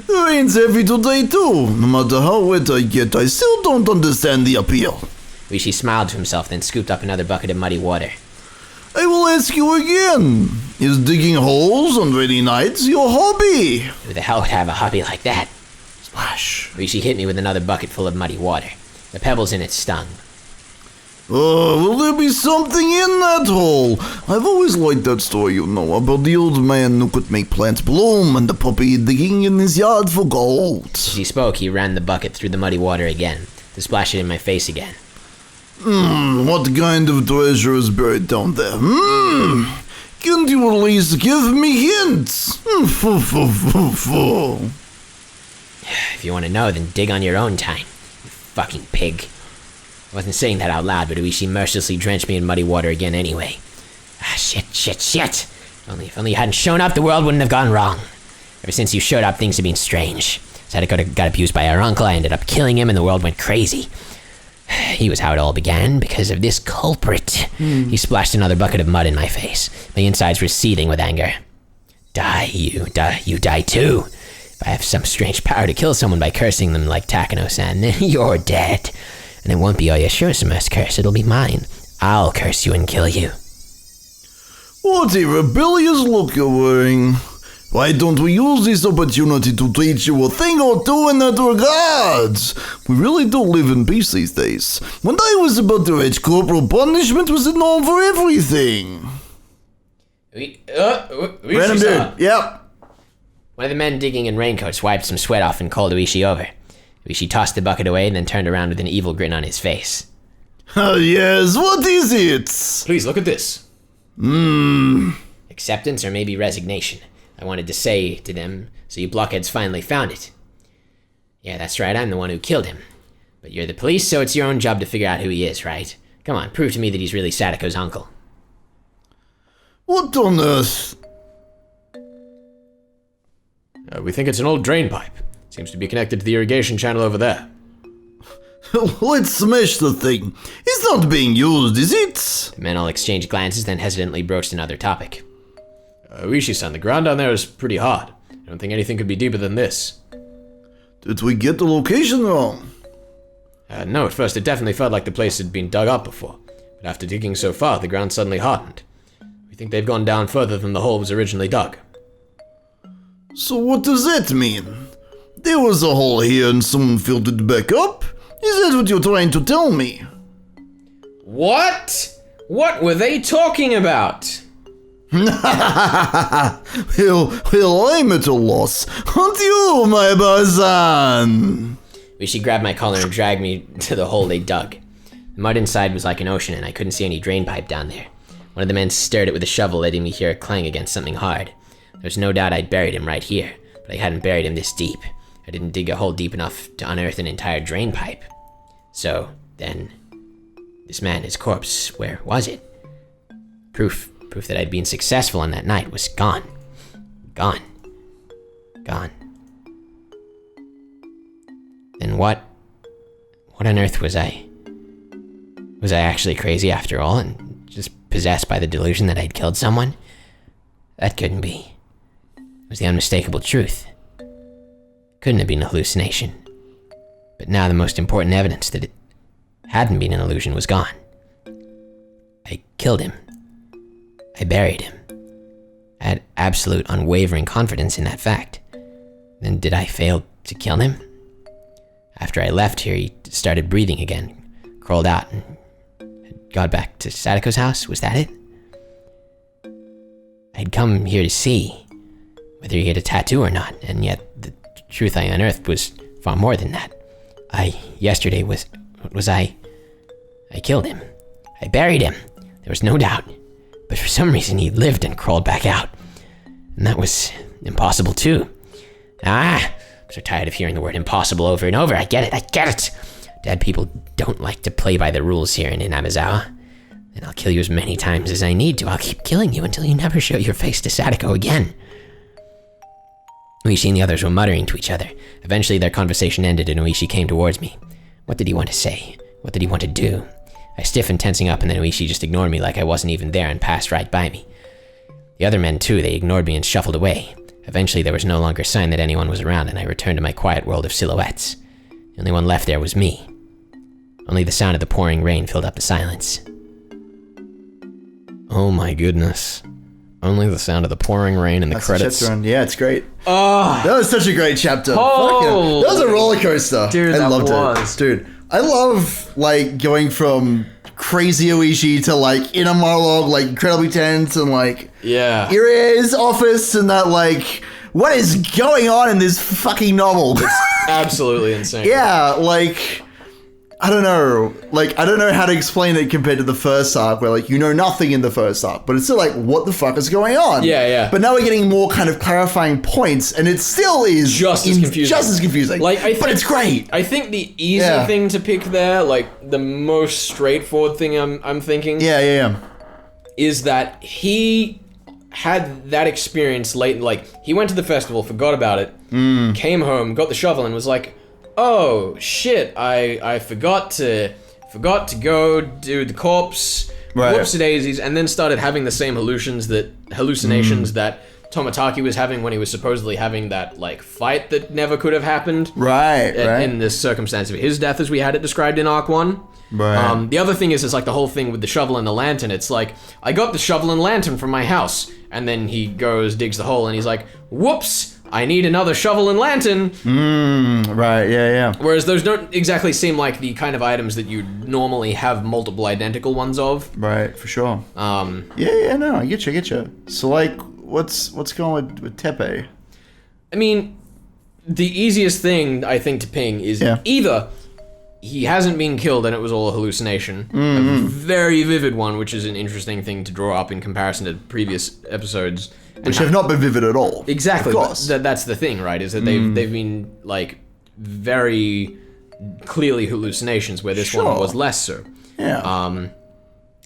rain's heavy today too. No matter how wet I get, I still don't understand the appeal. Keiichi smiled to himself, then scooped up another bucket of muddy water. I will ask you again. Is digging holes on rainy nights your hobby? Who the hell would have a hobby like that? Splash. Keiichi hit me with another bucket full of muddy water. The pebbles in it stung. Oh, will there be something in that hole? I've always liked that story, about the old man who could make plants bloom and the puppy digging in his yard for gold. As he spoke, he ran the bucket through the muddy water again, to splash it in my face again. What kind of treasure is buried down there? Can't you at least give me hints? If you want to know, then dig on your own time, you fucking pig. I wasn't saying that out loud, but Keiichi mercilessly drenched me in muddy water again anyway. Shit. If only you hadn't shown up, the world wouldn't have gone wrong. Ever since you showed up, things have been strange. Sadako got abused by our uncle, I ended up killing him, and the world went crazy. He was how it all began, because of this culprit. He splashed another bucket of mud in my face. My insides were seething with anger. You die too. If I have some strange power to kill someone by cursing them like Takano-san, then you're dead. And it won't be Oyashiro-sama's curse, it'll be mine. I'll curse you and kill you. What a rebellious look you're wearing. Why don't we use this opportunity to teach you a thing or two in that regards? We really don't live in peace these days. When I was about to age, corporal punishment was the norm for everything. Random dude, yep. One of the men digging in raincoats wiped some sweat off and called Keiichi over. Keiichi tossed the bucket away and then turned around with an evil grin on his face. Yes, what is it? Please look at this. Acceptance or maybe resignation. I wanted to say to them, so you blockheads finally found it. Yeah, that's right, I'm the one who killed him. But you're the police, so it's your own job to figure out who he is, right? Come on, prove to me that he's really Sadako's uncle. What on earth? We think it's an old drain pipe. Seems to be connected to the irrigation channel over there. Let's smash the thing. It's not being used, is it? The men all exchanged glances, then hesitantly broached another topic. Uishi-san, the ground down there is pretty hard. I don't think anything could be deeper than this. Did we get the location wrong? No, at first it definitely felt like the place had been dug up before. But after digging so far, the ground suddenly hardened. We think they've gone down further than the hole was originally dug. So what does that mean? There was a hole here and someone filled it back up? Is that what you're trying to tell me? What? What were they talking about? well, I'm at a loss. Aren't you, my boy-san? Uishi grabbed my collar and dragged me to the hole they dug. The mud inside was like an ocean, and I couldn't see any drain pipe down there. One of the men stirred it with a shovel, letting me hear it clang against something hard. There's no doubt I'd buried him right here, but I hadn't buried him this deep. I didn't dig a hole deep enough to unearth an entire drain pipe. So, then, this man, his corpse, where was it? Proof that I'd been successful on that night was gone. Gone. Then what on earth was I? Was I actually crazy after all, and just possessed by the delusion that I'd killed someone? That couldn't be. It was the unmistakable truth. Couldn't have been a hallucination. But now the most important evidence that it hadn't been an illusion was gone. I killed him. I buried him. I had absolute unwavering confidence in that fact. Then did I fail to kill him? After I left here, he started breathing again, crawled out, and got back to Sadako's house. Was that it? I'd come here to see whether he had a tattoo or not, and yet the truth I unearthed was far more than that. I killed him. I buried him. There was no doubt. But for some reason he lived and crawled back out. And that was impossible too. I'm so tired of hearing the word impossible over and over. I get it. Dead people don't like to play by the rules here in Inamizawa. And I'll kill you as many times as I need to. I'll keep killing you until you never show your face to Sadako again. Uishi and the others were muttering to each other. Eventually their conversation ended and Uishi came towards me. What did he want to say? What did he want to do? I stiffened, tensing up, and then Uishi just ignored me like I wasn't even there and passed right by me. The other men too, they ignored me and shuffled away. Eventually there was no longer sign that anyone was around and I returned to my quiet world of silhouettes. The only one left there was me. Only the sound of the pouring rain filled up the silence. Oh my goodness. Only the sound of the pouring rain and the credits. Yeah, it's great. Oh, That was such a great chapter. Oh. That was a roller coaster. Dude, I that loved was. it. Dude, I love like going from crazy Uishi to like inner monologue, like incredibly tense and like yeah. Irie's office and that like what is going on in this fucking novel? Absolutely insane. Yeah, like I don't know how to explain it compared to the first arc where like you know nothing in the first arc, but it's still like what the fuck is going on? Yeah. But now we're getting more kind of clarifying points and it still is Just as confusing. Like but it's great. I think the easy thing to pick there, like the most straightforward thing I'm thinking Yeah. is that he had that experience late, like he went to the festival, forgot about it, came home, got the shovel and was like, oh shit, I forgot to go do the corpse, whoopsie-daisies, and then started having the same hallucinations that Toмотaki was having when he was supposedly having that like fight that never could have happened. Right. In the circumstance of his death as we had it described in Arc 1. Right. The other thing is like the whole thing with the shovel and the lantern. It's like, I got the shovel and lantern from my house. And then he goes, digs the hole, and he's like, whoops, I need another shovel and lantern. Right, yeah. Whereas those don't exactly seem like the kind of items that you normally have multiple identical ones of. Right, for sure. Yeah, no, I get you. So like, what's going on with Teppei? I mean, the easiest thing I think to ping is either he hasn't been killed and it was all a hallucination, a very vivid one, which is an interesting thing to draw up in comparison to previous episodes. Which have not been vivid at all. Exactly. Of course. That's the thing, right? Is that they've been like very clearly hallucinations, where this Sure. one was less so. Yeah.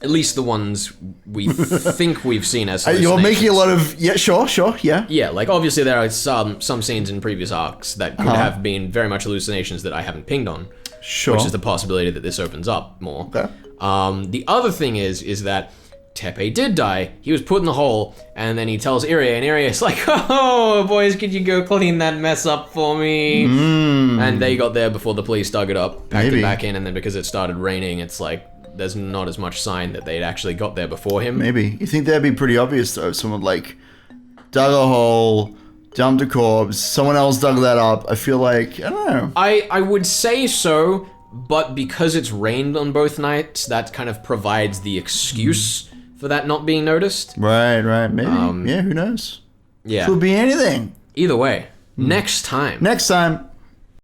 At least the ones we think we've seen as hallucinations. You're making a lot of... Yeah, sure, yeah. Yeah, like obviously there are some scenes in previous arcs that could have been very much hallucinations that I haven't pinged on. Sure. Which is the possibility that this opens up more. Okay. The other thing is that Tepe did die. He was put in the hole, and then he tells Irie, and Irie's like, "Oh, boys, could you go clean that mess up for me?" And they got there before the police dug it up, packed Maybe. it back in, and then because it started raining, it's like there's not as much sign that they'd actually got there before him. Maybe. You think that'd be pretty obvious, though, if someone, like, dug a hole, dumped a corpse, someone else dug that up. I feel like, I don't know. I would say so, but because it's rained on both nights, that kind of provides the excuse for that not being noticed. Right, maybe. Yeah, who knows? Yeah. Could be anything. Either way, next time. Next time.